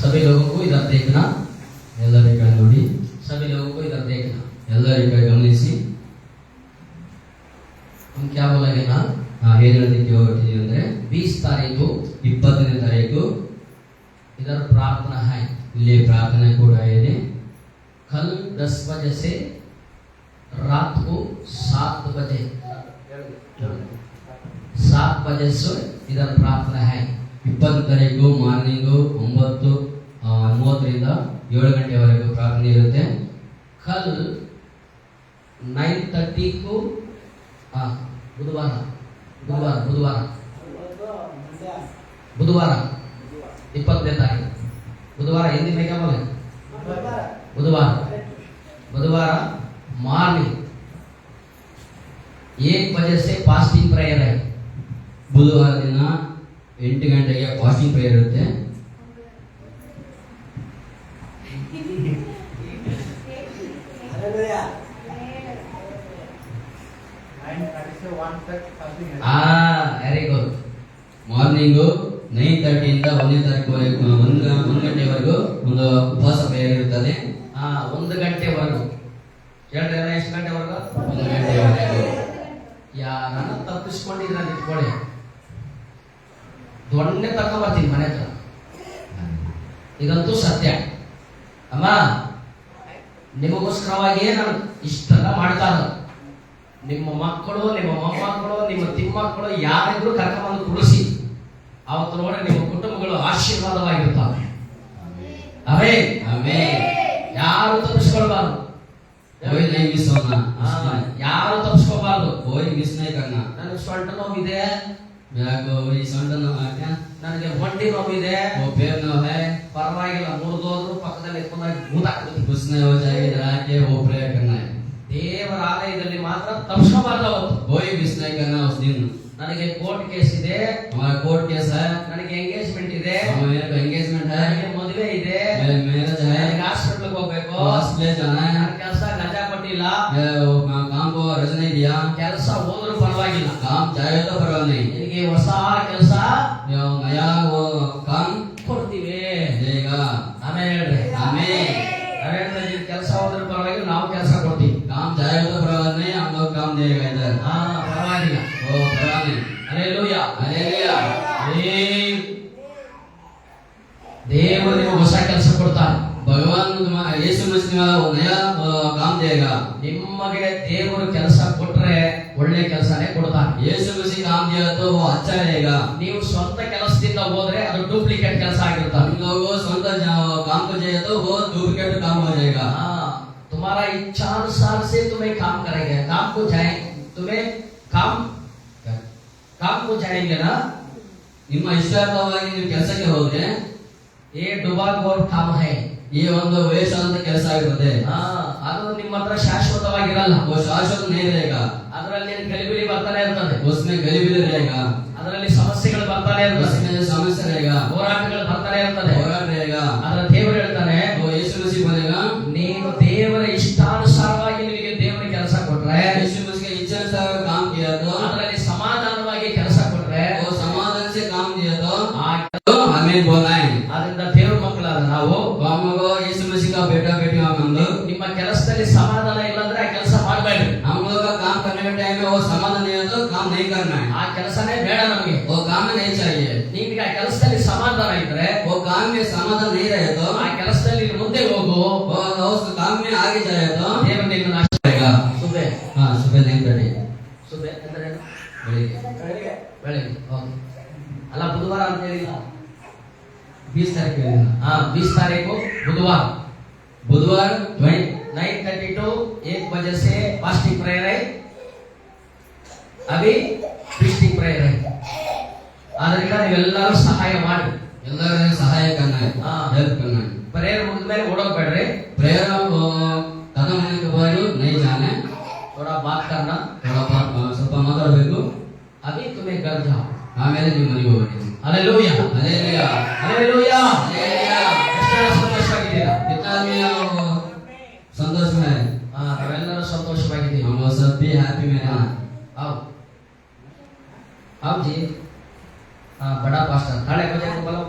सभी लोगों को इधर देखना, ಎಲ್ಲರೂ ಕಡೆ ನೋಡಿ, सभी लोगों को इधर देखना। ಎಲ್ಲರೂ ಕಡೆ ಗಮನಿಸಿ. हम क्या बोलेंगे ना, ಏನು ಹೇಳೋದಕ್ಕೆ ಹೋಗ್ತೀವಿ ಅಂದ್ರೆ 20 तारीख 20ನೇ ತಾರೀಕು इधर प्रार्थना है। ಇಲ್ಲಿ ಪ್ರಾರ್ಥನೆ ಕೂಡ ಇದೆ. कल 10 बजे से रात को 7 बजे 7 बजे से इधर प्रार्थना है। 20 ತಾರೀಕು ಮಾರ್ನಿಂಗು 9:30ರಿಂದ 7 ಗಂಟೆವರೆಗೂ ಪ್ರಾರ್ಥನೆ ಇರುತ್ತೆ. कल 9:30 को बुधवार 20ನೇ तारीख बुधवार, हिंदी में क्या बोले, बुधवार मॉर्निंग 1 बजे से फास्टिंग प्रेयर है। ಬುಧವಾರ ದಿನ 8 ಗಂಟೆಗೆ ಫಾಸ್ಟಿಂಗ್ ಪ್ರೇಯರ್ ಇರುತ್ತೆ. Very good. ಮಾರ್ನಿಂಗು 9:30ಯಿಂದ 1ನೇ ತಾರೀಕುವರೆಗೂ 1 ಗಂಟೆವರೆಗೂ ಒಂದು ಉಪವಾಸ ಪ್ರೇಯರ್ ಇರುತ್ತದೆ. 1 ಗಂಟೆವರೆಗೂ ಹೇಳ್ರಿ, ಎಷ್ಟು ಗಂಟೆವರೆಗೂ? 1 ಗಂಟೆವರೆಗೂ. ಯಾರನ್ನ ತಪ್ಪಿಸ್ಕೊಂಡಿದ್ರ ಇಟ್ಕೊಳ್ಳಿ, ದೊಣ್ಣೆ ತಗೊಂಡ್ ಬರ್ತೀನಿ ಮನೆ ಹತ್ರ. ಇದಂತೂ ಸತ್ಯ ಅಮ್ಮ. ನಿಮಗೋಸ್ಕರವಾಗಿ ನಾನು ಇಷ್ಟೆಲ್ಲ ಮಾಡ್ತಾ ಇರೋದು. ನಿಮ್ಮ ಮಕ್ಕಳು, ನಿಮ್ಮ ಮೊಮ್ಮಕ್ಕಳು, ನಿಮ್ಮ ತಿಮ್ಮಕ್ಕಳು ಯಾರಿದ್ರು ಕರ್ಕೊಂಡ್ಬಂದು ಕುಡಿಸಿ, ಅವತ್ತು ನೋಡಿ ನಿಮ್ಮ ಕುಟುಂಬಗಳು ಆಶೀರ್ವಾದವಾಗಿರ್ತಾವೆ. ಅವೇ ಅವೇ ಯಾರು ತಪ್ಪಿಸ್ಕೊಳ್ಬಾರ್ದು, कोई नहीं मिस होना, ಯಾರು ತಪ್ಪಿಸ್ಕೋಬಾರ್ದು. कोई मिस नहीं करना. ನನಗೆ ಸೊಂಟ ನೋವಿದೆ, मेरा कोई संड न है क्या, ನನಗೆ ಹೊಂಟಿ ನೋವಿದೆ, वो पैर न है, ಪರವಾಗಿಲ್ಲ, ಮುರಿದೋದ್ರು ಪಕ್ಕದಲ್ಲಿ ಎತ್ಕೊಂಡಾಗ ಕೂತಾಕ್ತೀನಿ. कुछ नहीं हो जाएगा, जरा के वो प्रेयर करना है. ದೇವರ ಆಲಯದಲ್ಲಿ ಮಾತ್ರ ತಪ್ಪಿಸ್ಕೋಬಾರ್ದು. ಅವತ್ತು कोई मिस नहीं करना उस दिन. ನನಗೆ ಕೋರ್ಟ್ ಕೇಸ್ ಇದೆ, हमारा कोर्ट केस है, ನನಗೆ ಎಂಗೇಜ್ಮೆಂಟ್ ಇದೆ, मेरे को एंगेजमेंट है, ನನಗೆ ಮದುವೆ ಇದೆ, मेरे मैरिज है, ನನಗೆ ಹಾಸ್ಪಿಟಲ್ ಹೋಗ್ಬೇಕು, हॉस्पिटल जाना है, ನನ್ನ ಕೆಲಸ ರಜಾ ಕೊಟ್ಟಿಲ್ಲ, मेरे वो काम को रजा नहीं दिया, ಕೆಲಸ ಹೋದ್ರು ಪರವಾಗಿಲ್ಲ, काम चाहे तो परवाह नहीं, ನಿನಗೆ ಹೊಸ ಕೆಲಸ जो नया वो काम ಕೊಡ್ತೀವಿ देगा. ಆಮೇಲೆ ಹೇಳ್ರಿ, आमीन. ನಾವೇನ್ರಿ, ನಿನ್ ಕೆಲಸ ಹೋದ್ರು ಪರವಾಗಿಲ್ಲ, ನಾವು ಕೆಲಸ ಕೊಡ್ತೀವಿ. काम चाहे तो परवाह नहीं, हम लोग काम देगा इधर. ಪರವಾಗಿಲ್ಲ. वो परवाह नहीं. ಹಲ್ಲೆಲೂಯಾ. हालेलुया. ದೇವರು ನಿಮಗೆ ಹೊಸ ಕೆಲಸ ಕೊಡ್ತಾರೆ. भगवान तुम्हारा यीशु मसीह वो नया काम देगा. ನಿಮಗೆ ದೇವರು ಕೆಲಸ ಕೊಟ್ರೆ ಒಳ್ಳೆ ಕೆಲಸನೇ ಕೊಡ್ತಾರೆ. यीशु मसीह काम दिया तो वो अच्छा रहेगा. ನೀವು ಸ್ವಂತ ಕೆಲಸದಿಂದ ಹೋದ್ರೆ ಅದು ಡೂಪ್ಲಿಕೇಟ್ ಕೆಲಸ ಆಗಿರುತ್ತೆ. हम लोगों स्वंत काम को जाए तो वो डुप्लीकेट काम हो जाएगा. तुम्हारा इच्छानुसार से तुम्हें काम करेंगे, काम को जाए, तुम्हें काम को जाएंगे ना. ನಿಮ್ಮ ಇಷ್ಟಾರ್ಥವಾಗಿ ನೀವು ಕೆಲಸಕ್ಕೆ ಹೋದ್ರೆ ये डुबाग और काम है, ಈ ಒಂದು ವೇಷ ಅಂತ ಕೆಲಸ ಆಗಿರುತ್ತೆ. ಅದು ನಿಮ್ಮ ಹತ್ರ ಶಾಶ್ವತವಾಗಿರಲ್ಲ. वो शाश्वत नहीं रहेगा. ಅದರಲ್ಲಿ ಗಲಿಬಿಲಿ ಬರ್ತಾನೆ ಇರ್ತದೆ, उसमें गरीबी रहेगा, ಅದರಲ್ಲಿ ಸಮಸ್ಯೆಗಳು ಬರ್ತಾನೆ ಇರ್ತದೆ, उसमें समस्या रहेगा, ಹೋರಾಟಗಳು ಬರ್ತಾನೆ ಇರ್ತದೆ. होराट रहेगा. ಅದರ ದೇವರು ಹೇಳ್ತಾನೆ, वो यीशु मसीह बोलेगा, ನೀನು ದೇವರ ಇಷ್ಟಾನುಸಾರವಾಗಿ ನಿನಗೆ ದೇವರ ಕೆಲಸ ಕೊಟ್ರೆ, यीशु मसीह के इच्छा से काम किया तो, ಅದರಲ್ಲಿ ಸಮಾಧಾನವಾಗಿ ಕೆಲಸ ಕೊಟ್ರೆ, वो समाधान से काम दिया तो ಆ हमें बोला है. ಅದರಿಂದ ದೇವರ ಮಕ್ಕಳಾದ ನಾವು हमको यीशु मसीह का बेटा बेटी हम लोग, ನಿಮ್ಮ ಕೆಲಸದಲ್ಲಿ ಸಮಾಧಾನ ಇಲ್ಲ ಅಂದ್ರೆ ಆ ಕೆಲಸ ಮಾಡಬೇಡಿ. हम लोग का काम करने के टाइम में वो समाधान नहीं है तो काम नहीं करना है. ಆ ಕೆಲಸನೇ ಬೇಡ ನಮಗೆ. वो काम में नहीं चाहिए. ನಿಮಗೆ ಆ ಕೆಲಸದಲ್ಲಿ ಸಮಾಧಾನ ಇದ್ರೆ, वो काम में समाधान नहीं रहे तो, ಆ ಕೆಲಸದಲ್ಲಿ ಮುಂದೆ ಹೋಗು, वो उस काम में आगे जाए तो ದೇವರು ನಿನ್ನನ್ನು रहेगा. ಸುಬೆ हाँ, सुबह नहीं करें, ಸುಬೆ ಅಂದ್ರೆ ಏನು? ಬೆಳಿಗ್ಗೆ. ಬೆಳಗ್ಗೆ. ಓಕೆ. ಅಲ್ಲ, ಬುಧವಾರ ಅಂತ ಹೇಳಿಲ್ಲ, 20 तारीख को 20 तारीख बुधवार बुधवार 9:30 to 1 बजे से फास्टिंग प्रेयर है. अभी ಫೀಸ್ಟಿಂಗ್ ಪ್ರೇಯರ್ है. ಆದ್ರಿಂದ ನೀವೆಲ್ಲರೂ ಸಹಾಯ ಮಾಡಿ, ಎಲ್ಲರೂ ಸಹಾಯ करना है, हेल्प करना है. ಪ್ರೇಯರ್ ಮುಗಿದ್ಮೇಲೆ ಓಡೋಗ್ಬೇಡ್ರಿ. प्रेयर खत्म होने के बाद नहीं जाना है, थोड़ा बात करना, थोड़ा ಸ್ವಲ್ಪ ಮಾತಾಡಬೇಕು. अभी तुम्हें घर जाओ. ಆಮೇಲೆ ನೀವು ಮನೆಗೆ ಹೋಗಿ. Hallelujah, hallelujah, hallelujah, hallelujah. ಎಷ್ಟು ಸಂತೋಷವಾಗಿದ್ದೀರಾ? कितना भी संतोष में है. ನಾವೆಲ್ಲರೂ ಸಂತೋಷವಾಗಿದ್ದೀವಿ. हम लोग सब भी हैप्पी में हैं. आओ आओ जी. बड़ा पास्टर, खड़े हो जाए तो बोलो.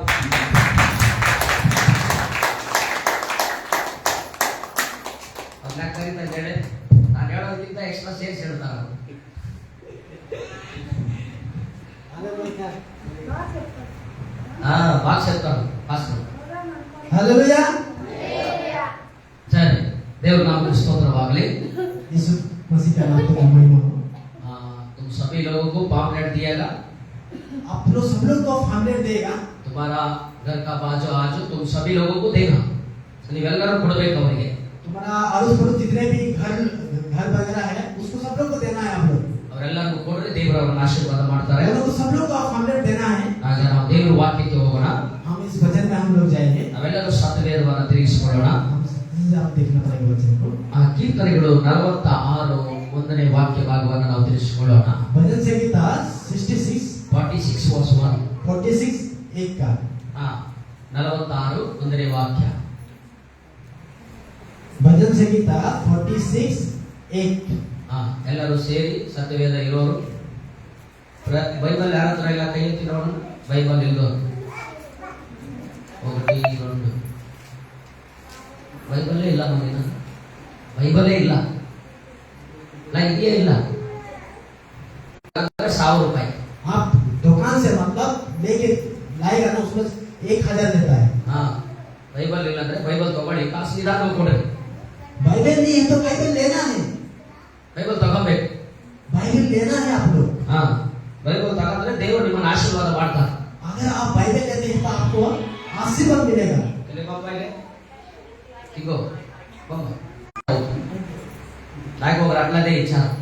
ಓದ್ತಾನೆ ಪಾಸ್ಟರ್. हालेलुया। ಸರಿ, ದೇವ್ರ ನಾಮಕ್ಕೆ ಸ್ತೋತ್ರವಾಗಲಿ. यीशु मसीह का नाम का महिमा हो। तुम सभी लोगों को पामलेट दिएगा, आप लोग सब लोग को पामलेट देगा। तुम्हारा घर का बाजू आजू तुम सभी लोगों को देगा. ನೀವೆಲ್ಲರೂ ಕೊಡಬೇಕು ಅವರಿಗೆ. तुम्हारा अड़ोस पड़ोस जितने भी घर वगैरह है उसको सब लोग को देना है आप लोग. ಅವರೆಲ್ಲರಿಗೂ ಕೊಡ್ರಿ, ದೇವರು ಅವರನ್ನು ಆಶೀರ್ವಾದ ಮಾಡ್ತಾರೆ. हम लोग को सब लोग को पामलेट देना है. ಆಗ ನಾವು ದೇವರ ವಾಕ್ಯಕ್ಕೆ ಹೋಗೋಣ. हम इस वचन में हम लोग जाएंगे. ನಾವೆಲ್ಲರೂ ಸತ್ಯವೇದವನ್ನು ತಿರುಗಿಸಿಕೊಳ್ಳೋಣ. आप देखना पड़ेगा वचन को. ಆ ಕೀರ್ತನೆಗಳು 46 ಒಂದನೇ ವಾಕ್ಯ ಭಾಗವನ್ನು ನಾವು ತಿಳಿಸಿಕೊಳ್ಳೋಣ. भजन संहिता 66 46 verse 1. 46 एक का 46 ಒಂದನೇ ವಾಕ್ಯ. भजन संहिता 46 एक. ಎಲ್ಲರೂ ಸೇರಿ ಸತ್ಯವೇದ ಇರೋರು, ಬೈಬಲ್ ಯಾರ ಹತ್ರ ಇಲ್ಲ ಕೈ ಎತ್ತಿ ನೋಡೋಣ. ಬೈಬಲ್ ಇಲ್ಲೋರು ಒಬ್ಬ ಒಂದು ಬೈಬಲ್ಲೇ ಇಲ್ಲ, ಮನೇನ ಬೈಬಲೇ ಇಲ್ಲ, ಇದೆಯೇ ಇಲ್ಲ. 100 ರೂಪಾಯಿ आप दुकान से मतलब लेके लाएगा ना उसमें 1000 देता है. ಬೈಬಲ್ ಇಲ್ಲ ಅಂದ್ರೆ ಬೈಬಲ್ ತಗೊಳ್ಳಿ, ಕಾಸು ನಿಧಾನ ಕೊಡ್ರಿ. बाइबल नहीं है तो बाइबल लेना है. ಬೈಬಲ್ ತಗೋಬೇಕು. बाइबल लेना है आप लोग. ಬೈಬಲ್ ತಗೊಂಡ್ರೆ ದೇವರು ನಿಮ್ಮನ್ನು ಆಶೀರ್ವಾದ ಮಾಡ್ತಾರೆ. अगर आप बाइबल लेते हैं तो आपको आशीर्वाद मिलेगा. ఇగో నాకు ఒక అట్లదే ఇచ్చారు.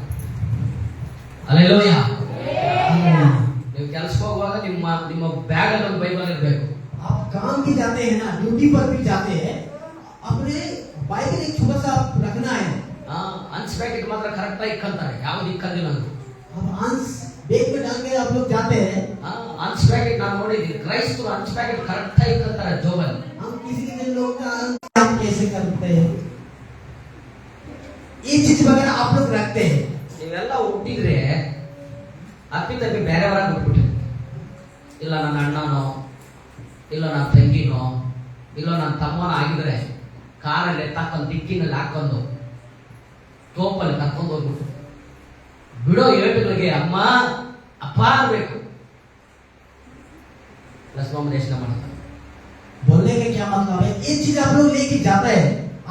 హల్లెలూయా. ನೀವು ಕೆಲಸಕ್ಕೆ ಹೋಗುವಾಗ ನಿಮ್ಮ ಬ್ಯಾಗ್ ಅಲ್ಲಿ ಒಂದು ಬೈಬಲ್ ಇರಬೇಕು. आप काम की जाते हैं ना, ड्यूटी पर भी जाते हैं, अपने बाइबल एक छोटा सा रखना है. अंश पैकेट मात्र करेक्ट ಆಗಿ ಇಕ್ಕಂತಾರೆ, ಯಾವುದು ಇಕ್ಕದಿಲ್ಲ ಅಂತ. अब अंश बैग में डाल के आप लोग जाते हैं. अंश पैकेट ನಾನು ನೋಡಿದ್ದೀನಿ, ಕ್ರೈಸ್ತರು अंश पैकेट ಕರೆಕ್ಟ್ ಆಗಿ ಇಕ್ಕಂತಾರೆ ಜೋಬಲ್ಲಿ. हम किसी किसी लोग का हम कैसे करते हैं, ये चीज वगैरह आप लोग रखते हैं. ನೀವೆಲ್ಲ ಹುಟ್ಟಿದ್ರೆ ಅಪ್ಪಿತಪ್ಪಿ ಬೇರೆಯವರಾಗಿ ಹುಟ್ಬಿಟ್ರಿ. ಇಲ್ಲ ನನ್ನ ಅಣ್ಣನೋ, ಇಲ್ಲ ನನ್ನ ತಂಗಿನೋ, ಇಲ್ಲ ನನ್ನ ತಮ್ಮನ ಆಗಿದ್ರೆ ಕಾರಲ್ಲಿ ತಕ್ಕೊಂಡು ದಿಕ್ಕಿನಲ್ಲಿ ಹಾಕೊಂಡು ತೋಪಲ್ಲಿ ಕರ್ಕೊಂಡು ಹೋಗ್ಬಿಟ್ಟು ಬಿಡೋ ಏಟುಗಳಿಗೆ ಅಮ್ಮ ಅಪ್ಪ ಅನ್ಬೇಕು. ಲಕ್ಷ್ಮಮ್ಮ ದೇಶನ ಮಾಡ್ತಾರೆ. बोलने का क्या मतलब है, ये चीज आप लोग लेके जाता है,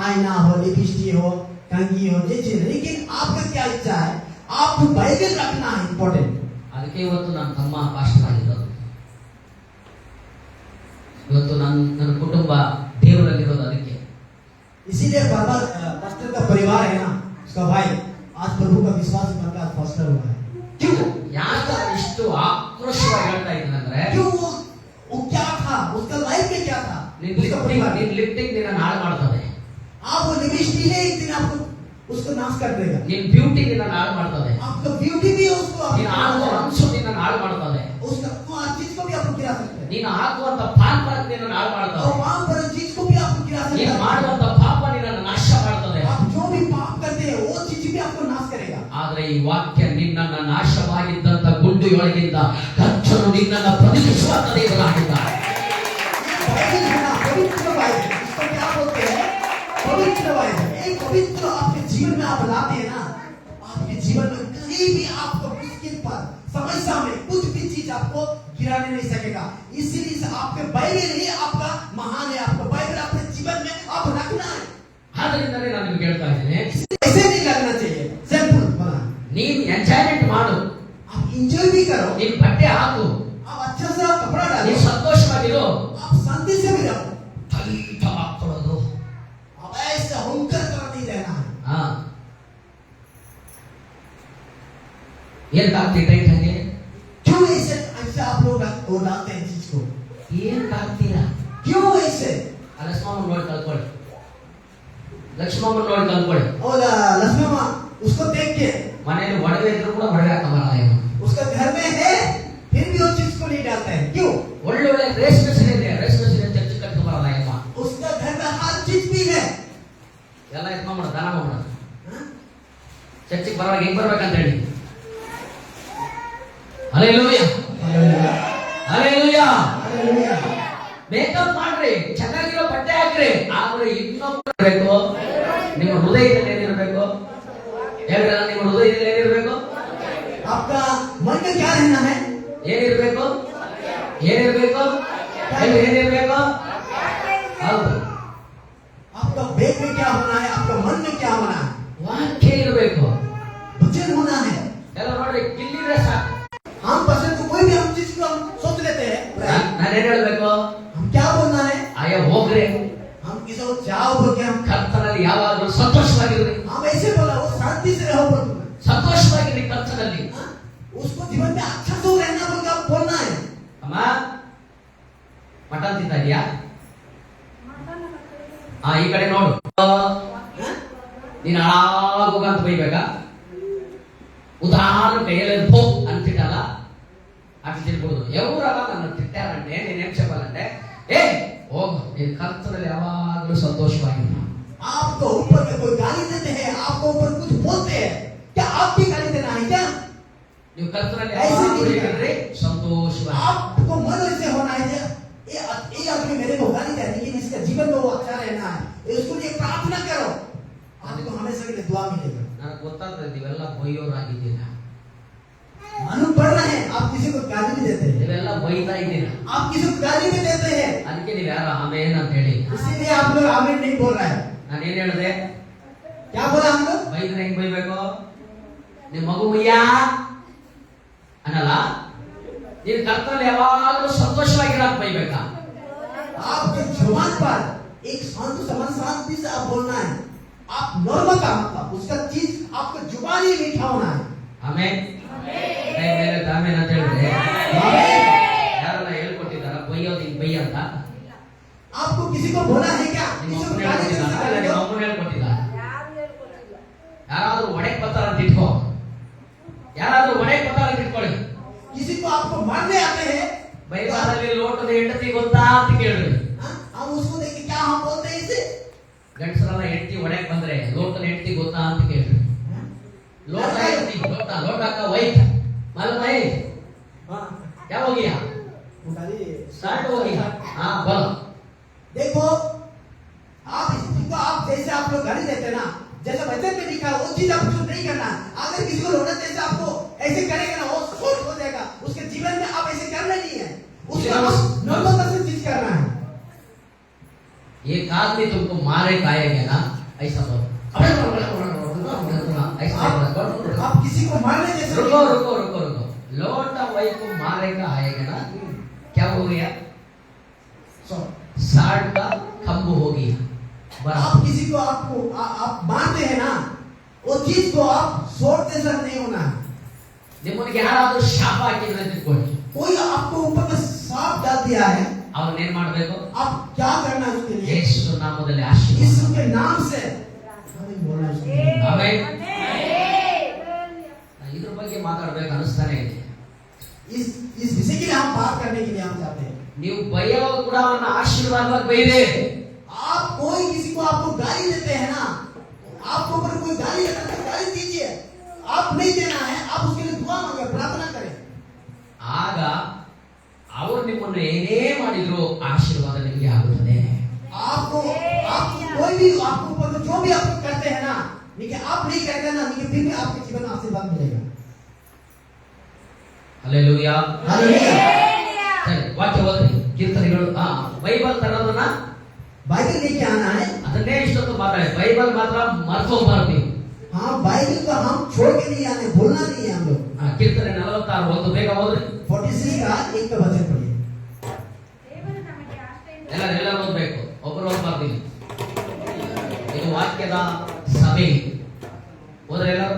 आईना हो, लिपस्टिक हो, कंघी हो, ये चीज. लेकिन आपका क्या इच्छा है, आपको बाइबल रखना है इंपॉर्टेंट. ಅದಕ್ಕೆ ಇವತ್ತು ನನ್ನ ತಮ್ಮ ಪಾಸ್ಟರ್ ಆಗಿರೋದು, ಇವತ್ತು ನನ್ನ ಕುಟುಂಬ ದೇವರಲ್ಲಿರೋದು ಅದಕ್ಕೆ. इसीलिए पास्टर का परिवार है ना, उसका भाई आज प्रभु का विश्वास करके आज पास्टर हुआ है. क्यों ಯಾಕ ಇಷ್ಟು ಆಕ್ರೋಶವಾಗಿ ಹೇಳ್ತಾ ಇದ್ದಾನಂದ್ರೆ, क्यों वो क्या था, उसका लाइफ में क्या था, उसका परिवार. ನಿನ್ನ ಲಿಫ್ಟಿಂಗ್ ನಿನ್ನ ಹಾಳು ಮಾಡ್ತದೆ. आप वो लिपस्टिक है एक दिन आपको उसको नाश कर देगा. ನಿನ್ನ ಬ್ಯೂಟಿ ನಿನ್ನ ಹಾಳು ಮಾಡ್ತದೆ. आपका ब्यूटी भी है उसको, ನೀನು ಆಗುವ ಅಂಶ ನಿನ್ನ ಹಾಳು ಮಾಡ್ತದೆ. उसका हर चीज को भी आप गिरा सकते हैं. ನೀನು ಹಾಕುವಂತ ಪಾಪ ನಿನ್ನ ಹಾಳು ಮಾಡ್ತದೆ. और वहां पर चीज को भी आप गिरा सकते ನೀನು हैं. ಮಾಡುವಂತ ಪಾಪ ನಿನ್ನನ್ನು ನಾಶ ಮಾಡ್ತದೆ. आप जो भी पाप करते हैं वो चीज भी आपको नाश करेगा. ಆದ್ರೆ ಈ ವಾಕ್ಯ ನಿನ್ನನ್ನು ನಾಶವಾಗಿದ್ದಂತ ಗುಂಡಿಯೊಳಗಿಂದ ಕರ್ತನು ನಿನ್ನನ್ನು ಪ್ರತಿಷ್ಠಿಸುವಂತ ದೇವರಾಗಿದ್ದಾನೆ. बाइबल है ना, पवित्र बाइबल, इसको क्या बोलते हैं, पवित्र बाइबल. एक पवित्र आपके जीवन में आप लाते हैं ना, आपके जीवन में कहीं भी आपको मुश्किल पर समस्या में कुछ भी चीज आपको गिराने नहीं सकेगा. इसीलिए आपके बाइबल ही आपका महान है. आपको बाइबल अपने जीवन में आप रखना है. ಆದ್ರಿಂದಲೇ ನಾನು ನಿಮ್ಗೆ ಹೇಳ್ತಾ ಇದ್ದೀನಿ, ऐसे नहीं करना चाहिए. सिंपल बना, ನೀನ್ ಎಂಜಾಯ್ಮೆಂಟ್ ಮಾಡು, आप एंजॉय भी करो, ನೀನ್ ಬಟ್ಟೆ ಹಾಕು, आप अच्छा सा कपड़ा ನೀನ್ डालो, ಸಂತೋಷವಾಗಿರು. आप शांति से भी रहो. ಟೈಟ್ ಹಾಕೊಳ್ಳೋದು, अब ऐसे हुंकर कर नहीं रहना है. ಏನ್ ಕಾಗ್ತಿ ಟೈಟ್ ಹಂಗೆ? क्यों ऐसे ऐसे आप लोग वो डालते हैं चीज को, ಏನ್ ಕಾಗ್ತೀರಾ? क्यों ऐसे. ಲಕ್ಷ್ಮಮ್ಮ ನೋಡಿ ಕಲ್ತ್ಕೊಳ್ಳಿ, ಲಕ್ಷ್ಮಮ್ಮ ನೋಡಿ ಕಲ್ತ್ಕೊಳ್ಳಿ. और लक्ष्मी माँ उसको देख के, ಮನೆಯಲ್ಲಿ ಒಡವೆ ಇದ್ರು ಕೂಡ ಒಡವೆ ಹಾಕಬಾರಲ್ಲ ಏನು? उसका घर में है फिर भी वो चीज को नहीं डालता है. क्यों? ಒಳ್ಳೊಳ್ಳೆ ರೇಷ್ಮೆ ಸೀರೆ ಇದೆ, ರೇಷ್ಮೆ ಸೀರೆ ಚರ್ಚೆ ಕಟ್ಕೊಬಾರಲ್ಲ ಏನು? उसका घर में हर चीज भी है. ಎಲ್ಲ ಎತ್ಕೊಂಡ್ಬಿಡ, ದಾನ ಮಾಡ್ಬಿಡ. ಚರ್ಚಿಗೆ ಬರುವಾಗ ಹೆಂಗ್ ಬರ್ಬೇಕಂತ ಹೇಳಿ. Hallelujah, hallelujah. ಮೇಕಪ್ ಮಾಡ್ರಿ, ಚೆನ್ನಾಗಿರೋ ಬಟ್ಟೆ ಹಾಕ್ರಿ, ಆದ್ರೆ ಇನ್ನೊಬ್ಬರು ಬೇಕು. ನಿಮ್ಮ ಹೃದಯದಲ್ಲಿ ಏನಿರಬೇಕು ಹೇಳ್ರಿ, ನಿಮ್ಮ ಹೃದಯದಲ್ಲಿ ಏನಿರಬೇಕು? आपका मन का क्या रहना है, ಏನಿರಬೇಕು? ಏನಿರಬೇಕು? ಏನಿರಬೇಕು? ಹೌದು. आपका बैग में क्या होना है, आपका मन में क्या होना है, ವಾಕ್ಯ ಇರಬೇಕು. वचन होना है। ಎಲ್ಲ ನೋಡಿ ಕಿಲ್ಲಿದ್ರೆ ಸಾಕು. हम पसंद को कोई भी हम चीज को हम सोच लेते हैं, ನಾನೇನ್ ಹೇಳ್ಬೇಕು? हम क्या बोलना है, ಆಯ ಹೋಗ್ರಿ, हम किसी को जाओ बोल के हम ಕರ್ತನಲ್ಲಿ ಯಾವಾಗಲೂ ಸಂತೋಷವಾಗಿರ್ರಿ. हम ऐसे बोला वो शांति से रहो बोल के। ಸಂತೋಷವಾಗಿರ್ರಿ ಕರ್ತನಲ್ಲಿ. हाँ? उसको जीवन में अच्छा से रहना बोल के आप बोलना है। ಅಮ್ಮ ಮಟನ್ ತಿಂತಾ ಇದೀಯಾ? ಈ ಕಡೆ ನೋಡು. हाँ? ನೀನ್ ಹಾಳಾಗೋಗಂತ ಬೈಬೇಕಾ? ఉదాహరణ కయ్యలేదు పో అని తిట్టాలా? అట్లా తినకూడదు. ఎవరలా నన్ను తిట్టారంటే నేనేం చెప్పాలంటే, ఏ ఓ నేను కర్తನಲ್ಲಿ ಯಾವಾಗಲೂ ಸಂತೋಷವಾಗಿರು. आपको ऊपर में कोई गाली देते हैं, आपको ऊपर कुछ बोलते हैं, क्या आप भी गाली देना है क्या? ನೀವು ಕರ್ತನಲ್ಲಿ ಯಾವಾಗಲೂ ಇರ್ರಿ ಸಂತೋಷವಾಗಿ. आपको मन ऐसे होना है ये आदमी मेरे को गाली दे लेकिन इसका जीवन में वो अच्छा रहना है, उसको लिए प्रार्थना करो, आपको हमेशा के लिए दुआ मिलेगा। ನನಗೆ ಗೊತ್ತಾಗ್ತದೆ ನೀವೆಲ್ಲ ಬೈಯೋರಾಗಿದ್ದೀರಾ. मालूम पड़ रहा है आप किसी को गाली भी देते हैं, ನೀವೆಲ್ಲ ಬೈತಾ ಇದ್ದೀರಾ. आप किसी को गाली भी देते हैं, ಅದಕ್ಕೆ ನೀವು ಯಾರು ಆಮೇನ್ ಅಂತ ಹೇಳಿ. इसीलिए आप लोग आमीन नहीं बोल रहा है। ನಾನೇನ್ ಹೇಳಿದೆ? क्या बोला हम लोग? ಬೈದ್ರೆ ಹೆಂಗ್ ಬೈಬೇಕು? ನಿಮ್ಮ ಮಗು ಮುಯ್ಯ ಅನ್ನಲ್ಲ. ನೀನು ಕರ್ತನಲ್ಲಿ ಯಾವಾಗಲೂ ಸಂತೋಷವಾಗಿರೋದು ಬೈಬೇಕಾ? आपके जुबान पर एक शांति से आप बोलना है, आप नॉर्मल का मतलब उसका चीज आपका जुबान ही मीठा होना है। ಆಮೇನ್. ಕೈ ಮೇಲೆ ಆಮೇನ್ ಅಂತ ಹೇಳಿದ್ರೆ आमीन। ಯಾರನ್ನ ಹೇಳ್ಕೊಟ್ಟಿದ್ದಾರ ಬೈಯೋದು ಹಿಂಗ್ ಬೈ ಅಂತ? आपको किसी को बोला है क्या? ನಿಮ್ಮ किसी को ಅಮ್ಮನ गाली ಹೇಳ್ಕೊಟ್ಟಿದ್ದಾರ? ಇಲ್ಲ देते ನಿಮ್ಮ हैं? ಅಮ್ಮನ ಹೇಳ್ಕೊಟ್ಟಿದ್ದಾರ? ಯಾರಾದ್ರೂ ಒಡೆಕ್ ಬರ್ತಾರ ಅಂತ ಇಟ್ಕೋ. ಯಾರಾದ್ರೂ ಒಡೆಕ್ ಬರ್ತಾರ ಅಂತ ಇಟ್ಕೊಳ್ಳಿ. किसी को आपको मारने आते हैं, ಬೈಬಾಲಲ್ಲಿ ಲೋಟದ ಹೆಂಡತಿ ಗೊತ್ತಾ ಅಂತ ಕೇಳ್ರಿ. हाँ? हम उसको देख के क्या हम बोलते हैं इसे? ಗಂಡಸರೆಲ್ಲ ಹೆಂಡತಿ ಒಡೆಕ್ ಬಂದ್ರೆ ಲೋಟದ ಹೆಂಡತಿ ಗೊತ್ತಾ ಅಂತ ಕೇಳ್ರಿ. ಲೋಟ ಹೆಂಡತಿ ಲೋಟ ಅಕ್ಕ ವೈಟ್ ಮಾಲೂಮ್ ಹೈ हाँ। क्या हो गया? स्टार्ट हो गया. हाँ बोलो. देखो आप इसको आप जैसे आप लोग गाली देते हैं ना, जैसे वचन में लिखा है वो चीज आपको नहीं करना। अगर किसी को लोटा जैसे आपको ऐसे करेगा ना वो शॉर्ट हो जाएगा, उसके जीवन में आप ऐसे करना नहीं है, उसको नॉर्मल पर्सन चीज करना है। एक आदमी तुमको मारे खाएगा ना ऐसा बोलो. ऐसा बोलो. आप किसी को मारने जैसे रुको रुको रुको रुको. लोटा वही को मारेगा आएगा ना, क्या हो गया? साठ का खम्भ हो गया. आप किसी को आप मारते हैं ना, वो चीज को आप शॉर्ट जैसा नहीं होना है। ನಿಮ್ಮನಿಗೆ ಯಾರಾದ್ರೂ ಶಾಪ ಹಾಕಿದ್ರೆ ತಿಳ್ಕೊಳ್ಳಿ. कोई आपको ऊपर में सांप डाल दिया है, ಅವನೇನ್ ಮಾಡ್ಬೇಕು? आप क्या करना है उसके लिए? ಯೇಸು ನಾಮದಲ್ಲಿ ಆಶೀರ್ವಾದ. यीशु के नाम से हमें बोलना है उसके लिए। ಆಮೆನ್. ಇದ್ರ ಬಗ್ಗೆ ಮಾತಾಡ್ಬೇಕು ಅನಿಸ್ತಾನೆ ಇದೆ. इस विषय के लिए हम बात करने के लिए हम चाहते हैं। ನೀವು ಬೈಯೋ ಕೂಡ ಅವನ ಆಶೀರ್ವಾದವಾಗಿ ಬೈದೆ. आप कोई किसी को आपको गाली देते हैं ना, आपको ऊपर कोई गाली देता है तो गाली दीजिए, आप नहीं देना है, आप उसके लिए दुआ मांगे, प्रार्थना करें। ಆಗ ಅವರು ನಿಮ್ಮನ್ನು ಏನೇ ಮಾಡಿದ್ರು ಆಶೀರ್ವಾದ ನಿಮಗೆ ಆಗುತ್ತದೆ. आपको कोई भी आपको ऊपर जो भी आप करते हैं ना, लेकिन आप नहीं करते ना, लेकिन फिर भी आपके जीवन में आशीर्वाद मिलेगा। ಹಲ್ಲೆಲೂಯಾ. हालेलुया। ಸರಿ, ವಾಕ್ಯ ಓದ್ರಿ. ಕೀರ್ತನೆಗಳು ಬೈಬಲ್ ತರೋದನ್ನ बाइबल लेके आना है। ಅದನ್ನೇ ಇಷ್ಟೊತ್ತು ಮಾತಾಡಿ. ಬೈಬಲ್ ಮಾತ್ರ ಮರ್ತೋಗ್ಬಾರ್ದು ನೀವು. हाँ, बाइबल को हम छोड़ के नहीं आने, बोलना नहीं है हम लोग। ಕೀರ್ತನೆ 46 ಒಂದು ಬೇಗ ಓದ್ರಿ. 46 का 1 का वचन पढ़िए। ಎಲ್ಲರೂ ಓದ್ಬೇಕು, ಒಬ್ಬರು ಓದ್ಬಾರ್ದು. ಇದು ವಾಕ್ಯದ ಸಭೆ. ಓದ್ರಿ ಎಲ್ಲರೂ.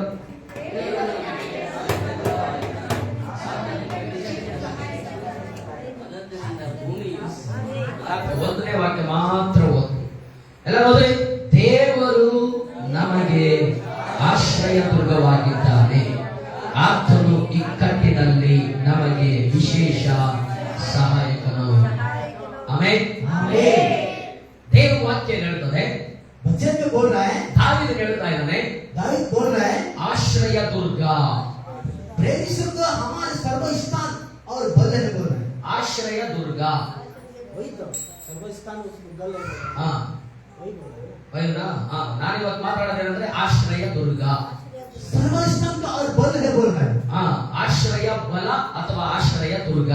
ಒಂದನೇ ವಾಕ್ಯ ಮಾತ್ರ ಓದಿ. ಎಲ್ಲರೂ ಓದಿ. ದೇವರು ನಮಗೆ ಆಶ್ರಯ ದುರ್ಗವಾಗಿದ್ದಾನೆ, ಆತನು ಇಕ್ಕಟ್ಟಿನಲ್ಲಿ ನಮಗೆ ವಿಶೇಷ ಸಹಾಯಕನು. ಆಮೆನ್. ದೇವ ವಾಕ್ಯ ಹೇಳುತ್ತದೆ, वचन में बोल रहा है, ದಾವೀದ ಹೇಳ್ತಾ ಇದ್ದಾನೆ, दाऊद बोल रहा है, ಆಶ್ರಯ ದುರ್ಗ. प्रेमी शब्द हमारे सर्वस्थान और बल है बोल रहा है। ಆಶ್ರಯ ದುರ್ಗ. वही तो सर्वस्थान उसको बल है, ಹಾ वही बोल रहा है। ಹೌದಾ? ನಾನು ಇವತ್ತು ಮಾತಾಡೋದೇನಂದ್ರೆ ಆಶ್ರಯ ದುರ್ಗ. सर्वस्थान का और बल है बोल रहा है। ಆಶ್ರಯ ಬಲ ಅಥವಾ ಆಶ್ರಯ ದುರ್ಗ.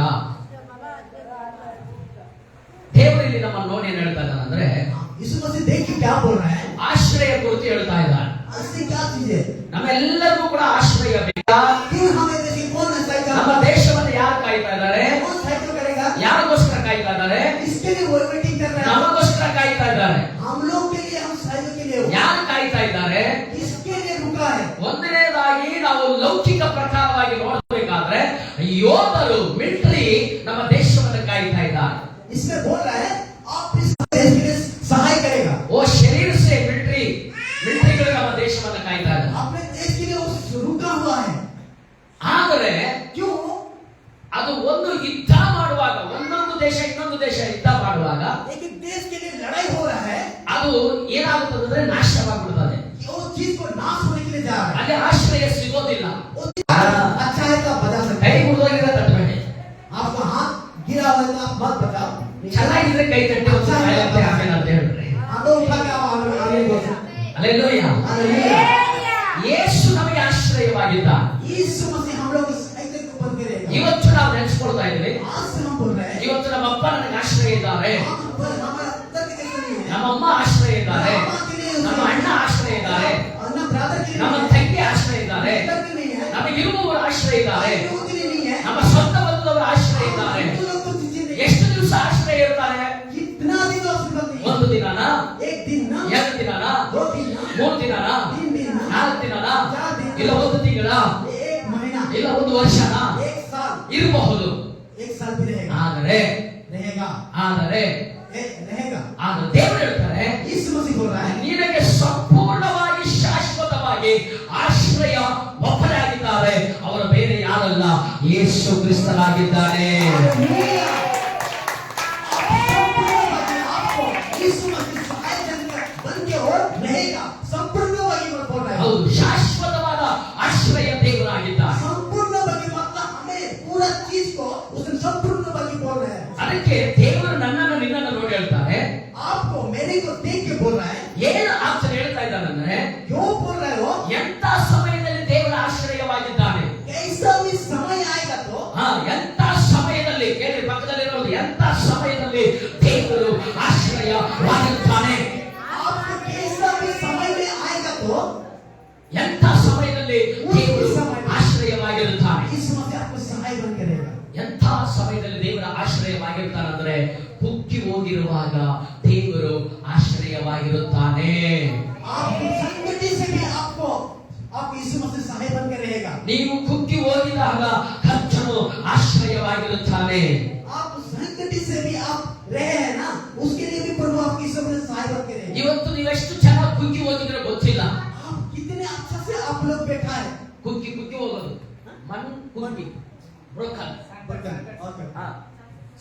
ದೇವರು ಇಲ್ಲಿ ನಮ್ಮನ್ನು ನೋಡಿ ಏನ್ ಹೇಳ್ತಾ ಇದ್ದಾನೆ ಅಂದ್ರೆ यीशु मसीह देख के क्या बोल रहा है? ಆಶ್ರಯ ಕುರಿತು ಹೇಳ್ತಾ ಇದ್ದಾನೆ. ऐसी क्या चीज है? ನಮ್ಮೆಲ್ಲರಿಗೂ ಕೂಡ ಆಶ್ರಯ ಬೇಕಾ? क्यों हमें देखिए कौन ऐसा ನಮ್ಮ ದೇಶವನ್ನು ಯಾರು ಕಾಯ್ತಾ ಇದ್ದಾರೆ? कौन साइकिल करेगा? ಯಾರಿಗೋಸ್ಕರ ಕಾಯ್ತಾ ಇದ್ದಾರೆ? इसके लिए वो वेटिंग कर रहा है. ನಮಗೋಸ್ಕರ ಕಾಯ್ತಾ ಇದ್ದಾರೆ. हम लोग के लिए, हम साइकिल के लिए ಯಾರು ಕಾಯ್ತಾ ಇದ್ದಾರೆ? इसके लिए रुका है. ಒಂದನೇದಾಗಿ ನಾವು ಲೌಕಿಕ ಪ್ರಕಾರವಾಗಿ ನೋಡಬೇಕಾದ್ರೆ ಯೋಧರು ಮಿಲಿಟರಿ ನಮ್ಮ ದೇಶವನ್ನು ಕಾಯ್ತಾ ಇದ್ದಾರೆ. इसमें बोल रहा है आप इस देश के लिए सहाय करेगा. ಓ ಶರೀರ ಸೇ ಮಿಲಿಟರಿಗಳು ನಮ್ಮ ದೇಶವನ್ನು ಕಾಯ್ತಾ ಇದ್ದಾರೆ. अपने देश के लिए वो रुका हुआ है. ಆದರೆ क्यों? ಅದು ಒಂದು ಯುದ್ಧ ಮಾಡುವಾಗ, ಒಂದೊಂದು ದೇಶ ಇನ್ನೊಂದು ದೇಶ ಯುದ್ಧ ಮಾಡುವಾಗ एक देश के लिए लड़ाई हो रहा है. ಅದು ಏನಾಗುತ್ತದೆ ಅಂದ್ರೆ ನಾಶವಾಗ್ಬಿಡುತ್ತದೆ. वो चीज को नाश होने के लिए जा रहा है. ಅಲ್ಲಿ ಆಶ್ರಯ ಸಿಗೋದಿಲ್ಲ. वो चीज अच्छा है तो आप बता सकते ಕೈ हैं. ಮುರಿದೋಗಿರೋ ತಟ್ಟಬೇಡಿ. आपका हाथ गिरा हुआ है तो आप मत बताओ. ಚೆನ್ನಾಗಿದ್ರೆ ಕೈ ತಟ್ಟಿ ಒಂದು ಕಾಯತ್ತೆ ಆಮೇಲೆ ಅಂತ ಹೇಳ್ರಿ. हाथों उठा के आप आगे बोलो. ಅಲ್ಲೇಲೂಯಾ. हालेलुया. ಯೇಸು ನಮಗೆ ಆಶ್ರಯವಾಗಿದ್ದಾನೆ. यीशु मसीह हम लोग इस साइकिल को बंद करेगा. ಇವತ್ತು ನಾವು ನೆನೆಸ್ಕೊಳ್ತಾ ಇದ್ವಿ, आज से हम बोल रहे हैं ಇವತ್ತು ನಮ್ಮ ಅಪ್ಪ ನನಗೆ ಆಶ್ರಯ ಇದ್ದಾರೆ, हम पर हमारा अंदर के लिए नहीं है. ನಮ್ಮ ಅಮ್ಮ ಆಶ್ರಯ ಇದ್ದಾರೆ, माँ के लिए ನಮ್ಮ ಅಣ್ಣ ಆಶ್ರಯ ಇದ್ದಾರೆ, और ना ब्रदर के लिए ನಮ್ಮ नहीं है. ತಂಗಿ ಆಶ್ರಯ ಇದ್ದಾರೆ, ब्रदर के लिए नहीं है. ನಮಗಿರುವವರು ಆಶ್ರಯ ಇದ್ದಾರೆ, लोगों के लिए नहीं है. ನಮ್ಮ ಸ್ವಂತ ಬಂಧುದವರು ಆಶ್ರಯ ಇದ್ದಾರೆ. हम लोग को चीजें नहीं है. ಎಷ್ಟು ದಿವಸ ಆಶ್ರಯ ಇರ್ತಾರೆ? कितना दिन हॉस्पिटल नहीं है. ಒಂದು ದಿನನ, एक दिन ना, 2 ದಿನನ, 2 दिन ना, 3 ದಿನನ, 3 दिन ना, 4 ದಿನನ, 4 दिन ಇಲ್ಲ 1 ತಿಂಗಳ, 1 महीना, ಇಲ್ಲ 1 ವರ್ಷನ 1 साल, ಇರಬಹುದು. 1 साल भी रहेगा. ಆದರೆ रहेगा. रहेगा. ಆದರೆ ದೇವರು ಹೇಳ್ತಾರೆ, यीशु मसीह बोल रहा है ನಿನಗೆ ಸಂಪೂರ್ಣವಾಗಿ ಶಾಶ್ವತವಾಗಿ ಆಶ್ರಯ ಒಬ್ಬರಾಗಿದ್ದಾರೆ, ಅವರು ಬೇರೆ ಯಾರಲ್ಲ, ಯೇಸು ಕ್ರಿಸ್ತನಾಗಿದ್ದಾನೆ. आपको यीशु मसीह सहाय बन के और रहेगा. संपूर्णವಾಗಿ बोल रहा है. ಹೌದು, ಶಾಶ್ವತವಾದ ಆಶ್ರಯ ದೇವರಾಗಿದ್ದಾನೆ. संपूर्णವಾಗಿ मतलब हमें पूरा चीज को उसने संपूर्णವಾಗಿ बोल रहा है. ಅದಕ್ಕೆ ದೇವರು ನನ್ನನ್ನು ನಿನ್ನನ್ನು ನೋಡಿ ಹೇಳ್ತಾರೆ, आपको मेरे को देख के बोल रहा है. ಏನು ಆಚಾರ ಹೇಳ್ತಾ ಇದ್ದಾನಂದ್ರೆ, क्यों बोल रहे हो? ಎಂತ ಸಮಯದಲ್ಲಿ ದೇವರ ಆಶ್ರಯವಾಗಿದ್ದಾನೆ. ऐसा भी समय आएगा तो ಎಂತ ಸಮಯದಲ್ಲಿ, ಕೇಳಿ ಪಕ್ಕದಲ್ಲಿರೋದು, ಎಂತ ಸಮಯದಲ್ಲಿ ದೇವರು ಆಶ್ರಯವಾಗಿರ್ತಾನೆ. आपको कैसा भी समय में आएगा तो ಎಂತ ಸಮಯದಲ್ಲಿ ದೇವರು ಆಶ್ರಯವಾಗಿರುತ್ತಾನೆ. यीशु मसीह आपको सहाय बन के रहेगा. ಎಂಥ ಸಮಯದಲ್ಲಿ ದೇವರ ಆಶ್ರಯವಾಗಿರ್ತಾನಂದ್ರೆ, ಕುಗ್ಗಿ ಹೋಗಿರುವಾಗ ದೇವರು ಆಶ್ರಯವಾಗಿರುತ್ತಾನೆ. आपको संकट से भी आपको यीशु मसीह सहाय बन के रहेगा. ನೀವು ಕುಗ್ಗಿ ಹೋಗಿದಾಗ ಕರ್ತನು ಆಶ್ರಯವಾಗಿರುತ್ತಾನೆ. आप संकट से भी आप रहे हैं ना, उसके लिए भी प्रभु आपकी यीशु मसीह सहाय बन के रहेगा. ಇವತ್ತು ನೀವೆಷ್ಟು ಚೆನ್ನಾಗಿ ಕುಗ್ಗಿ ಹೋಗಿದ್ರೆ ಗೊತ್ತಿಲ್ಲ. आप कितने अच्छा से आप लोग बैठा है. ಕುಗ್ಗಿ ಹೋಗೋದು, ಮನ್ ಕುಗ್ಗಿ ಬ್ರೋಕನ್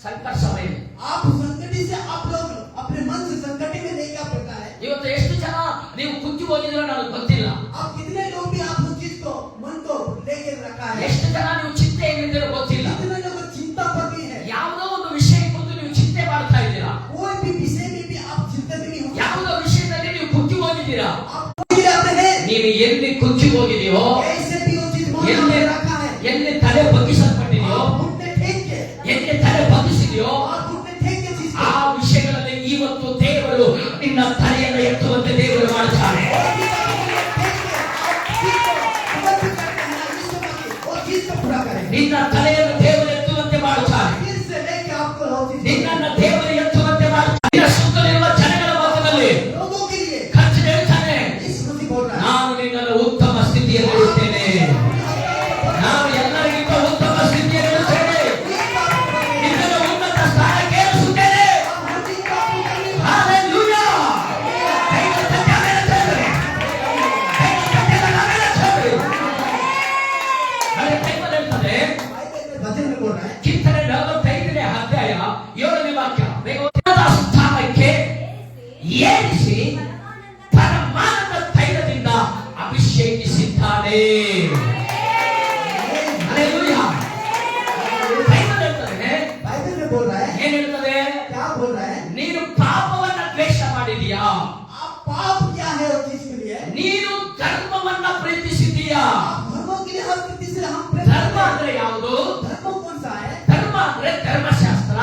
ಸಂಕಟ ಸಮಯ. आप संकट से आप लोग अपने मन से संकट में नहीं क्या पड़ता है. ಇವತ್ತು ಎಷ್ಟು ಜನ ನೀವು ಕುಗ್ಗಿ ಹೋಗಿದ್ರೆ ನನಗೆ ಗೊತ್ತಿಲ್ಲ. आप कितने लोग भी आप उस चीज को मन को लेके रखा है. ಎಷ್ಟು ಜನ ನೀವು ಚಿಂತೆಯಲ್ಲಿದ್ದೀರೋ ಗೊತ್ತಿಲ್ಲ. कितने लोग चिंता पर भी है. ಯಾವುದೋ ಒಂದು ವಿಷಯ ಕುರಿತು ನೀವು ಚಿಂತೆ ಮಾಡ್ತಾ ಇದ್ದೀರಾ. कोई भी विषय में भी आप चिंता में नहीं हो. ಯಾವುದೋ ವಿಷಯದಲ್ಲಿ ನೀವು ಕುಗ್ಗಿ ಹೋಗಿದ್ದೀರಾ. आप ನೀವು ಎಲ್ಲಿ ಕುಗ್ಗಿ ಹೋಗಿದೆಯೋ, ऐसे भी वो चीज मन ಎಲ್ಲಿ में रखा है. ಎಲ್ಲಿ ತಲೆ ಬಗ್ಗಿಸಲ್ಪಟ್ಟಿದೆಯೋ, आप घुटने टेक के ಎಲ್ಲಿ तಲೆ ಬಗ್ಗಿಸಿದೆಯೋ, आप घुटने टेक के चीज ಆ ವಿಷಯಗಳಲ್ಲಿ ಇವತ್ತು ದೇವರು ನಿನ್ನ ತಲೆಯನ್ನು ಎತ್ತುವಂತೆ ದೇವರು ಮಾಡ್ತಾನೆ. ನಿನ್ನ ತಲೆಯನ್ನು ದೇವರು ಎತ್ತುವಂತೆ ಮಾಡುತ್ತಾನೆ. ನಿನ್ನನ್ನು ದೇವರು ಎತ್ತುವಂತೆ ಮಾಡುತ್ತಾನೆ. ನಿನ್ನ ಸುತ್ತಲಿರುವ ಜನಗಳ ಮಧ್ಯದಲ್ಲಿ ಖರ್ಚು ಹೇಳ್ತಾನೆ, ನಾನು ನಿನ್ನನ್ನು ಉತ್ತಮ ಸ್ಥಿತಿಯಲ್ಲಿ ಇಡುತ್ತೇನೆ, ನಾನು ಎಲ್ಲರಿಗಿಂತ ಉತ್ತಮ ಸ್ಥಿತಿಯಲ್ಲಿ ಇಡುತ್ತೇನೆ, ನಿನ್ನನ್ನು ಉನ್ನತ ಸ್ಥಾನಕ್ಕೆ ಏರಿಸುತ್ತೇನೆ. Hallelujah! ಕೈಗಳು ತಟ್ಟಿ ಆಮೇಲೆ ಹೇಳ್ತಾರೆ. ಕೈಗಳು ತಟ್ಟಿ ಆಮೇಲೆ ಹೇಳ್ತಾರೆ. ಅಲ್ಲಿ ಬೈಬಲ್ ಹೇಳ್ತದೆ, ಕೀರ್ತನೆ 45ನೇ ಅಧ್ಯಾಯ 7ನೇ ವಾಕ್ಯ, ಉನ್ನತ ಸ್ಥಾನಕ್ಕೆ ಏರಿಸಿ ಪರಮಾನಂದ ತೈಲದಿಂದ ಅಭಿಷೇಕಿಸಿದ್ದಾನೆ. Hallelujah! ಬೈಬಲ್ ಹೇಳ್ತದೆ, ಏನ್ ಹೇಳ್ತದೆ? ನೀನು ಪಾಪವನ್ನ ದ್ವೇಷ ಮಾಡಿದೀಯಾ, ನೀನು ಧರ್ಮವನ್ನ ಪ್ರೀತಿಸಿದೀಯಾ. ಧರ್ಮ ಅಂದ್ರೆ ಯಾವುದು? ಧರ್ಮ ಅಂದ್ರೆ ಧರ್ಮಶಾಸ್ತ್ರ.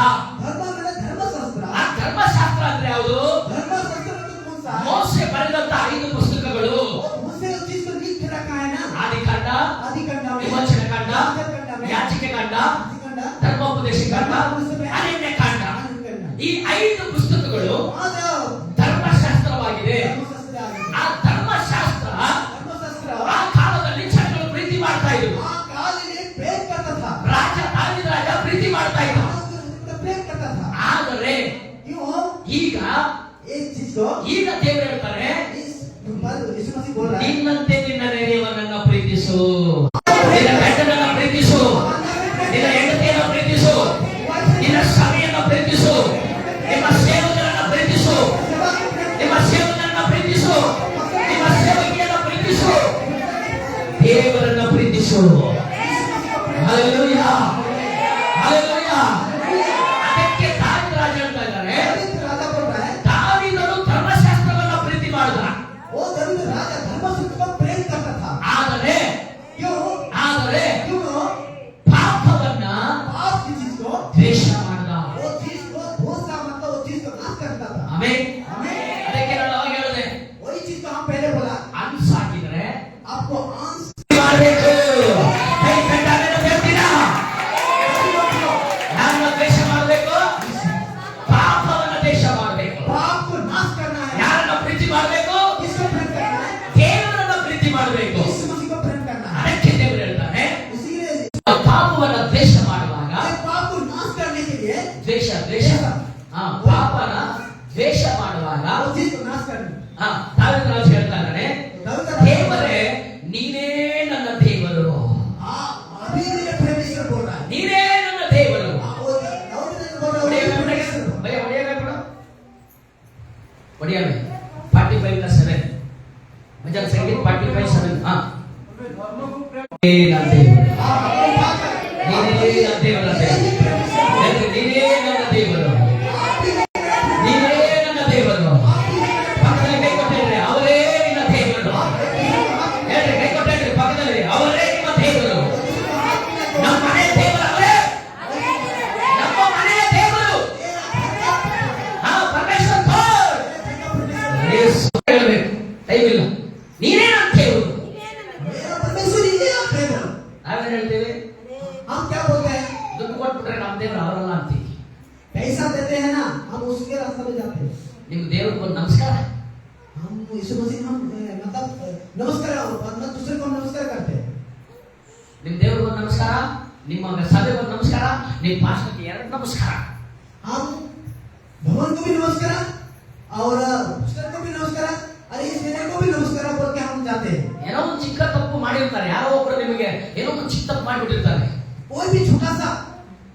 ಅಂದ್ರೆ ಯಾವುದು? धर्मशास्त्र तो कौन सा है? ಮೋಸೆ ಬರೆದಂತ 5 ಪುಸ್ತಕಗಳು. मुझसे उस चीज को लिख के रखा है ना, ಆದಿಕಾಂಡ, आदिकांड में, ವಿಮೋಚನ ಕಾಂಡ, आदिकांड में, ಯಾಚಿಕೆ ಕಾಂಡ, आदिकांड, ಧರ್ಮೋಪದೇಶ ಕಾಂಡ, ಅರಣ್ಯ ಕಾಂಡ. ಈ 5 ಪುಸ್ತಕಗಳು आज ಧರ್ಮಶಾಸ್ತ್ರವಾಗಿದೆ. धर्मशास्त्र आ गया। ಆ ಧರ್ಮಶಾಸ್ತ್ರ धर्मशास्त्र ಆ ಕಾಲದಲ್ಲಿ ಜನಗಳು ಪ್ರೀತಿ ಮಾಡ್ತಾ ಇದ್ರು. आ काल में प्रेम करता था, ರಾಜ ದಾವೀದ ರಾಜ ಪ್ರೀತಿ ಮಾಡ್ತಾ ಇದ್ದ. प्रेम करता था। ಆದರೆ क्यों? ಈಗ एक चीज को ಈಗ ದೇವರು ಹೇಳ್ತಾರೆ, इस पर यीशु मसीह बोल रहा है, ನಿನ್ನಂತೆ ನಿನ್ನ ನೆರೆಯವನನ್ನ ಪ್ರೀತಿಸು, ನಿನ್ನ ಗಂಡನನ್ನ ಪ್ರೀತಿಸು, ನಿನ್ನ ಹೆಂಡತಿಯನ್ನ ಪ್ರೀತಿಸು, ನಿನ್ನ ಸಭೆಯನ್ನ ಪ್ರೀತಿಸು, ನಿಮ್ಮ ಸೇವಕರನ್ನ ಪ್ರೀತಿಸು, ನಿಮ್ಮ ಸೇವಕರನ್ನ ಪ್ರೀತಿಸು, ನಿಮ್ಮ ಸೇವಕಿಯನ್ನ ಪ್ರೀತಿಸು, ದೇವರನ್ನ ಪ್ರೀತಿಸು. Hallelujah, hallelujah. ಅದಕ್ಕೆ ದಾವೀದ ರಾಜ ಹೇಳ್ತಾ ಇದ್ದಾರೆ, राजा बोल रहा है, ದಾವೀದನು ಧರ್ಮಶಾಸ್ತ್ರವನ್ನ ಪ್ರೀತಿ ಮಾಡಿದ. वो दाऊद राजा धर्मशास्त्र को प्रेम करता था। ಆದರೆ क्यों? क्यों? ಪಾಪವನ್ನ पाप की चीज को, ದ್ವೇಷ ಮಾಡಿದ. वो चीज को बहुत सा मतलब वो चीज को नाश करता था। ಆಮೆನ್. हमें ಅದಕ್ಕೆ ನಾನು ಅವಾಗ ಹೇಳಿದೆ, वही चीज को हम पहले बोला, ಅನ್ಸ್ ಹಾಕಿದ್ರೆ आपको आंस ಮಾಡಬೇಕು. ಕೈ ಕಟ್ಟಾಗ ಹೇಳ್ತೀರಾ, ನಾನು ದ್ವೇಷ ಮಾಡಬೇಕು, ಪಾಪವನ್ನ ದ್ವೇಷ ಮಾಡಬೇಕು. पाप को नाश करना है। ಯಾರನ್ನ ಪ್ರೀತಿ ಮಾಡಬೇಕು? किसको प्रेम करना है? ದೇವರನ್ನ ಪ್ರೀತಿ ಮಾಡಬೇಕು. यीशु मसीह को प्रेम करना है। ಅದಕ್ಕೆ ದೇವರು ಹೇಳ್ತಾನೆ, इसीलिए ಪಾಪವನ್ನ ದ್ವೇಷ ಮಾಡುವಾಗ पाप को नाश करने के लिए ದ್ವೇಷ ಪಾಪನ ದ್ವೇಷ ಮಾಡುವಾಗ वो चीज को नाश करना। ದಾವೀದ ರಾಜ ಹೇಳ್ತಾ ಇದ್ದಾನೆ, दाऊद का ದೇವರೇ ನೀನೇ ನನ್ನ ದೇವರು, अभी मेरे परमेश्वर बोल रहा है। ನೀನೇ ನನ್ನ ದೇವರು. वो दाऊद ने बोला वो परमेश्वर बोल रहा है। ಒಡಿಯಾಮೆ 45:7 ಭಜನ್ ಸಂಗೀತ 45:7. ನೀನೇ ನನ್ನ ದೇವರು, ನೀನೇ ನನ್ನ ದೇವರು, ನೀನೇ ನನ್ನ ದೇವರು, ನೀನೇ ನನ್ನ ದೇವರು. ಪಕ್ಕದಲ್ಲಿ ಕೈ ಕೊಟ್ಟಿದ್ರೆ ಅವರೇ ನಿನ್ನ ದೇವರು. ಹೇಳ್ರಿ, ಕೈ ಕೊಟ್ಟಿದ್ರೆ ಪಕ್ಕದಲ್ಲಿ ಅವರೇ ನಿಮ್ಮ ದೇವರು. ನಮ್ಮ ಮನೆ ದೇವರು ಅವರೇ, ನಮ್ಮ ಮನೆಯ ದೇವರು. ಪರಮೇಶ್ವರ ಹೇಳ್ಬೇಕು, ಟೈಮ್ ಇಲ್ಲ. ನೀನೇ ನನ್ನ ದೇವರು. मेरा परमेश्वर ही है आप देवर। ನಾವೇನ್ ಹೇಳ್ತೇವೆ? हम क्या बोलते हैं? ದುಡ್ಡು ಕೊಟ್ಬಿಟ್ರೆ ನಮ್ಮ ದೇವರು ಅವರಲ್ಲ ಅಂತೀವಿ. पैसा देते हैं ना, हम उसके रास्ते में जाते हैं। ನಿಮ್ ದೇವ್ರಿಗೆ ಒಂದು ನಮಸ್ಕಾರ. हम यीशु मसीह हम मतलब नमस्कार मतलब दूसरे को नमस्कार करते हैं। ನಿಮ್ ದೇವ್ರಿಗೆ ಒಂದು ನಮಸ್ಕಾರ, ನಿಮ್ಮ ಸಭೆಗೆ ಒಂದು ನಮಸ್ಕಾರ, ನಿಮ್ಮ ಪಾಸ್ಟರ್ಗೆ 2 ನಮಸ್ಕಾರ. हम भगवान को भी नमस्कार और पुस्तक को भी नमस्कार, अरे इस मेरे को भी नमस्कार बोल के हम जाते हैं। ಏನೋ ಒಂದು ಚಿಕ್ಕ ತಪ್ಪು ಮಾಡಿರ್ತಾರೆ, ಯಾರೋ ಒಬ್ರು ನಿಮಗೆ ಏನೋ ಒಂದು ಚಿಕ್ಕ ತಪ್ಪು ಮಾಡಿಬಿಟ್ಟಿರ್ತಾರೆ. कोई भी छोटा सा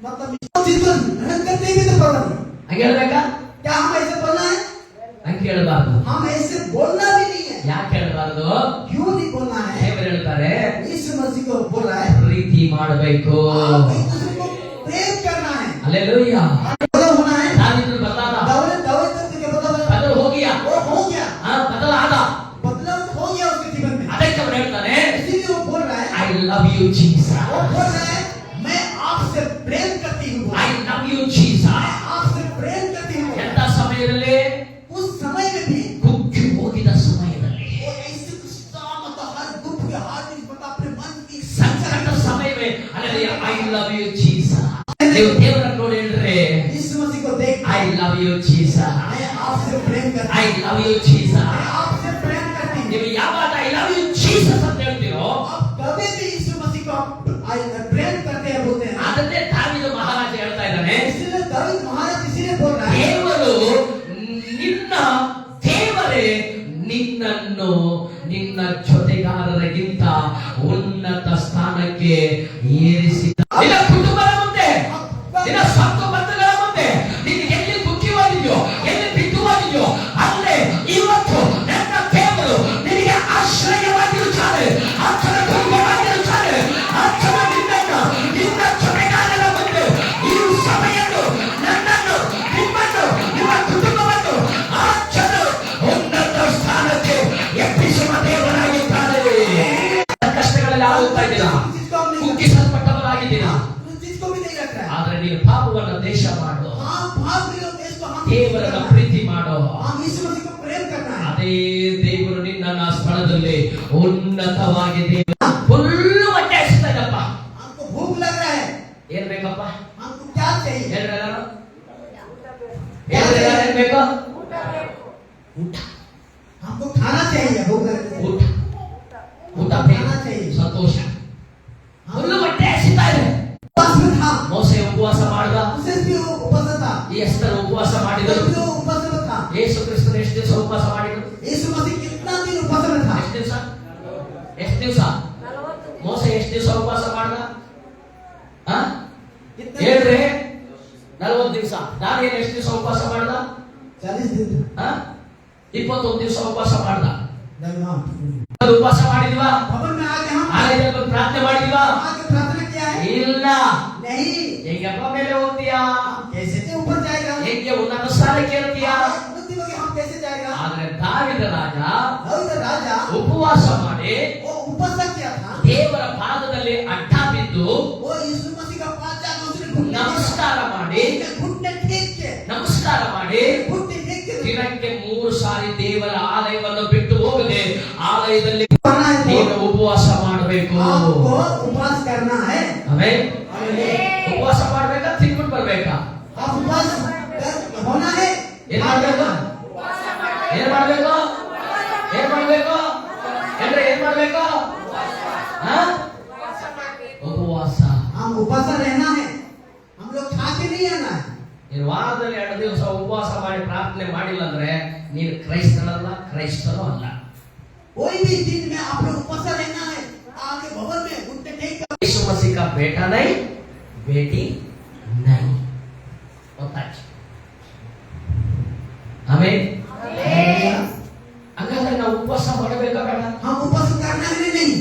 मतलब चीज को मेहनत करते ही तो प्रॉब्लम है। ಹಂಗೆ ಹೇಳ್ಬೇಕಾ? क्या हम ऐसे बोलना है? ಹಂಗೆ ಹೇಳ್ಬಾರ್ದು. हम ऐसे बोलना भी नहीं है। ಯಾಕೆ ಹೇಳ್ಬಾರ್ದು? क्यों नहीं बोलना है? ದೇವರು ಹೇಳ್ತಾರೆ, यीशु मसीह को बोल रहा है ಪ್ರೀತಿ ಮಾಡಬೇಕು. आप एक दूसरे को प्रेम करना है, ಹಲ್ಲೆಲೂಯಾ. बदल होना है। ದಾವೀದನು ಬದಲಾದ, दाऊद के बदल ಬದಲು ಹೋಗಿಯಾ, वो हो गया, ಬದಲಾದ. बदलाव हो गया उसके जीवन में। ಅದಕ್ಕೆ ಅವನು ಹೇಳ್ತಾನೆ, इसीलिए वो बोल रहा है, ಐ ಲವ್ ಯು ಜೀಸಸ್, वो बोल रहा है मैं आपसे प्रेम करती हूँ, ಐ ಲವ್ ಯು ಜೀಸಸ್. मैं आपसे प्रेम करती हूँ। ಎಂತ ಸಮಯದಲ್ಲಿ? उस समय में भी ಕುಗ್ಗಿ ಹೋಗಿದ ಸಮಯದಲ್ಲಿ, वो ऐसे गुस्सा मतलब हर दुख के हर चीज मतलब अपने मन की ಸಂಕಟ ಸಮಯವೇ. ಅಲ್ಲೇ ಐ ಲವ್ ಯು ಜೀಸಸ್. ನೀವು ದೇವರನ್ನು ನೋಡಿ ಹೇಳ್ರಿ, यीशु मसीह को देख ಐ ಲವ್ ಯು ಜೀಸಸ್, मैं आपसे प्रेम करती ಐ हूँ, ಲವ್ ಯು ಜೀಸಸ್. मैं आपसे प्रेम करती हूँ। ನೀವು ಯಾವಾಗ ಐ ಲವ್ ಯು ಜೀಸಸ್ ಅಂತ ಹೇಳ್ತೀರೋ, आप कभी भी यीशु मसीह को प्रेम करते हैं बोलते हैं। ಅದನ್ನೇ ದಾವೀದ ಮಹಾರಾಜ ಹೇಳ್ತಾ ಇದ್ದಾನೆ, इसलिए दाऊद महाराज इसीलिए बोल रहा है ದೇವರು ನಿನ್ನ ದೇವರೇ ನಿನ್ನನ್ನು ನಿನ್ನ ಜೊತೆಗಾರರಿಗಿಂತ ಉನ್ನತ ಸ್ಥಾನಕ್ಕೆ ಏರಿಸಿದ. ನಿನ್ನ ಕುಟುಂಬದ ಮುಂದೆ, ನಿನ್ನ ಸ್ವಂತ ಬಂಧುಗಳ ಮುಂದೆ ನೀನು ಎಲ್ಲಿ ಮುಖ್ಯವಾಗಿದೆಯೋ, ಎಲ್ಲಿ ಬಿಟ್ಟುವಾಗಿದೆಯೋ, ಅಲ್ಲೇ ಇವತ್ತು ನನ್ನ ದೇವರು ನಿನಗೆ ಆಶ್ರಯವಾಗಿರುತ್ತಾರೆ. ಇದ್ದಾರೋ हम यीशु मसीह को प्रेम करना है। ಅದೇ ದೇವರು ನಿನ್ನ ಸ್ಥಳದಲ್ಲಿ ಉನ್ನತವಾಗಿ ದೇವರು ಫುಲ್ಲು ಹೊಟ್ಟೆ ಹಸಿತಾಯಿದಪ್ಪ. हमको भूख लग रहा है, ಏನ್ ಬೇಕಪ್ಪ? हमको क्या चाहिए? ಹೇಳ್ರಲ್ಲ, ಏನ್ ಬೇಕು? ಊಟ. हमको खाना चाहिए, भूख लग रही है। ಊಟ ಊಟ ಬೇಕು, ಸಂತೋಷ. ಫುಲ್ಲು ಹೊಟ್ಟೆ ಹಸಿತಾ ಇದೆ. उपवास में था, ಮೋಸೆ ಉಪವಾಸ ಮಾಡಿದ, उसे भी उपवास था, ಈ ಎಸ್ತರ್ ಉಪವಾಸ ಮಾಡಿದರು. जो उपवास में था। ಯೇಸು ಕ್ರಿಸ್ತನು ಎಷ್ಟು ದಿವಸ ಉಪವಾಸ ಮಾಡಿದರು? यीशु मसीह कितना दिन उपवास में था? ಎಷ್ಟು ದಿವಸ? ಎಷ್ಟು ದಿವಸ? ಮೋಸೆ ಎಷ್ಟು ದಿವಸ ಉಪವಾಸ ಮಾಡಿದ? ಹೇಳ್ರಿ. 40 ದಿವಸ. ದಾನಿಯೇಲ ಎಷ್ಟು ದಿವಸ ಉಪವಾಸ ಮಾಡಿದ? 40 दिन 21 ದಿವಸ ಉಪವಾಸ ಮಾಡಿದ. धन्यवाद। ಉಪವಾಸ ಮಾಡಿದ್ವಾ? भवन में आके हम ಆಲಯದಲ್ಲಿ ಬಂದು ಪ್ರಾರ್ಥನೆ ಮಾಡಿದ್ವಾ? आके प्रार्थना किया है? ಇಲ್ಲ. नहीं। ಹೆಂಗಪ್ಪ ಮೇಲೆ ಹೋಗ್ತೀಯಾ? कैसे से ऊपर जाएगा? ಹೆಂಗೆ ಉನ್ನತ ಸ್ಥಾನಕ್ಕೆ ಏರ್ತೀಯಾ? उन्नति में हम कैसे जाएगा? ಆದ್ರೆ ದಾವೀದ ರಾಜ दाऊद राजा ಉಪವಾಸ ಮಾಡಿ वो उपवास किया था, ದೇವರ ಪಾದದಲ್ಲಿ ಅಡ್ಡ ಬಿದ್ದು वो यीशु मसीह का पाँव जाकर उसने घुटने ನಮಸ್ಕಾರ ಮಾಡಿ घुटने टेक के ನಮಸ್ಕಾರ ಮಾಡಿ घुटने टेक के ದಿನಕ್ಕೆ 3 ಸಾರಿ ದೇವರ ಆಲಯವನ್ನು ಬಿಟ್ಟು ಹೋಗದೆ ಆಲಯದಲ್ಲಿ करना है। ನೀನು ಉಪವಾಸ ಮಾಡಬೇಕು. आपको उपवास करना है। ಆಮೆನ್. आमीन। ಉಪವಾಸ ಮಾಡ್ಬೇಕಾ? ತಿನ್ಬಿಟ್ಟು ಬರ್ಬೇಕಾ? आप उपवास होना है। ಏನ್ ಮಾಡ್ಬೇಕು? ಏನ್ ಮಾಡ್ಬೇಕು? ಏನ್ ಮಾಡ್ಬೇಕು? ಅಂದ್ರೆ ಏನ್ ಮಾಡ್ಬೇಕು? ಉಪವಾಸ. हम उपवास रहना है, हम लोग खा के नहीं आना है। ನೀನು ವಾರದಲ್ಲಿ 2 ದಿವಸ ಉಪವಾಸ ಮಾಡಿ ಪ್ರಾರ್ಥನೆ ಮಾಡಿಲ್ಲ ಅಂದ್ರೆ ನೀನು ಕ್ರೈಸ್ತನಲ್ಲ, ಕ್ರೈಸ್ತನೂ ಅಲ್ಲ. कोई भी दिन में आप लोग उपवास रहना है, आके भवन में घुटने टेक कर यीशु मसीह का बेटा नहीं, बेटी नहीं होता है. ಆಮೆನ್. ಹಾಗಾದ್ರೆ ನಾವು ಉಪವಾಸ ಮಾಡಬೇಕಾ ಬೇಡ? हम उपवास करना है नहीं?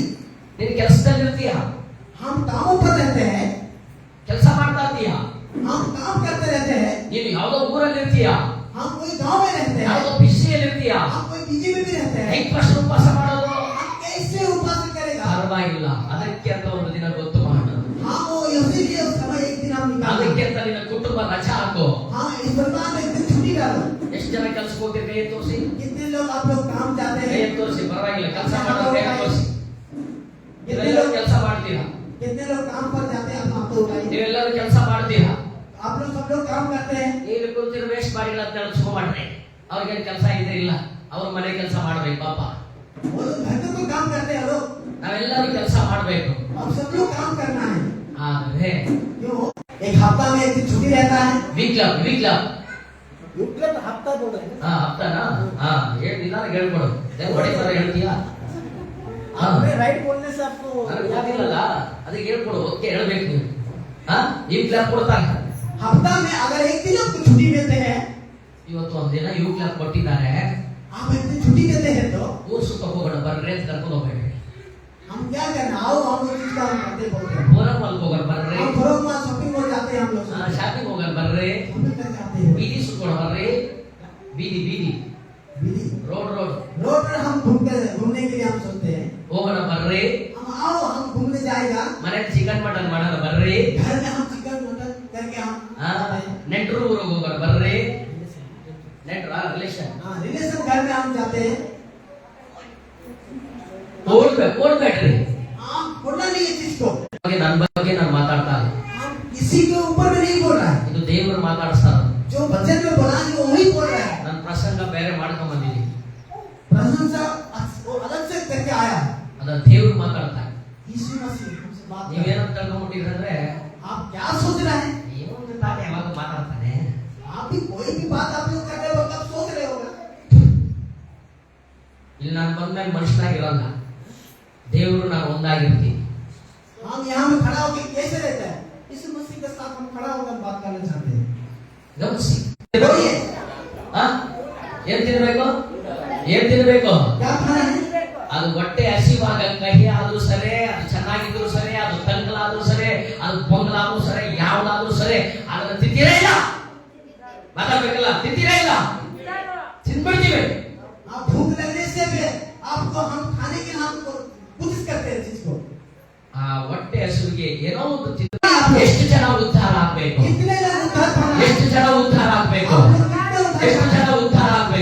ನೀನು ಕೆಲಸದಲ್ಲಿ ಇರ್ತೀಯ, हम कामों पर रहते हैं, ಕೆಲಸ ಮಾಡ್ತಾ ಇರ್ತೀಯ, हम काम करते रहते हैं, ನೀನು ಯಾವ್ದೋ ಊರಲ್ಲಿ ಇರ್ತೀಯ, हम कोई गांव में रहते हैं, ಯಾವ್ದೋ ಬಿಸಿಯಲ್ಲಿ ಇರ್ತೀಯ, हम कोई पीजी में भी रहते हैं। ಹೆಂಗ್ ಫಸ್ಟ್ ಉಪವಾಸ ಮಾಡೋದು? हम कैसे उपवास करेगा? ಪರವಾಗಿಲ್ಲ, ಅದಕ್ಕೆ ಅಂತ ಒಂದು ದಿನ ಗೊತ್ತು ಮಾಡು. हाँ वो इसीलिए उस समय एक दिन हम निकालें। ಅದಕ್ಕೆ ಅಂತ ನಿನ್ನ ಕುಟುಂಬ ರಜಾ ಹಾಕೋ. हाँ इस प्रकार में एक दिन छुट्टी डालो। ಎಷ್ಟು ಜನ ಕೆಲಸಕ್ಕೆ ಹೋಗ್ತೀರಿ? ಕೈ ತೋರಿಸಿ. कितने लोग आप लोग काम जाते ಕೈ हैं? ತೋರಿಸಿ, ಪರವಾಗಿಲ್ಲ. ಕೆಲಸ ಮಾಡೋದು ಕೈ ತೋರಿಸಿ. कितने ನೀವೆಲ್ಲರೂ लोग ಕೆಲಸ ಮಾಡ್ತೀರಾ? कितने लोग काम पर जाते हैं? आप हाथ तो उठाइए। ನೀವೆಲ್ಲರೂ ಕೆಲಸ ಮಾಡ್ತೀರಾ? आप लोग सब लोग काम करते हैं। ಇಲ್ಲಿ ಕೂತಿರೋ ವೇಸ್ಟ್ ಮಾಡಿಲ್ಲ ಅಂತ ಹೇಳಿ ಶುರು ಮಾಡ್ರಿ. ಅವ್ರಿಗೆ ಕೆಲಸ ಇದೆ ಇಲ್ಲ, ಅವ್ರ ಮನೆ ಕೆಲಸ ಮಾಡ್ಬೇಕು ಪಾಪ. वो लोग घर में कोई काम करते हैं लोग। ನಾವೆಲ್ಲರೂ ಕೆಲಸ ಮಾಡ್ಬೇಕು. अब सब लोग काम करना है। ಆದ್ರೆ क्यों? एक हफ्ता में एक दिन छुट्टी रहता है। ವೀಕ್ಲ हफ्ता बोल रहे हैं। ಹಪ್ತಾನಾ? ಏನಿಲ್ಲ ಹೇಳ್ಕೊಡು. ಹೊಡೆ ತರ ಹೇಳ್ತೀಯಾ? राइट बोलने से आपको ನನಗೆ ಗೊತ್ತಿಲ್ಲಲ್ಲ, ಅದಕ್ಕೆ ಹೇಳ್ಕೊಡು. ಓಕೆ ಹೇಳ್ಬೇಕು ನೀವು. ಈ ಕ್ಲಾಪ್ ಕೊಡ್ತಾರೆ. हफ्ता में अगर एक दिन आपको छुट्टी देते हैं, ಇವತ್ತು ಒಂದಿನ ಯು ಕ್ಲಾಪ್ ಕೊಟ್ಟಿದ್ದಾರೆ, आप एक दिन छुट्टी देते हैं तो ಊರ್ ಸುತ್ತ ಹೋಗೋಣ ಬರ್ರಿ ಅಂತ ಕರ್ಕೊಂಡು ಹೋಗ್ಬೇಕು. हम क्या करना? आओ हम लोग चीज काम करते बोलते हैं। ಫೋರಮ್ ಅಲ್ಲಿ ಹೋಗೋಣ ಬರ್ರಿ, हम फरोख में शॉपिंग मॉल जाते हैं हम लोग। ಶಾಪಿಂಗ್ ಹೋಗೋಣ ಬರ್ರಿ, शॉपिंग करके आते हैं। ಬೀದಿ ಸುತ್ತೋಣ ಬರ್ರಿ. ಬೀದಿ बीदी ರೋಡ್ रोड पर हम घूमने के लिए हम सोचते हैं। ಹೋಗೋಣ ಬರ್ರಿ. हम आओ हम घूमने जाएगा। ಮನೇಲಿ ಚಿಕನ್ ಮಟನ್ ಮಾಡೋಣ ಬರ್ರಿ. घर में हम चिकन मटन करके हम ನೆಂಟರು ಊರಿಗೆ ಹೋಗೋಣ ಬರ್ರಿ. ನೆಂಟರ ರಿಲೇಷನ್ रिलेशन घर में हम जाते हैं। ಓಡ್ಬೇಡ್ರಿ. हम बोलना नहीं है चीज को। ನನ್ನ ಬಗ್ಗೆ ನಾನು ಮಾತಾಡ್ತಾ ಇಲ್ಲ. हम किसी के ऊपर में नहीं बोल रहा है। ಇದು ದೇವರು ಮಾತಾಡಿಸ್ತಾರ. जो वचन में बोला है वो वही बोल रहा है। ನನ್ನ ಪ್ರಸಂಗ ಬೇರೆ ಮಾಡ್ಕೊಂಡ್ ಬಂದಿದ್ದೀನಿ, प्रशंसा वो अलग से करके आया है। ಅದ ದೇವ್ರು ಮಾತಾಡ್ತಾರೆ. यीशु मसीह हमसे बात कर रहा है। ನೀವೇನಂತ ತಿಳ್ಕೊಂಡ್ಬಿಟ್ಟಿದ್ರೆ ಅಂದ್ರೆ आप क्या सोच रहे हैं? ಇವನು ತಾನೇ ಯಾವಾಗ ಮಾತಾಡ್ತಾನೆ. आप भी कोई भी बात आप लोग कर रहे हो कब सोच रहे होगा? ಇಲ್ಲಿ ನಾನು ಬಂದ್ಮೇಲೆ ಮನುಷ್ಯನಾಗಿರಲ್ಲ, ದೇವರು ನಾನು ಒಂದಾಗಿರ್ತೀನಿ. हम यहाँ में खड़ा होकर कैसे रहते हैं? यीशु मसीह के साथ हम खड़ा होकर बात करना चाहते हैं। ಗಮನಿಸಿ. बोलिए ಏನ್ ತಿನ್ಬೇಕು? ಏನ್ ತಿನ್ಬೇಕು? क्या खाना है? ಅದು ಹೊಟ್ಟೆ ಹಸಿವಾಗ ಕಹಿ ಆದ್ರೂ ಸರಿ, ಅದು ಚೆನ್ನಾಗಿದ್ರು ಸರಿ, ಅದು ತಂಗಲಾದ್ರೂ ಸರಿ, ಅದು ಪೊಂಗಲಾದ್ರೂ ಸರಿ, ಯಾವ್ದಾದ್ರೂ ಸರಿ, ಅದನ್ನ ತಿಂತೀರಾ ಇಲ್ಲ? ಮಾತಾಡ್ಬೇಕಲ್ಲ, ತಿಂತೀರಾ ಇಲ್ಲ? ತಿನ್ಬಿಡ್ತೀವಿ. आप भूख लगने से भी आपको हम खाने के नाम को कोशिश करते हैं चीज को। ಆ ಹೊಟ್ಟೆ ಹಸುವಿಗೆ ಏನೋ ಒಂದು ಎಷ್ಟು ಜನ ಉದ್ಧಾರ ಆಗ್ಬೇಕು? कितने लोग उद्धार पाना है? ಎಷ್ಟು ಜನ ಉದ್ಧಾರ ಆಗ್ಬೇಕು? आप लोग कितने उद्धार ಎಷ್ಟು पाना है? ಜನ ಉದ್ಧಾರ ಆಗ್ಬೇಕು?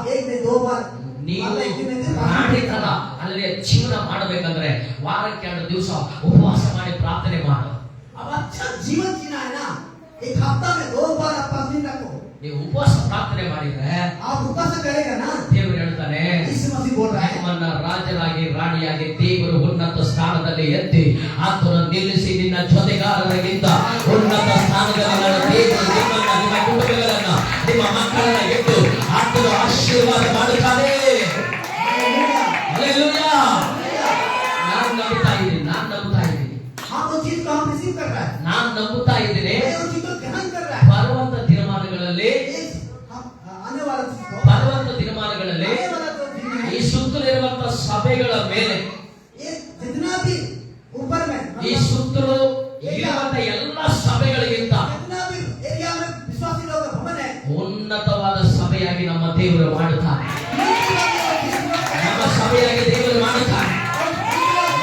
आप एक में दो बार ನೀವು मतलब एक दिन में दो बार ರಾಣಿತನ ಅಲ್ಲಿ ಜೀವನ ಮಾಡಬೇಕಂದ್ರೆ ವಾರಕ್ಕೆ 2 ದಿವಸ ಉಪವಾಸ ಮಾಡಿ ಪ್ರಾರ್ಥನೆ ಮಾಡು. अब अच्छा जीवन जीना है ना, एक हफ्ता में 2 बार आप 5 दिन रखो. ನೀವು ಉಪವಾಸ ಪ್ರಾರ್ಥನೆ ಮಾಡಿದ್ರೆ आप उपवास करेगा ना, ದೇವರು ಹೇಳ್ತಾನೆ यीशु मसीह बोल रहा है ನಿಮ್ಮನ್ನ ರಾಜರಾಗಿ ರಾಣಿಯಾಗಿ ದೇವರು ಉನ್ನತ ಸ್ಥಾನದಲ್ಲಿ ಎತ್ತಿ ಆತನ ನಿಲ್ಲಿಸಿ ನಿನ್ನ ಜೊತೆಗಾರರಿಗಿಂತ ಉನ್ನತ ಸ್ಥಾನದಲ್ಲಿ ದೇವರು ನಿಮ್ಮನ್ನ ನಿಮ್ಮ ಕುಟುಂಬಗಳನ್ನ ನಿಮ್ಮ ಮಕ್ಕಳನ್ನ ಇಟ್ಟು ಆತನ ಆಶೀರ್ವಾದ ಮಾಡುತ್ತಾನೆ. ಹಲ್ಲೆಲೂಯಾ. ನಾನು ನಂಬುತ್ತಾ ಇದ್ದೀನಿ. हाँ वो चीज को हम रिसीव कर रहा है, ನಾನು ನಂಬುತ್ತಾ ಇದ್ದೀನಿ. वो चीज को ग्रहण कर रहा है. ಬರುವಂತ ದಿನಮಾನಗಳಲ್ಲಿ आने वाला चीज को ಬರುವಂತ ದಿನಮಾನಗಳಲ್ಲಿ आने वाला जो दिन है, ಈ ಸುತ್ತಲಿರುವಂತ ಸಭೆಗಳ ಮೇಲೆ ये जितना भी ऊपर में ಈ ಸುತ್ತಲೂ ಇರುವಂತ ಎಲ್ಲ ಸಭೆಗಳಿಗಿಂತ जितना भी एरिया में विश्वासी लोग भवन है, ಉನ್ನತವಾದ ಸಭೆಯಾಗಿ ನಮ್ಮ ದೇವರು ಮಾಡುತ್ತಾರೆ. ನಮ್ಮ ಸಭೆಯಾಗಿ ದೇವರು ಮಾಡುತ್ತಾರೆ.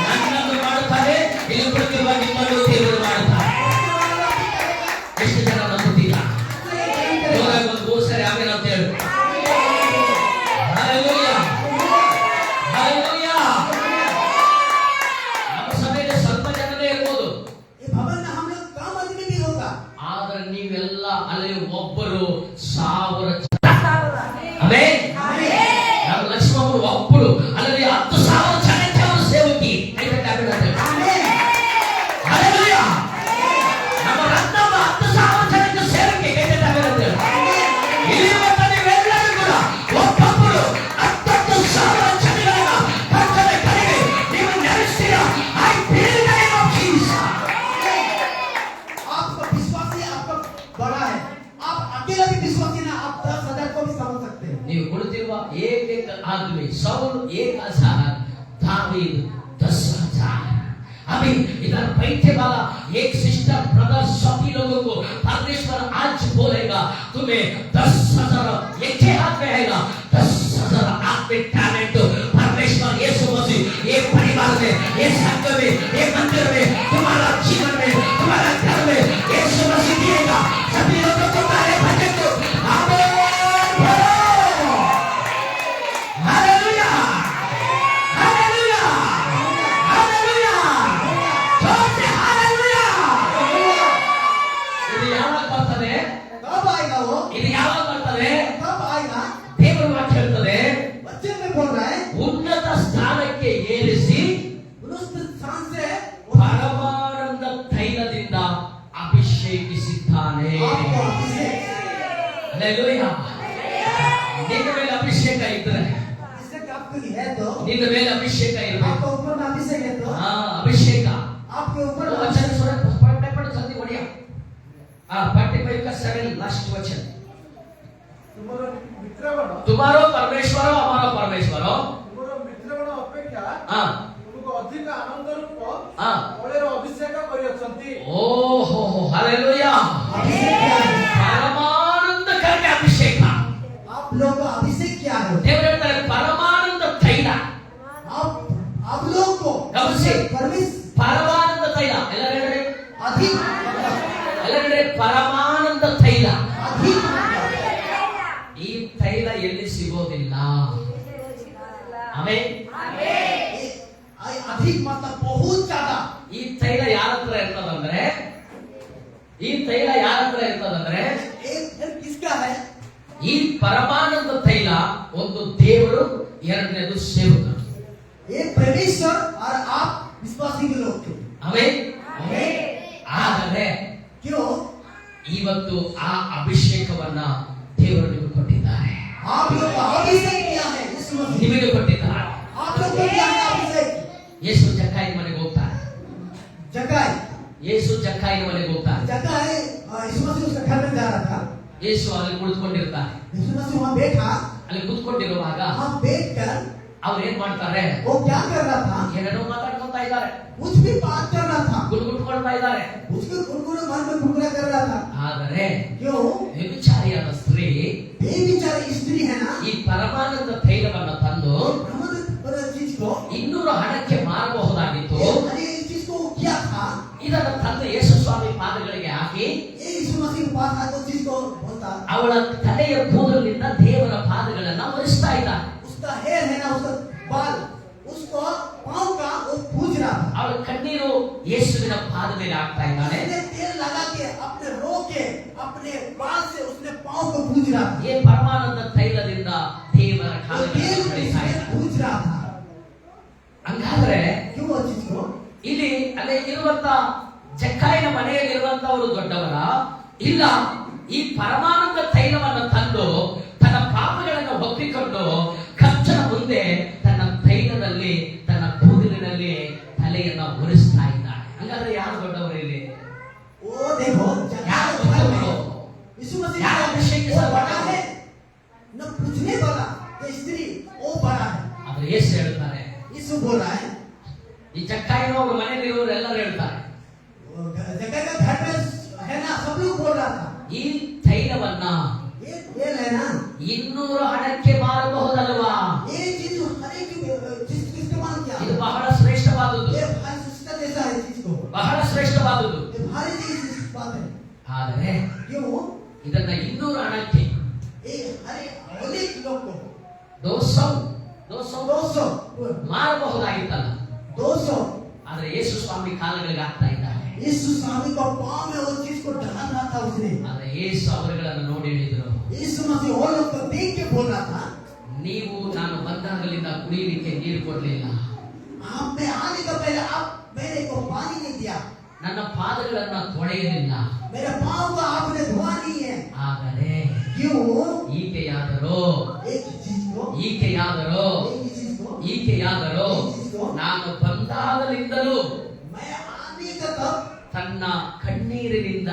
ನನ್ನನ್ನು ಮಾಡುತ್ತಾರೆ, ಇಲ್ಲಿ ಕುಳಿತಿರುವ ನಿಮ್ಮನ್ನು ದೇವರು ಮಾಡುತ್ತಾರೆ. ಎಷ್ಟು ಜನ ನಂಬುತ್ತೀರಾ? ಜೋರಾಗಿ ಒಂದು 3 ಸರಿ ಆಮೇಲೆ ಅಂತ ಹೇಳಿ. ಹಲ್ಲೆಲೂಯಾ. ಹಲ್ಲೆಲೂಯಾ. ನಮ್ಮ ಸಭೆಯಲ್ಲಿ ಸ್ವಲ್ಪ ಜನನೇ ಇರ್ಬೋದು, ये भवन में हम लोग कम आदमी भी होगा, ಆದ್ರೆ ನೀವೆಲ್ಲ ಅಲ್ಲಿ ಒಬ್ಬರು 1000 ಆಮೆನ್. ನಮ್ಮ ಲಕ್ಷ್ಮಣರು ಒಬ್ಬರು ಅಲ್ಲಿ 10,000 ಜನಕ್ಕೆ ಅವರು ಸೇವಕಿ. ಹಲ್ಲೆಲೂಯಾ. ನಮ್ಮ ರತ್ನಮ್ಮ 10,000 ಜನಕ್ಕೆ ಸೇವಕಿ. ಇಲ್ಲಿರುವಂತ ನೀವೆಲ್ಲರೂ ಕೂಡ ಒಬ್ಬೊಬ್ಬರು 10,000 ಜನಗಳನ್ನ ಕರ್ತನ ಕಡೆಗೆ ನೀವು ನಡೆಸ್ತೀರಾ. I feel the name of Jesus. आपका विश्वासी आपका बड़ा है, आप अकेला भी विश्वासी ना, आप 10,000 को भी समझ सकते हैं. ನೀವು ಕುಳಿತಿರುವ ಏಕೈಕ आदमी सौल 1,000, दावीद 10,000. अभी इधर बैठे वाला एक सिस्टर ब्रदर सभी लोगों को परमेश्वर आज बोलेगा तुम्हें 10,000 एक ही हाथ में आएगा. 10,000 आत्मिक टैलेंट परमेश्वर यीशु मसीह ये परिवार में, ये संघ में, ये मंदिर में, तुम्हारा जीवन में, तुम्हारा घर में यीशु मसीह दिएगा. सभी लोगों को तारे भजन को आमीन. हालेलुया. हालेलुया. हालेलुया. जोर से हालेलुया. ಇದು ಯಾವಾಗ ಬರ್ತದೆ? कब आएगा वो, ಇದು ಯಾವಾಗ ಬರ್ತದೆ? कब आएगा, ದೇವರು ವಾಕ್ಯ ಹೇಳ್ತದೆ बच्चे में बोल रहा है ಉನ್ನತ ಸ್ಥಾನಕ್ಕೆ ಏರಿಸಿ उस स्थान से ಪರಮಾನಂದ ತೈಲದಿಂದ ಅಭಿಷೇಕಿಸಿದ್ದಾನೆ. आपको अभिषेक, ಹಲ್ಲೆಲೂಯಾ. ನಿನ್ನ ಮೇಲೆ ಅಭಿಷೇಕ ಇದ್ರೆ, अभिषेक आपके लिए है तो, ನಿನ್ನ ಮೇಲೆ ಅಭಿಷೇಕ ಇರಬೇಕು. आपके ऊपर में अभिषेक है तो, ಅಭಿಷೇಕ आपके ऊपर में वचन सुने पढ़ जल्दी बढ़िया. 45 का 7 लास्ट वचन. तुम्हारा मित्रगण तुम्हारो परमेश्वरो हमारो परमेश्वरो तुम्हारा मित्रगण अपेक्षा हाँ तुमको अधिक आनंद रूप हाँ बळेर अभिषेक करियछंती. ओहो हालेलुया. अभिषेक क्या है, परमानंद करके अभिषेक. आप लोग को अभिषेक क्या है, ದೇವರು ಹೇಳ್ತಾರೆ ಪರಮಾನಂದ ತೈಲ. आप लोग को ಗಮನಿಸಿ, परमेश्वर ಪರಮಾನಂದ ತೈಲ ಎಲ್ಲರೆಡೆ अधिक ಎಲ್ಲರೆಡೆ ಪರಮಾನಂದ ತೈಲ. अधिक ಈ ತೈಲ ಎಲ್ಲಿ ಸಿಗೋದಿಲ್ಲ. ಆಮೆನ್. अधिक मतलब बहुत ज्यादा. ಈ ತೈಲ ಯಾರ ಹತ್ರ ಇರ್ತದಂದ್ರೆ, ಈ ತೈಲ ಯಾರ ಹತ್ರ ಇರ್ತದಂದ್ರೆ, एक किसका है, ಈ ಪರಮಾನಂದ ತೈಲ ಒಂದು ದೇವರು, ಎರಡನೇದು ಸೇವಕರು. एक परमेश्वर और आप विश्वासी के लोग थे. ಆಮೆನ್. ಆದರೆ क्यों, ಇವತ್ತು ಆ ಅಭಿಷೇಕವನ್ನ ದೇವರು ನಿಮಗೆ ಕೊಟ್ಟಿದ್ದಾರೆ. आप लोग को अभिषेक किया है यीशु मसीह, ನಿಮಗೆ ಕೊಟ್ಟಿದ್ದಾರೆ. आप लोग को किया है अभिषेक. ಯೇಸು ಜಕ್ಕಾಯಿನ ಮನೆಗೆ ಹೋಗ್ತಾರೆ. जगाए ಯೇಸು ಜಕ್ಕಾಯಿನ ಮನೆಗೆ ಹೋಗ್ತಾರೆ. जगाए यीशु मसीह उसका घर में जा रहा था. ಯೇಸು ಅಲ್ಲಿ ಕುಳಿತುಕೊಂಡಿರ್ತಾರೆ. यीशु मसीह वहां बैठा, ಅಲ್ಲಿ ಕುಳಿತುಕೊಂಡಿರುವಾಗ वहां बैठकर ಅವ್ರು ಏನ್ ಮಾಡ್ತಾರೆ? वो क्या कर रहा था, ಏನೇನೋ ಮಾತಾಡ್ಕೊಂತಾ ಇದ್ದಾರೆ, कुछ भी बात कर रहा था, ಗುಡ್ಗುಟ್ಕೊಳ್ತಾ ಇದ್ದಾರೆ. उसके गुनगुना मन में गुनगुना कर रहा था. ಆದರೆ क्यों, ವ್ಯಭಿಚಾರಿಯಾದ स्त्री बेविचारी स्त्री है ना, ಈ ಪರಮಾನಂದ ತೈಲವನ್ನು ತಂದು ब्रह्म चीज को 200 ಹಣಕ್ಕೆ ಮಾರಬಹುದಾಗಿತ್ತು. ये चीज को क्या था, ಇದನ್ನು ತಂದು ಯೇಸು ಸ್ವಾಮಿ ಪಾದಗಳಿಗೆ ಹಾಕಿ ये यीशु मसीह के पास आकर चीज को बोलता, ಅವಳ ತಲೆಯ ಕೂದಲಿನಿಂದ ದೇವರ ಪಾದಗಳನ್ನ ಒರೆಸಿ ಪಾದ ಮೇಲೆ ಹಾಕ್ತಾ ಇದ್ದಾನೆ. उसने तेल लगा के अपने रो के अपने बाल से उसने पाँव को पूज रहा था. ಈ ಪರಮಾನಂದ ತೈಲದಿಂದ ದೇವರ तेल ಕಾಲುಗಳನ್ನು ತೊಳಿತಾ उसने ಇದ್ದಾನೆ. पूज रहा था. ಹಂಗಾದ್ರೆ क्यों वो चीज को? ಇಲ್ಲಿ ಅಲ್ಲೇ ಇರುವಂತ ಜಕ್ಕಾಯನ ಮನೆಯಲ್ಲಿರುವಂತವರು ದೊಡ್ಡವರ ಇಲ್ಲ, ಈ ಪರಮಾನಂದ ತೈಲವನ್ನು ತಂದು ತನ್ನ ಪಾಪಗಳನ್ನು ಒಪ್ಪಿಕೊಂಡು ಕರ್ತನ ಮುಂದೆ ತನ್ನ ತೈಲದಲ್ಲಿ ತನ್ನ ಕೂದಲಿನಲ್ಲಿ ತಲೆಯನ್ನ ಒರೆಸ್ತಾ ಇದ್ದಾನೆ. ಹಂಗಾದ್ರೆ ಯಾರು ದೊಡ್ಡವರು ಇಲ್ಲಿ? वो देखो ಯಾರು जगह घर ದೊಡ್ಡವರು? में यीशु मसीह यार अभिषेक के वो साथ बड़ा है न पूछने वाला ये स्त्री वो बड़ा है. ಆದ್ರೆ ಯೇಸು ಹೇಳ್ತಾರೆ, यीशु बोल रहा है ಈ ಜಕ್ಕಾಯನವರು ಮನೆಯಲ್ಲಿರೋರು ಎಲ್ಲರೂ ಹೇಳ್ತಾರೆ, जगह का घर में है ना, सब लोग बोल रहा था ಈ ತೈಲವನ್ನ ये तेल है ना, 200 ಹಣಕ್ಕೆ ಮಾರಬಹುದಲ್ವಾ? ये चीज हर एक चीज इस्तेमाल किया. ಇದು ಬಹಳ ಶ್ರೇಷ್ಠವಾದದ್ದು, ये भारी सिस्टम जैसा है चीज को, ಬಹಳ ಶ್ರೇಷ್ಠವಾದದ್ದು. ये भारी चीज बात है. ಆದರೆ क्यों? ಇದನ್ನ 200 ಹಣಕ್ಕೆ ये हर एक लोग को 200 ಮಾರಬಹುದಾಗಿತ್ತಲ್ಲ. 200 ಆದ್ರೆ ಯೇಸು ಸ್ವಾಮಿ ಕಾಲಗಳಿಗೆ ಆಗ್ತಾ ಇದ್ದಾರೆ. यीशु स्वामी को पाँव में वो चीज को डाल रहा था उसने. ಆದ್ರೆ ಯೇಸು ಅವರುಗಳನ್ನು ನೋಡಿ ಹೇಳಿದ್ರು, यीशु मसीह वो लोग को देख के बोल रहा था, ನೀವು ನಾನು ಬಂದಾಗಲಿಂದ ಕುಡಿಯಲಿಕ್ಕೆ ನೀರು ಕೊಡ್ಲಿಲ್ಲ, आप में आने का पहले आप मेरे को पानी नहीं दिया, ನನ್ನ ಪಾದಗಳನ್ನ ತೊಳೆಯಲಿಲ್ಲ. मेरे पाँव को आपने धोआ नहीं है. ಆದರೆ क्यों? ಈಕೆಯಾದರೂ एक चीज को ಈಕೆಯಾದರೂ ನಾನು ಬಂದಾಗಲಿಂದಲೂ मैं आने का तब ತನ್ನ ಕಣ್ಣೀರಿನಿಂದ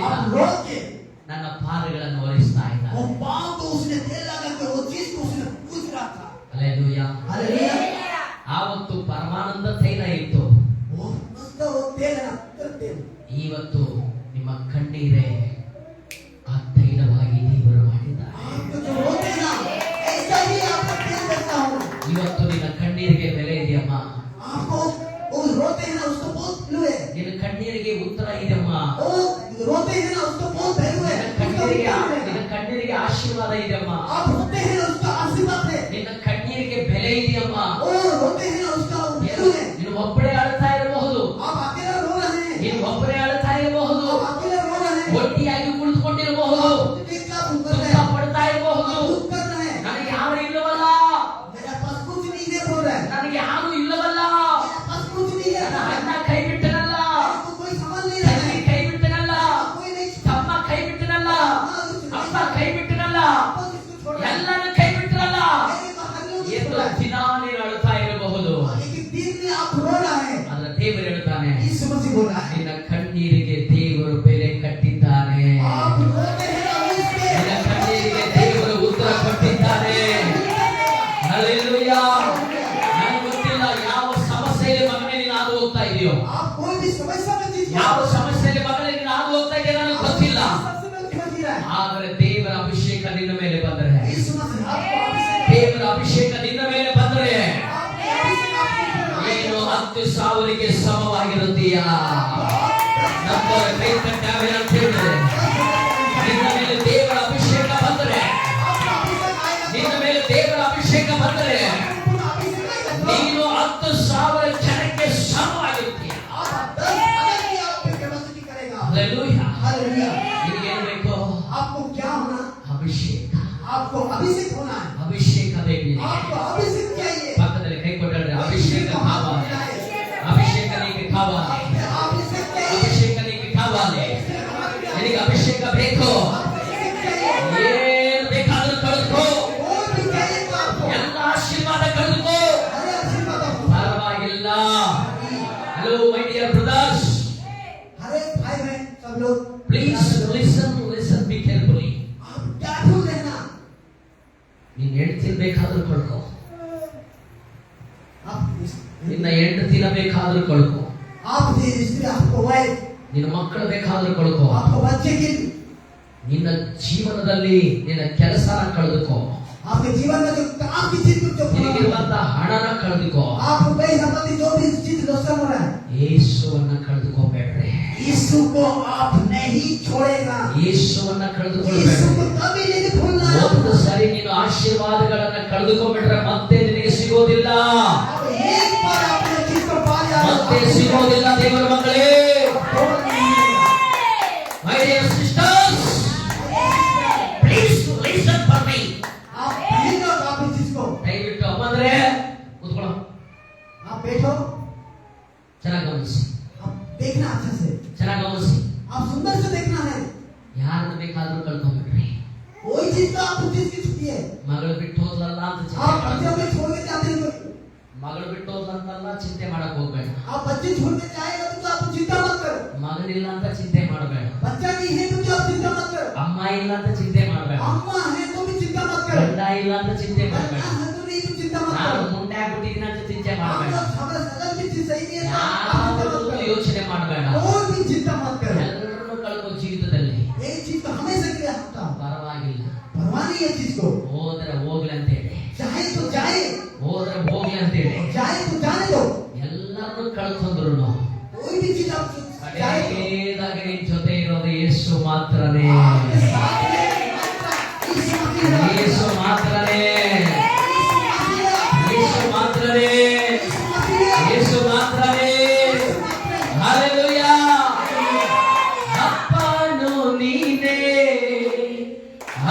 आप रो के ನನ್ನ ಪಾದಗಳನ್ನು ಒರೆಸ್ತಾ वो ಇದ್ದಾನೆ. पाँव को उसने तेल लगा के वो चीज को उसने पूछ रहा था. ಹಲ್ಲೆಲೂಯಾ. हालेलुया. ಆವತ್ತು ಪರಮಾನಂದ ತೈಲ ಇತ್ತು, वो मस्त वो तेल है ना, उत्तर तेल. ಇವತ್ತು ನಿಮ್ಮ ಕಣ್ಣೀರೇ ಆ ತೈಲವಾಗಿ ದೇವರು ಮಾಡಿದ್ದಾರೆ. आप जो रोते हैं ना, ऐसा ही आपका तेल बचता होगा. ಇವತ್ತು ನಿನ್ನ ಕಣ್ಣೀರಿಗೆ ಬೆಲೆ ಇದೆಯಮ್ಮ, आपको वो रोते हैं ना, उसको बहुत वैल्यू है. ನಿನ್ನ ಕಣ್ಣೀರಿಗೆ ಉತ್ತರ ಇದೆಯಮ್ಮ, वो रोते हैं ना, उसको बहुत वैल्यू है. ನಿನ್ನ ಕಣ್ಣೀರಿಗೆ ಆಶೀರ್ವಾದ ಇದೆಯಮ್ಮ, आप रोते हैं ना, उसका आशीर्वाद है. ನಿನ್ನ ಕಣ್ಣೀರಿಗೆ ಬೆಲೆ ಇದೆಯಮ್ಮ. वो रोते हैं ना, उसका वैल्यू है. ನೀನು ಒಬ್ಬರೇ ಅಳ್ತಾ ಇರಬಹುದು, आप अकेला रो रहे हैं, ನೀನು ಒಬ್ಬರೇ ಅಳ್ತಾ ಇರಬಹುದು, आप अकेला रो रहे हैं, ಒಟ್ಟಿಯಾಗಿ ಕುಳಿತುಕೊಂಡಿರಬಹುದು, ठीक है, आप कर रहे ದುಃಖ हैं, ಪಡ್ತಾ ಇರಬಹುದು. आप कर रहे हैं. ನನಗೆ ಯಾರು ಇಲ್ಲವಲ್ಲ, मेरा पास कुछ नहीं है बोल रहा है, ನನಗೆ ಯಾರು ಇಲ್ಲವಲ್ಲ, मेरा पास कुछ नहीं है, ನನ್ನ ಅಣ್ಣ ಕೈ ಬಿಟ್ಟನಲ್ಲ, आपको कोई समझ नहीं रहा ತಂಗಿ है, ಕೈ ಬಿಟ್ಟನಲ್ಲ, कोई नहीं ತಮ್ಮ ಕೈ ಬಿಟ್ಟನಲ್ಲ, ಅಪ್ಪ ಕೈ ಬಿಟ್ಟನಲ್ಲ, छोड़ रहा है. ಎಲ್ಲರೂ ಕೈ ಬಿಟ್ಟರಲ್ಲ. मेरे को हर लोग ಎಂದು छोड़ रहा है. ದಿನ ನೀನು ಅಳ್ತಾ ಇರಬಹುದು, लेकिन दिन में आप रो रहा है. ಆದ್ರೆ ದೇವರು ಹೇಳ್ತಾನೆ, यीशु मसीह बोल रहा है, ನಿನ್ನ ಕಣ್ಣೀರಿಗೆ ದೇವರು ಬೆಲೆ ಕಟ್ಟಿದ್ದಾನೆ, आप रोते हैं ना, उसके ನಿನ್ನ ಕಣ್ಣೀರಿಗೆ ದೇವರು ಉತ್ತರ ಕೊಟ್ಟಿದ್ದಾನೆ. ಹಲ್ಲೆಲೂಯಾ. ನನಗೆ ಗೊತ್ತಿಲ್ಲ ಯಾವ ಸಮಸ್ಯೆಯಲ್ಲಿ ಮಗನೇ ನೀನು ಹಾದು ಹೋಗ್ತಾ ಇದೆಯೋ, आप कोई भी समस्या में जीत ಯಾವ ಸಮಸ್ಯೆಯಲ್ಲಿ ಮಗನೇ ನೀನು ಹಾದು ಹೋಗ್ತಾ ಇದೆಯೋ ನನಗೆ ಗೊತ್ತಿಲ್ಲ, सबसे में समझ रहा है. ಆದರೆ ದೇವರ ಅಭಿಷೇಕ ನಿನ್ನ ಮೇಲೆ ಬಂದರೆ, यीशु मसीह आपको अभिषेक ದೇವರ ಅಭಿಷೇಕ ನಿನ್ನ ಮೇಲೆ ಬಂದರೆ आपको ನೀನು 10,000ಕ್ಕೆ ಸಮವಾಗಿರುತ್ತೀಯಾ? ನಮ್ಮವರ ಕೈ ತಟ್ಟಾವೆ ಅಂತ ಹೇಳಿದ್ರೆ, ನಿನ್ನ ಮೇಲೆ ದೇವರ ಅಭಿಷೇಕ ಬಂದರೆ, ನಿನ್ನ ಮೇಲೆ ದೇವರ ಅಭಿಷೇಕ ಬಂದರೆ ನೀನು 10,000 ಜನಕ್ಕೆ ಸಮವಾಗಿರುತ್ತೀಯ. ಹಲ್ಲೆಲೂಯಾ. ನಿನಗೇನು ಬೇಕು? आपको क्या होना? ಅಭಿಷೇಕ. आपको अभिषेक होना है. ಅಭಿಷೇಕ ಬೇಕು ನಿನಗೆ. आपको अभिषेक चाहिए. ಪಕ್ಕದಲ್ಲಿ ಕೈ ಕೊಟ್ಟರೆ ಅಭಿಷೇಕ ಕಾವಾಲೆ, ಅಭಿಷೇಕ ನೀಗೆ ಕಾವಾಲೆ, अभिषेक चाहिए. ಅಭಿಷೇಕ ನೀಗೆ ಕಾವಾಲೆ. ನಿನಗೆ ಅಭಿಷೇಕ ಬೇಕು, ಏನು ಬೇಕಾದ್ರೂ ಕಳೆದುಕೋ, और भी चाहिए तो आपको ಎಲ್ಲ ಆಶೀರ್ವಾದ ಕಳೆದುಕೋ, हर आशीर्वाद आपको. ಪರವಾಗಿಲ್ಲ. ಹಲೋ ಮೈ ಡಿಯರ್ ಬ್ರದರ್ಸ್, हर एक भाई बहन सब लोग ಪ್ಲೀಸ್ ಲಿಸನ್ ಬಿ ಕೇರ್ಫುಲಿ. आप केयरफुल रहना. ನಿನ್ನ ಹೆಂಡತಿ ಬೇಕಾದ್ರೂ ಕಳ್ಕೋ, आप ನಿನ್ನ ಹೆಂಡತಿನ ಬೇಕಾದ್ರೂ ಕಳ್ಕೋ, आप स्त्री आपको वाइफ ನಿನ್ನ ಮಕ್ಕಳು ಬೇಕಾದ್ರೂ ಕಳ್ಕೋ, आपको बच्चे की ನಿನ್ನ ಜೀವನದಲ್ಲಿ ನಿನ್ನ ಕೆಲಸನ ಕಳೆದುಕೋ, आपके जीवन में जो काम की चीज जो ನಿನಗಿರುವಂತ ಹಣನ ಕಳೆದುಕೋ, आपको पैसा संबंधी जो भी चीज नुकसान हो रहा है, ಯೇಸುವನ್ನ ಕಳೆದುಕೋಬೇಡ್ರಿ. यीशु को आप नहीं छोड़ेगा. ಯೇಸುವನ್ನ यीशु ಕಳೆದುಕೊಳ್ಳಬೇಡ್ರಿ. को कभी नहीं भूलना. ಒಂದು ಸರಿ ನೀನು ಆಶೀರ್ವಾದಗಳನ್ನ ಕಳೆದುಕೊಂಡ್ಬಿಟ್ರೆ ಮತ್ತೆ ನಿನಗೆ ಸಿಗೋದಿಲ್ಲ. अब एक बार आपने चीज को पा लिया ಮತ್ತೆ ಸಿಗೋದಿಲ್ಲ ದೇವರ ಮಕ್ಕಳೇ. My dear sisters, please listen for me. आप प्लीज और आप इस चीज को ದಯವಿಟ್ಟು ಅಮ್ಮಂದ್ರೆ ಕೂತ್ಕೊಳ್ಳೋ. आप बैठो, ಚೆನ್ನಾಗಿ ಗಮನಿಸಿ, आप देखना अच्छे से, ಚೆನ್ನಾಗಿ ಗಮನಿಸಿ. आप सुंदर से देखना है. ಯಾರನ್ನ ಬೇಕಾದ್ರೂ ಕಳ್ಕೊಂಡ್ಬಿಡ್ರಿ. कोई चीज तो आप उस चीज की छुट्टी है. ಮಗಳು ಬಿಟ್ಟು ಹೋದ್ಲಲ್ಲ ಅಂತ ಚಿಂತೆ आप ಮಾಡು. बच्चे को छोड़ के जाते हो, ಮಗಳು ಬಿಟ್ಟು ಹೋದ್ಲಂತಲ್ಲ ಚಿಂತೆ ಮಾಡಕ್ ಹೋಗ್ಬೇಡ. आप बच्चे छोड़ के जाएगा तो आप चिंता मत करो. ಮಗಳಿಲ್ಲ ಅಂತ ಚಿಂತೆ ಮಾಡಬೇಡ. बच्चा नहीं है तो आप चिंता मत करो. ಅಮ್ಮ ಇಲ್ಲ ಅಂತ ಚಿಂತೆ ಮಾಡಬೇಡ. अम्मा है तो भी चिंता मत करो. ಗಂಡ ಇಲ್ಲ ಅಂತ ಚಿಂತೆ ಮಾಡಬೇಡ. है तो नहीं तो चिंता मत ನಾನು करो. ಮುಂದೆ ಆಗ್ಬಿಟ್ಟಿದ್ದೀನಿ ಅಂತ ಚಿಂತೆ आप ಮಾಡಬೇಡ. लोग हमारा सगल की चीज सही नहीं है तो आप चिंता ಯಾರು मत करो. ಯೋಚನೆ ಮಾಡಬೇಡ. और भी चिंता मत करो. ಎಲ್ಲರನ್ನೂ ಕಳ್ಕೋ ಜೀವಿತದಲ್ಲಿ. ये चीज तो हमेशा के लिए होता है. ಪರವಾಗಿಲ್ಲ, परवाह नहीं है चीज को. ಹೋದ್ರೆ ಹೋಗ್ಲಿ ಅಂತ ಹೇಳಿ, चाहे तो जाए, ಹೋದ್ರೆ ಹೋಗ್ಲಿ ಅಂತ ಹೇಳಿ जाए तो जाने दो. ಎಲ್ಲರನ್ನೂ ಕಳ್ಕೊಂಡ್ರು कोई भी चीज आप जाए तो ಕಡೆಯದಾಗಿ ನಿನ್ ಜೊತೆ ಇರೋದು ಯೇಸು ಮಾತ್ರನೇ. आपके साथ में यीशु मसीह है. ಯೇಸು ಮಾತ್ರನೇ, ಯೇಸು ಮಾತ್ರನೇ, ಯೇಸು ಮಾತ್ರನೇ. ಹಲ್ಲೆಲೂಯಾ. ಅಪ್ಪನು ನೀನೇ,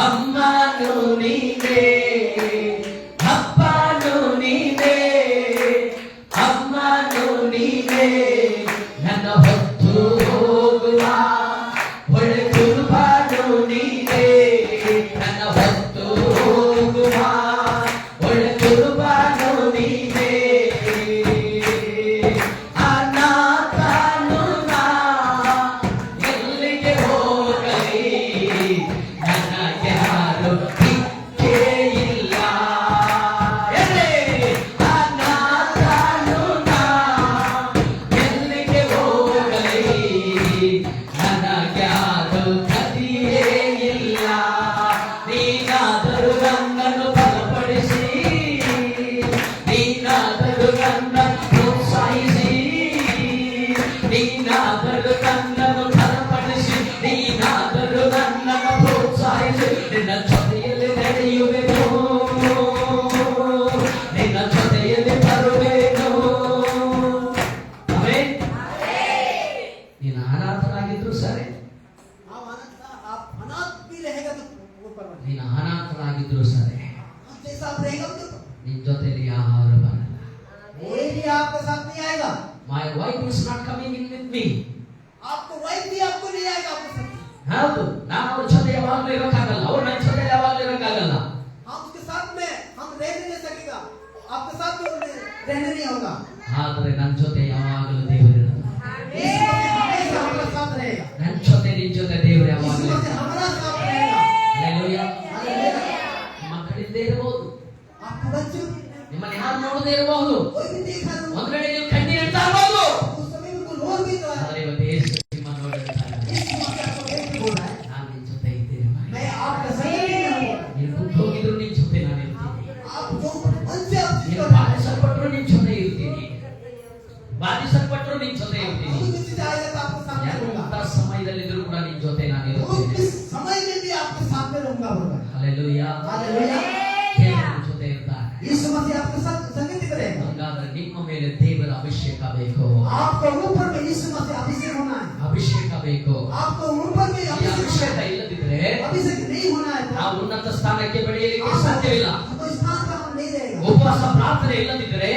ಅಮ್ಮನು ನೀನೇ, ಅಪ್ಪನು ನೀನೇ, ಅಮ್ಮನು ನೀನೇ. ನನ್ನ ಹೊತ್ತು ಹೋಗುವ ಒಳ್ಳೆ ಕುರುಬಾನು ನೀನೇ. ನನ್ನ ಹೊತ್ತು ಹೋಗುವ ಒಳ್ಳೆ ಕುರುಬಾನು ನೀನೇ. ಅನಾಥನು ನಾ ಎಲ್ಲಿಗೆ ಹೋಗಲಿ, ನನಗ್ಯಾರು ದಿಕ್ಕೇ ಇಲ್ಲ. ಎಲ್ಲಿ? ಅನಾಥನು ನಾ ಎಲ್ಲಿಗೆ ಹೋಗಲಿ, ನನಗ್ಯಾರು ಗತಿಯೇ ಇಲ್ಲ. ನೀನಾದರೂ ನನ್ನನ್ನು ಬಲಪಡಿಸಿ, ನೀನಾದರೂ ನನ್ನನ್ನು ಪ್ರೋತ್ಸಾಹಿಸಿ, ನೀನಾದರೂ ನನ್ನನ್ನು ಬಲಪಡಿಸಿ, ನೀನಾದರೂ ನನ್ನನ್ನು ಪ್ರೋತ್ಸಾಹಿಸಿ. ನಿನ್ನ ಜೊತೆಯಲ್ಲಿ ನಡೆಯುವೆನು, ನಿನ್ನ ಜೊತೆಯಲ್ಲಿ ಬರುವೆನು. ಆಮೆನ್. ನೀನು ಅನಾಥರಾಗಿದ್ರು ಸರಿ, आप अनाथ भी रहेगा तो वो परवाह नहीं. ನೀನು ಅನಾಥರಾಗಿದ್ರು ಸರಿ, आप जैसा आप रहेगा तो ನಿನ್ ಜೊತೆಲಿ ಯಾರು ಬರಲ್ಲ. कोई भी आपके साथ नहीं आएगा. My wife is not coming in with me. आपको वाइफ भी आपको नहीं आएगा आपके साथ. ಹೌದು, ನಾನು ಅವ್ರ ಜೊತೆ ಯಾವಾಗಲೂ ಇರೋಕ್ಕಾಗಲ್ಲ, ಅವ್ರು ನನ್ನ ಜೊತೆ ಯಾವಾಗಲೂ ಇರೋಕ್ಕಾಗಲ್ಲ. हम उसके साथ में हम रह नहीं सकेगा. आपके साथ तो रहने नहीं होगा. ಆದ್ರೆ ನನ್ನ ಜೊತೆ ಯಾವಾಗಲೂ ದೇವರಿರೋದು. यीशु मसीह हमेशा हमारे साथ रहेगा. ನನ್ನ ಜೊತೆ ನಿನ್ ಜೊತೆ ದೇವರು यीशु ಯಾವಾಗಲೂ मसीह हमारा साथ रहेगा. ಹಲ್ಲೆಲೂಯಾ. हालेलुया. ಮಕ್ಕಳಿಲ್ಲದೆ ಇರಬಹುದು, आपको बच्चे ನಿಮ್ಮನ್ನ ಯಾರು ನೋಡದೇ ಇರಬಹುದು, कोई भी देखा नहीं. ಒಂದ್ ವೇಳೆ ನೀವು ಕಣ್ಣೀರ್ ಇಡ್ತಾ ಇರಬಹುದು. उस समय में कोई रोल भी तो है. ಆದ್ರೆ ಇವತ್ತು ಯೇಸು ನಿಮ್ಮನ್ನ ನೋಡಿರ್ತಾ ಇದ್ದಾನೆ. यीशु मसीह आपको देख के बोल रहा है, ನಾನು ನಿನ್ ಜೊತೆ ಇದ್ದೇನೆ. मैं आपके संग में हूँ. ನೀನು ಬಿಟ್ಟು ಹೋಗಿದ್ರು ನಿನ್ ಜೊತೆ ನಾನು ಇರ್ತೀನಿ. आप जो मन से आप ನೀನು चीज ಬಾಧಿಸಲ್ಪಟ್ರು ನಿನ್ ಜೊತೆ ಇರ್ತೀನಿ, ಬಾಧಿಸಲ್ಪಟ್ರು ನಿನ್ ಜೊತೆ ಇರ್ತೀನಿ. कोई भी चीज आएगा तो आपके सामने रहूंगा. ಎಂತ ಸಮಯದಲ್ಲಿದ್ರು ಕೂಡ ನಿನ್ ಜೊತೆ ನಾನು कोई ಇರ್ತೀನಿ. भी समय में भी आपके सामने रहूंगा बोल रहा है. ಹಲ್ಲೆಲೂಯಾ. हालेलुया. ದೇವರು ನಿನ್ ಜೊತೆ ಇರ್ತಾನೆ. यीशु मसीह आपके साथ संगति करेगा. ಹಾಗಾದ್ರೆ ನಿಮ್ಮ ಮೇಲೆ ದೇವರ ಅಭಿಷೇಕ ಬೇಕು, आपको ऊपर में यीशु मसीह अभिषेक होना है. ಅಭಿಷೇಕ ಬೇಕು. आपको ऊपर में ಈ अभिषेक ಅಭಿಷೇಕ होना है. ಇಲ್ಲದಿದ್ರೆ अभिषेक नहीं होना है ನಾವು तो ಉನ್ನತ ಸ್ಥಾನಕ್ಕೆ ಬೆಳೆಯಲಿಕ್ಕೆ ಸಾಧ್ಯವಿಲ್ಲ. तो स्थान पर हम नहीं रहेगा. ಉಪವಾಸ ಪ್ರಾರ್ಥನೆ ಇಲ್ಲದಿದ್ರೆ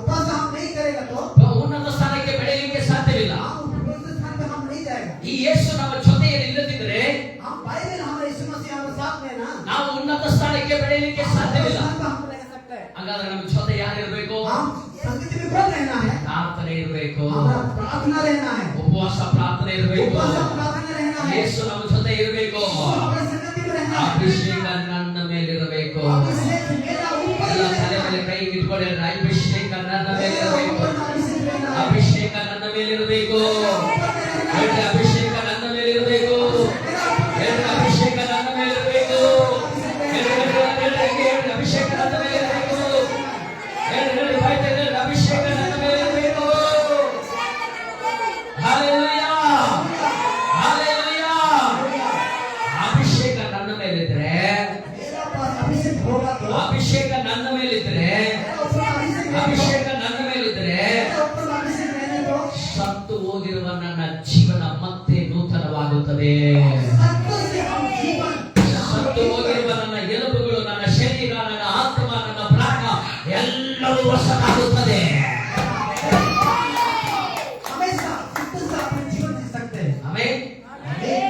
उपास हम नहीं करेगा तो ಉನ್ನತ ಸ್ಥಾನಕ್ಕೆ ಬೆಳೆಯಲಿಕ್ಕೆ ಸಾಧ್ಯವಿಲ್ಲ. हम ऊपर स्थान पे हम नहीं जाएगा. ಈ ಯೇಸು ನಮ್ಮ ಜೊತೆಯಲ್ಲಿ ಇಲ್ಲದಿದ್ರೆ हम बाइबल हमारे यीशु मसीह हमारे साथ में ना ನಾವು ಉನ್ನತ ಸ್ಥಾನಕ್ಕೆ ಬೆಳೆಯಲಿಕ್ಕೆ ಸಾಧ್ಯವಿಲ್ಲ. स्थान पे हम रह सकते हैं. ಹಾಗಾದ್ರೆ ನಮ್ಮ ಜೊತೆ ಯಾರಿರ್ಬೇಕು? हम संगति में कौन रहना है? ಪ್ರಾರ್ಥನೆ ಇರಬೇಕು, हमारा प्रार्थना रहना है. ಉಪವಾಸ ಪ್ರಾರ್ಥನೆ ಇರಬೇಕು, उपवास प्रार्थना रहना है. ಯೇಸು ನಮ್ಮ ಜೊತೆ ಇರಬೇಕು, हमारे संगति में रहना है. ಅಭಿಷೇಕ ನನ್ನ ಮೇಲಿರಬೇಕು. अभिषेक मेरा ऊपर ಎಲ್ಲ रहना ತಲೆ है. ಮೇಲೆ ಕೈ ಇಟ್ಕೊಳ್ಳಿ. ಅಭಿಷೇಕ ನನ್ನ मेरा ಮೇಲಿರಬೇಕು, ऊपर अभिषेक रहना है. ಅಭಿಷೇಕ ನನ್ನ ಮೇಲಿರಬೇಕು, ಹೇಳ್ರಿ ಅಭಿಷೇಕ ನನ್ನ ಮೇಲಿರಬೇಕು, ಹೇಳ್ರಿ ಅಭಿಷೇಕ ನನ್ನ ಮೇಲಿರಬೇಕು, ಹೇಳ್ರಿ ಅಭಿಷೇಕ ನನ್ನ ಮೇಲಿರಬೇಕು, ಹೇಳ್ರಿ ಬಾಯ್ತಾ ಹೇಳ್ರಿ ಅಭಿಷೇಕ ನನ್ನ ಮೇಲಿರಬೇಕು. Hallelujah, hallelujah. ಅಭಿಷೇಕ ನನ್ನ ಮೇಲಿದ್ರೆ, मेरा पास अभिषेक होगा तो ಅಭಿಷೇಕ ನನ್ನ ಮೇಲಿದ್ರೆ, मेरा ऊपर अभिषेक रहेगा. ಅಭಿಷೇಕ ನನ್ನ ಮೇಲಿದ್ರೆ मेरा ऊपर ಹೋಗಿರುವ ನನ್ನ ಜೀವನ ಮತ್ತೆ ನೂತನವಾಗುತ್ತದೆ. सत्य से हम जीवन ಸತ್ತು ಹೋಗಿರುವ ನನ್ನ ಎಲುಬುಗಳು, ನನ್ನ ಶರೀರ, ನನ್ನ ಆತ್ಮ, ನನ್ನ ಪ್ರಾಣ ಎಲ್ಲವೂ ಹೊಸದಾಗುತ್ತದೆ. हमेशा सत्य से अपने जीवन जी सकते हैं. ಆಮೆನ್. आमीन.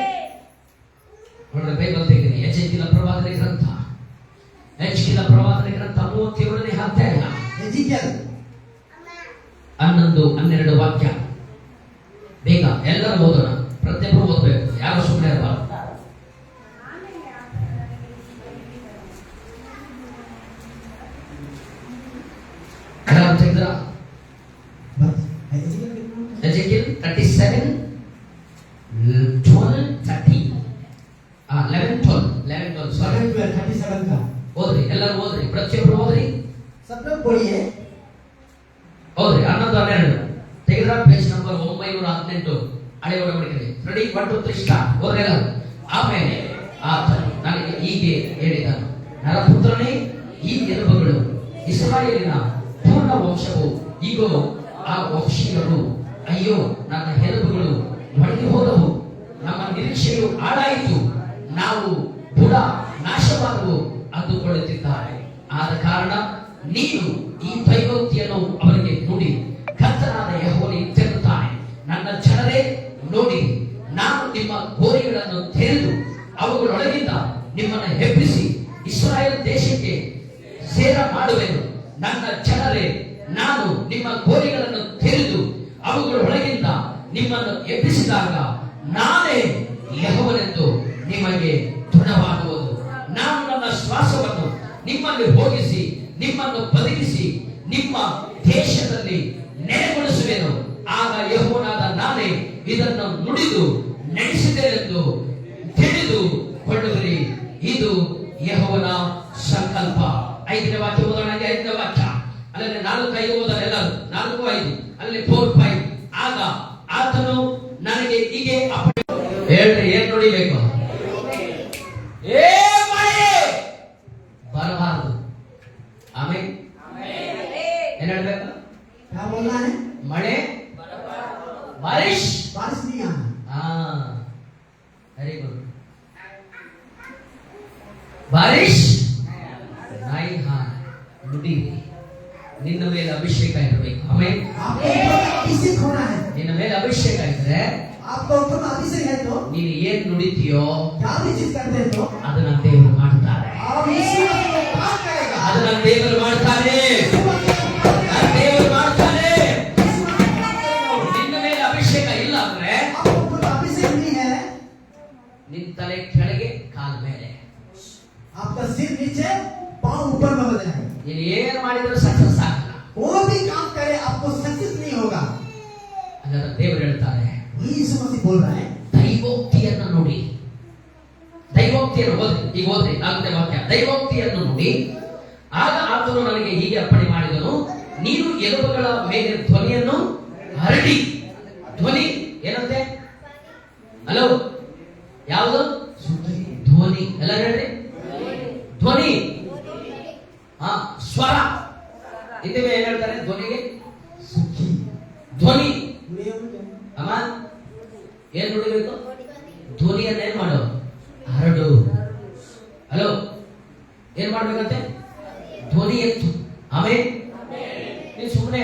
ನೋಡ್ರಿ ಬೈಬಲ್ ತೆಗೆದು ಎಜೆಕಿಯೇಲ ಪ್ರವಾದನೆ ಗ್ರಂಥ, ಎಜೆಕಿಯೇಲ ಪ್ರವಾದನೆ ಗ್ರಂಥ 37ನೇ ಅಧ್ಯಾಯ एजिकियल 11, 12 ವಾಕ್ಯ. ಬೇಗ ಎಲ್ಲರೂ ಓದೋಣ, ಪ್ರತಿಯೊಬ್ಬರು ಓದಬೇಕು, ಯಾರು ಸುಮ್ಮನೆ ಇರಬಾರ್ದು. ಯಾರು ತೆಗೆದ್ರ? बस एजिकियल कितना ಎಜೆಕಿಯೇಲ್ 37, 12, 13. 11, 12 ಸಾರಿ. 37 का ಓದ್ರಿ, ಎಲ್ಲರೂ ಓದ್ರಿ, ಪ್ರತಿಯೊಬ್ಬರು ಓದ್ರಿ, सब लोग बोलिए. ಓದ್ರಿ. 11, 12 ತೆಗೆದ್ರ ಪೇಜ್ ನಂಬರ್ 918 ಹಳೆ ಒಡಂಬಡಿಕೆ. Ready, 1 2 3 start. ಓದ್ರಿ ಎಲ್ಲ. ಆಮೇಲೆ ಆತನು ನನಗೆ ಹೀಗೆ ಹೇಳಿದನು, ನರಪುತ್ರನೇ, ಈ ಎಲುಬುಗಳು ಇಸ್ರಾಯೇಲಿನ ಪೂರ್ಣ ವಂಶವು. ಈಗೋ ಆ ವಂಶೀಯರು, ಅಯ್ಯೋ ನನ್ನ ಎಲುಬುಗಳು ಒಣಗಿ ಹೋದವು, ನಮ್ಮ ನಿರೀಕ್ಷೆಯು ಹಾಳಾಯಿತು, ನಾವು ಬುಡ ನಾಶವಾದವು ಅಂದುಕೊಳ್ಳುತ್ತಿದ್ದಾರೆ. ಆದ ಕಾರಣ ನೀನು ಈ ದೈವೋಕ್ತಿಯನ್ನು ಅವರಿಗೆ ನುಡಿ. ಕರ್ತನಾದ ಯೆಹೋವನು ಇಂತೆನ್ನುತ್ತಾನೆ, ನನ್ನ ಜನರೇ ನೋಡಿ, ನಾನು ನಿಮ್ಮ ಗೋರಿಗಳನ್ನು ತೆರೆದು ಅವುಗಳೊಳಗಿಂದ ನಿಮ್ಮನ್ನು ಎಬ್ಬಿಸಿ ಇಸ್ರಾಯೇಲ್ ದೇಶಕ್ಕೆ ಸೇರ ಮಾಡುವೆನು. ನನ್ನ ಜನರೇ, ನಾನು ನಿಮ್ಮ ಗೋರಿಗಳನ್ನು ತೆರೆದು ಅವುಗಳೊಳಗಿಂದ ನಿಮ್ಮನ್ನು ಎಬ್ಬಿಸಿದಾಗ ನಾನೇ ಯೆಹೋವನೆಂದು ನಿಮಗೆ ದೃಢವಾಗುವುದು. ನಾನು ನನ್ನ ಶ್ವಾಸವನ್ನು ನಿಮ್ಮಲ್ಲಿ ಹೋಗಿಸಿ ನಿಮ್ಮನ್ನು ಬದುಕಿಸಿ ನಿಮ್ಮ ದೇಶದಲ್ಲಿ ನೆಲೆಗೊಳಿಸುವೆನು. ಆಗ ಯೆಹೋವನಾದ ನಾನೇ ಇದನ್ನು ನುಡಿದು ನಡೆಸಿದೆನೆಂದು ತಿಳಿದುಕೊಳ್ಳುವಿರಿ. ಇದು ಯೆಹೋವನ ಸಂಕಲ್ಪ. 5ನೇ ವಾಕ್ಯ ಓದೋಣ. 5ನೇ ವಾಕ್ಯ ಅಲ್ಲಿ 4, 5 ಓದೋಣ ಎಲ್ಲರೂ. 4, 5 ಅಲ್ಲಿ 4, 5. ಆಗ ಆತನು ನನಗೆ ಹೀಗೆ ಹೇಳ್ರಿ, ಏನ್ ನುಡಿಬೇಕು? ಏ ಮಳೆ ಬರಬಾರದು. ಆಮೇಲೆ ಏನ್ ಹೇಳ್ಬೇಕು? क्या बोलना है? ಮಳೆ ಬಾರಿಶ್. बारिश नहीं आना. Very good. ಬಾರಿಶ್ ನಾಯಿ ನುಡಿ. ನಿನ್ನ ಮೇಲೆ ಅಭಿಷೇಕ ಇರಬೇಕು. ಆಮೇಲೆ आपको ऊपर में अभिषेक होना है. ನಿನ್ನ ಮೇಲೆ ಅಭಿಷೇಕ ಇದ್ರೆ आपको ऊपर में अभिषेक है तो ನೀನು ಏನ್ ನುಡಿತೀಯೋ क्या भी चीज करते हैं तो ಅದನ್ನ ದೇವರು ಮಾಡ್ತಾರೆ. आप यीशु मसीह को काम करेगा. ಅದನ್ನ ದೇವರು ಮಾಡ್ತಾನೆ. यीशु मसीह को काम करेगा. ದೇವರು ಮಾಡ್ತಾನೆ. यीशु मसीह काम करेगा. ನಿನ್ನ ಮೇಲೆ ಅಭಿಷೇಕ ಇಲ್ಲ ಅಂದ್ರೆ आपको ऊपर में अभिषेक नहीं है. ನಿನ್ನ ತಲೆ ಕೆಳಗೆ ಕಾಲ ಮೇಲೆ. आपका सिर नीचे पांव ऊपर में हो जाएगा. ನೀನು ಏನು ಮಾಡಿದ್ರು ಸಕ್ಸಸ್ ಆಗಲ್ಲ. कोई भी काम करे आपको सक्सेस नहीं होगा. ಹಾಗಾದ್ರೆ ದೇವರು ಹೇಳ್ತಾರೆ, वही यीशु मसीह बोल रहा है. ದೈವೋಕ್ತಿಯನ್ನು ನುಡಿ. ದೈವೋಕ್ತಿಯನ್ನು ಓದ್ರಿ, ಈಗ ಓದ್ರಿ 4ನೇ ವಾಕ್ಯ. ದೈವೋಕ್ತಿಯನ್ನು ನುಡಿ. ಆಗ ಆತನು ನನಗೆ ಹೀಗೆ ಅಪ್ಪಣೆ ಮಾಡಿದನು, ನೀನು ಎಲುಬುಗಳ ಮೇಲೆ ಧ್ವನಿಯನ್ನು ಹರಡಿ. ಧ್ವನಿ ಏನಂತೆ? ಹಲೋ, ಯಾವುದು? ಧ್ವನಿ. ಎಲ್ಲ ಹೇಳ್ರಿ, ಧ್ವನಿ. ಸ್ವರ. ಹಿಂದೆ ಏನ್ ಹೇಳ್ತಾರೆ ಧ್ವನಿಗೆ? ಧ್ವನಿ. ಅಮ್ಮ ಏನ್ ನುಡಿಬೇಕು? ಧ್ವನಿಯನ್ನ ಏನ್ ಮಾಡು? ಹರಡು. ಹಲೋ, ಏನ್ ಮಾಡ್ಬೇಕಂತೆ? ಧ್ವನಿ ಎತ್ತು. ಆಮೇಲೆ ನೀವು ಸುಮ್ಮನೆ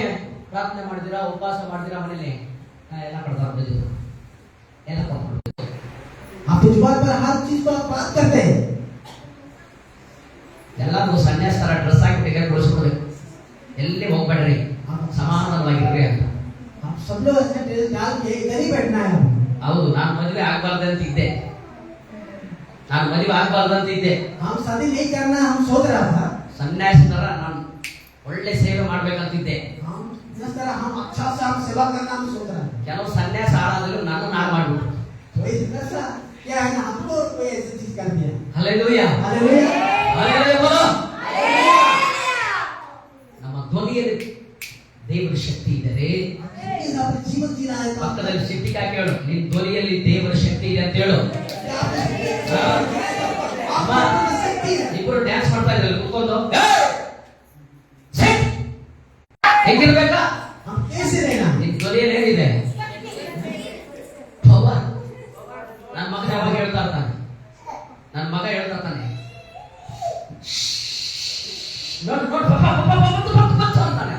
ಪ್ರಾರ್ಥನೆ ಮಾಡ್ತೀರಾ, ಉಪವಾಸ ಮಾಡ್ತೀರಾ, ಮನೇಲಿ ಎಲ್ಲ ಕೊಡ್ತಾರೆ, ಎಲ್ಲ ಕೊಡ್ತಾರೆ. आप इस बात पर हर चीज पर बात करते हैं. ಎಲ್ಲರೂ ಸನ್ಯಾಸ ತರ ಡ್ರೆಸ್ ಹಾಕಿ ಟಿಕೆಟ್ ಕೊಡಿಸ್ಕೊಡ್ಬೇಕು. ಎಲ್ಲಿ ಹೋಗ್ಬೇಡ್ರಿ, ಸಮಾಧಾನವಾಗಿರ್ರಿ ಅಂತ. आप सब लोग ऐसे ड्रेस डाल के इधर ही बैठना है. ಹೌದು, ನಾನು ಮದುವೆ ಆಗ್ಬಾರ್ದಂತ ಇದ್ದೆ. ನಾನು ಮದುವೆ ಆಗ್ಬಾರ್ದಂತ ಇದ್ದೆ. हम शादी नहीं करना हम सोच रहा था. ಸನ್ಯಾಸಿ ತರ ನಾನು ಒಳ್ಳೆ ಸೇವೆ ಮಾಡ್ಬೇಕಂತಿದ್ದೆ. हम जिस तरह हम अच्छा से हम सेवा करना हम सोच रहे हैं. ಕೆಲವು ಸನ್ಯಾಸ ಆಡೋದ್ರಲ್ಲಿ ನಾನು ಮಾಡ್ಬಿಟ್ಟು. तो इस तरह क्या है ना, हमको कोई ऐसी चीज कर दिया. Hallelujah, hallelujah. ಹಲ್ಲೆಲೂಯಾ ಬೋಲೋ. ನಮ್ಮ ಧ್ವನಿಯಲ್ಲಿ ದೇವರ ಶಕ್ತಿ ಇದ್ದರೆ इस अपने जीवन जीना है तो ಪಕ್ಕದಲ್ಲಿ ಸಿಟ್ಟಿಗೆ ಹಾಕಿ ಹೇಳು, ನಿನ್ ಧ್ವನಿಯಲ್ಲಿ ದೇವರ ಶಕ್ತಿ ಇದೆ ಅಂತ ಹೇಳು. ಅಮ್ಮ, ಇಬ್ಬರು ಡ್ಯಾನ್ಸ್ ಮಾಡ್ತಾ ಇದ್ದಾರೆ ಕೂತ್ಕೊಂಡು. ಹೆಂಗಿರ್ಬೇಕಾ? हम कैसे रहना? ನಿನ್ ಧ್ವನಿಯಲ್ಲಿ ಏನಿದೆ? ನೋಡು ನೋಡು ಬತ್ತು ಅಂತಾನೆ.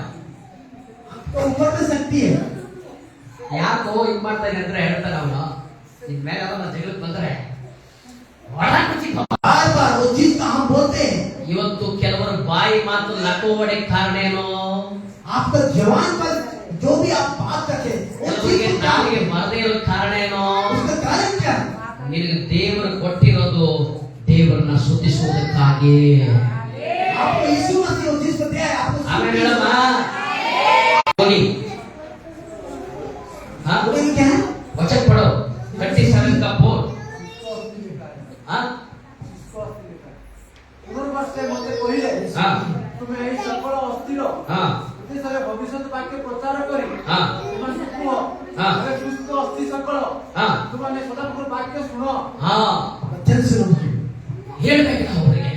आपको ऊपर में शक्ति है. ಯಾಕೋ ಹಿಂಗ್ ಮಾಡ್ತಾ ಇದ್ದೀನಿ ಅಂದ್ರೆ ಹೇಳ್ತಾನೆ ಅವನು, ನಿನ್ ಮೇಲೆ ಅವನ ಜಗಳಕ್ಕೆ ಬಂದ್ರೆ ಒಳಗೆ ಮುಚ್ಚಿಕೊ. बार बार वो चीज का हम बोलते हैं. ಇವತ್ತು ಕೆಲವರು ಬಾಯಿ ಮಾತು ಲಕೋವಡೆ ಕಾರಣ ಏನು? आपका जवान पर जो भी आप बात करते हैं वो चीज ಕೆಲವರಿಗೆ को क्या ನಾಲಿಗೆ ಮರದೇ ಇರೋ ಕಾರಣ ಏನು? उसका कारण क्या है? ನಿನಗೆ ದೇವರು ಕೊಟ್ಟಿರೋದು ದೇವರನ್ನ ಸ್ತುತಿಸುವುದಕ್ಕಾಗಿ. आपको यीशु मसीह वो चीज को दिया है. आपको ಆಮೇಲೆ ಹೇಳಮ್ಮ ಧ್ವನಿ हाँ बोले क्या है? वचन पढ़ो 37 का 4 हाँ ପୁନର୍ବାସେ ମୋତେ କହିଲେ, हाँ ତୁମେ ଏହି ସକଳ ଅସ୍ଥିର हाँ ଉଦ୍ଦେଶ୍ୟରେ ଭବିଷ୍ୟତ ବାକ୍ୟ ପ୍ରଚାର କରି हाँ ସେମାନଙ୍କୁ କୁହ, ହଁ। ହେ ସୁସ୍ଥ ଅସ୍ଥି ସକଳ, हाँ ତୁମମାନେ ସଦାପ୍ରଭୁର ବାକ୍ୟ ଶୁଣ। हाँ वचन सुनो. ಹೇಳ್ಬೇಕು ನಾವು ಅವರಿಗೆ,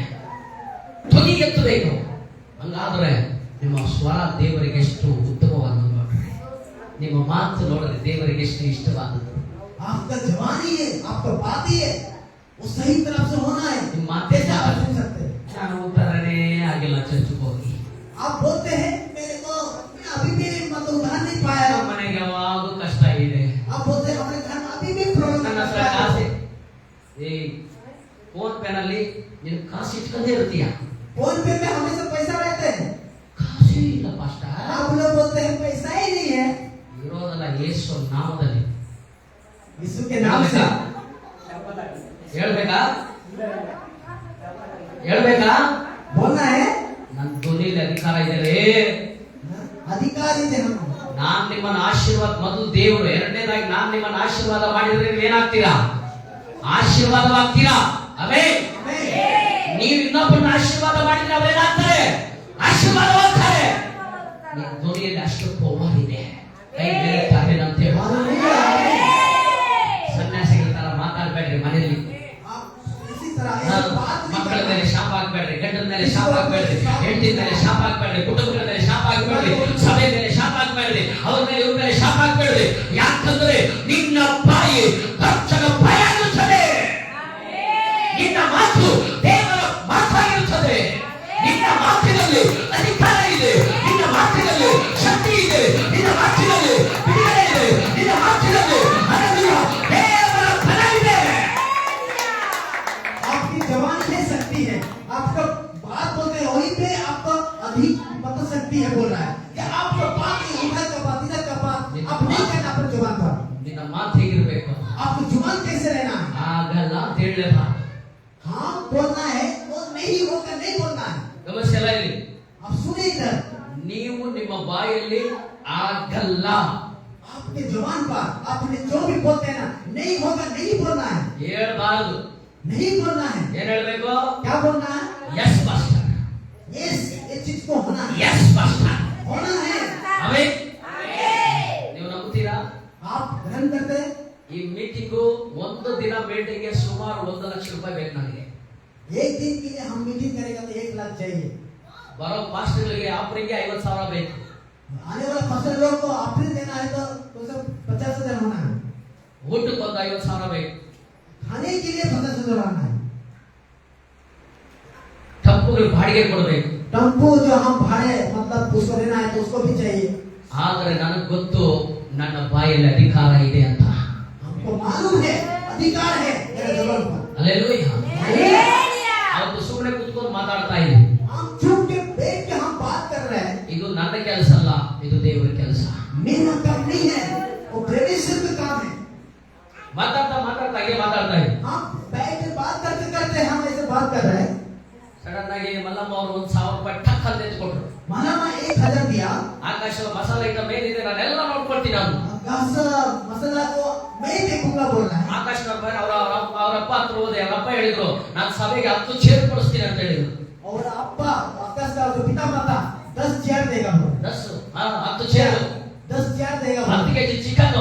ಧ್ವನಿ ಎತ್ತಬೇಕು. ಹಂಗಾದ್ರೆ ನಿಮ್ಮ ಸ್ವರ ದೇವರಿಗೆ ಎಷ್ಟು ಉತ್ತಮವಾದದ್ದು ನೋಡ್ರಿ, ನಿಮ್ಮ ಮಾತು ನೋಡ್ರಿ ದೇವರಿಗೆ ಎಷ್ಟು ಇಷ್ಟವಾದದ್ದು. आपका जवान ही है, आपका बात ही है, वो सही तरफ से होना है. ನಿಮ್ಮ ಮಾತು कैसे आप सुन सकते हैं? ನಾನು ಉತ್ತರನೇ ಆಗಿಲ್ಲ ಚರ್ಚೆಗೆ ಹೋಗಿ. आप बोलते हैं मेरे को मैं अभी भी मतलब उधार नहीं पाया. ನಮ್ಮ ಮನೆಗೆ ಯಾವಾಗೂ ಕಷ್ಟ ಇದೆ, आप बोलते हैं हमारे घर में अभी भी प्रॉब्लम ನನ್ನ ಹತ್ರ ಕಾಸೆ. ಈ ಫೋನ್ ಪೇ ನಲ್ಲಿ ನೀನು ಕಾಸು ಇಟ್ಕೊಂಡೇ ಇರ್ತೀಯ. फोन पे में हमेशा पैसा रहते हैं. ಕಾಸೇ ಇಲ್ಲ ಪಾಸ್ಟರ್. आप लोग बोलते हैं पैसा ही नहीं है. ಇರೋದಲ್ಲ ಯೇಸು ನಾಮದಲ್ಲಿ. यीशु के नाम से ಹೇಳ್ಬೇಕಾ ಹೇಳ್ಬೇಕಾ? बोलना है. ನನ್ನ ಧ್ವನಿಯಲ್ಲಿ ಅಧಿಕಾರ ಇದೆ. अधिकार ಇದೆ हम. ನಾನ್ ನಿಮ್ಮನ್ನ ಆಶೀರ್ವಾದ, ಮೊದಲು ದೇವರು, ಎರಡನೇದಾಗಿ ನಾನ್ ನಿಮ್ಮನ್ನ ಆಶೀರ್ವಾದ ಮಾಡಿದ್ರೆ ನೀವೇನಾಗ್ತೀರಾ? ಆಶೀರ್ವಾದವಾಗ್ತೀರಾ. ಆಮೆನ್. ನೀವು ಇನ್ನೊಬ್ಬರನ್ನ ಆಶೀರ್ವಾದ ಮಾಡಿದ್ರೆ ಅವರೇನಾಗ್ತಾರೆ? ಆಶೀರ್ವಾದವಾಗ್ತಾರೆ. ನಿಮ್ಮ ಧ್ವನಿಯಲ್ಲಿ ಅಷ್ಟು ಪವರ್ ಇದೆ. ಕೈ ಮೇಲೆ ಅಂತ ಹೇಳಿ ಸನ್ಯಾಸಿಗಳ ತರ ಮಾತಾಡ್ಬೇಡ್ರಿ ಮನೆಯಲ್ಲಿ. आप इसी तरह ऐसी बात नहीं ಮಕ್ಕಳ करना. ಮೇಲೆ ಶಾಪ ಹಾಕ್ಬೇಡ್ರಿ, ಗಂಡನ ಮೇಲೆ ಶಾಪ ಹಾಕ್ಬೇಡ್ರಿ, ಹೆಂಡತಿ ಮೇಲೆ ಶಾಪ ಹಾಕ್ಬೇಡ್ರಿ, ಕುಟುಂಬಗಳ ಮೇಲೆ ಶಾಪ ಹಾಕ್ಬೇಡ್ರಿ, ಸಭೆ ಮೇಲೆ ಶಾಪ ಹಾಕ್ಬೇಡ್ರಿ, ಅವ್ರ ಮೇಲೆ ಇವ್ರ ಮೇಲೆ ಶಾಪ ಹಾಕ್ಬೇಡ್ರಿ. ಯಾಕಂದ್ರೆ ನಿನ್ನ ಬಾಯಿ ಕರ್ತನ ಭಯಾಗಿರುತ್ತದೆ, ನಿನ್ನ ಮಾತು ದೇವರ ಮಾತಾಗಿರುತ್ತದೆ, ನಿನ್ನ ಮಾತಿನಲ್ಲಿ ಅಧಿಕಾರ ಇದೆ, ನಿನ್ನ ಮಾತಿನಲ್ಲಿ ಶಕ್ತಿ ಇದೆ, ನಿನ್ನ ಮಾತಿನಲ್ಲಿ ಬಿಡುಗಡೆ ಇದೆ, ನಿನ್ನ ಮಾತಿನಲ್ಲಿ ಹಲ್ಲೆಲೂಯಾ ದೇವರ ಬಲ ಇದೆ. आपकी जवानी में शक्ति है. आपका बात बोलते हैं वहीं पे आपका अधिक मतलब शक्ति है बोल रहा है. या आपका बात नहीं उधर का बात इधर का बात आप नहीं कहना अपने जुबान पर. ನಿನ್ನ ಮಾತು ಹೇಗಿರ್ಬೇಕು? आपको जुबान कैसे रहना है? ಆಗಲ್ಲ ಅಂತ ಹೇಳಲೇಬಾರ್ದು. हाँ बोलना है, वो नहीं होगा नहीं बोलना है. ಗಮನಿಸಲ್ಲ ಇಲ್ಲಿ, आप सुने इधर. ನೀವು ನಿಮ್ಮ ಬಾಯಲ್ಲಿ ಆಗಲ್ಲ आपके जुबान पर आपने जो भी बोलते हैं ना नहीं होगा नहीं बोलना है. ಹೇಳ್ಬಾರ್ದು. नहीं बोलना है. ಏನ್ ಹೇಳ್ಬೇಕು? क्या बोलना है? ಎಸ್ ಪಾಸ್ಟರ್, यस ये चीज को होना है. Yes pastor. होना है. ಆಮೆನ್. ನೀವು ನಂಬುತ್ತೀರಾ? आप ग्रहण करते हैं. ಈ ಮೀಟಿಂಗು ಒಂದು ದಿನ ಮೀಟಿಂಗ್ಗೆ ಸುಮಾರು 1 ಲಕ್ಷ ರೂಪಾಯಿ ಬೇಕು ನನಗೆ. एक दिन के लिए हम मीटिंग करेगा तो 1 लाख चाहिए. ಬರೋ ಪಾಸ್ಟರ್ಗಳಿಗೆ ಆಫರಿಂಗ್ಗೆ 50,000 ಬೇಕು. आने वाला फसल लोग को ऑफर देना है तो सब 50,000 होना है. ಊಟಕ್ಕೆ ಒಂದು 50,000 ಬೇಕು. खाने के लिए 50,000 होना है. ಟಪ್ಪುಗಳು ಬಾಡಿಗೆ ಕೊಡಬೇಕು. टेम्पो जो हम भाड़े मतलब उसको देना है तो उसको भी चाहिए. ಆದರೆ ನನಗೆ ಗೊತ್ತು ನನ್ನ ಬಾಯಲ್ಲಿ ಅಧಿಕಾರ ಇದೆ ಅಂತ. हमको मालूम है अधिकार है मेरे जुबान पर. ಹಲ್ಲೆಲೂಯಾ. ಅವತ್ತು ಸುಮ್ಮನೆ ಕೂತ್ಕೊಂಡು ಮಾತಾಡ್ತಾ ಇದ್ದೀವಿ. हम चुप के बैठ के हम बात कर रहे हैं. ಇದು ನನ್ನ ಕೆಲಸ ಅಲ್ಲ, ಇದು ದೇವರ ಕೆಲಸ. मेरा काम नहीं है, वो परमेश्वर का काम है. ಮಾತಾಡ್ತಾ ಮಾತಾಡ್ತಾ ಹಾಗೆ ಮಾತಾಡ್ತಾ ಇದ್ದೀವಿ. हम बैठ के बात करते करते हम ऐसे बात कर रहे हैं. ಸಡನ್ ಆಗಿ ಮಲ್ಲಮ್ಮ ಅವರು 1,000 ರೂಪಾಯಿ ಟಕ್ ಅಂತ ಎತ್ಕೊಟ್ರು. मालामा 1,000 दिया. ಆಕಾಶ ಮಸಾಲೆ ಐಟಮ್ ಏನಿದೆ ನಾನೆಲ್ಲ ನೋಡ್ಕೊಳ್ತೀನಿ ನಾನು. आकाश मसाला को मैं देखूंगा बोल रहा है. ಆಕಾಶ ಅವರ ಅಪ್ಪ ಹತ್ರ ಹೋದೆ. ಅವ್ರ ಅಪ್ಪ ಹೇಳಿದ್ರು ನಾನು ಸಭೆಗೆ 10 ಚೇರ್ ಕೊಡಿಸ್ತೀನಿ ಅಂತ ಹೇಳಿದ್ರು. और अब्बा आकाश का जो पिता माता 10 चेयर देगा बोल. 10 ಚೇರ್, 10 चेयर देगा 10 बोल. ಕೆಜಿ ಚಿಕನ್,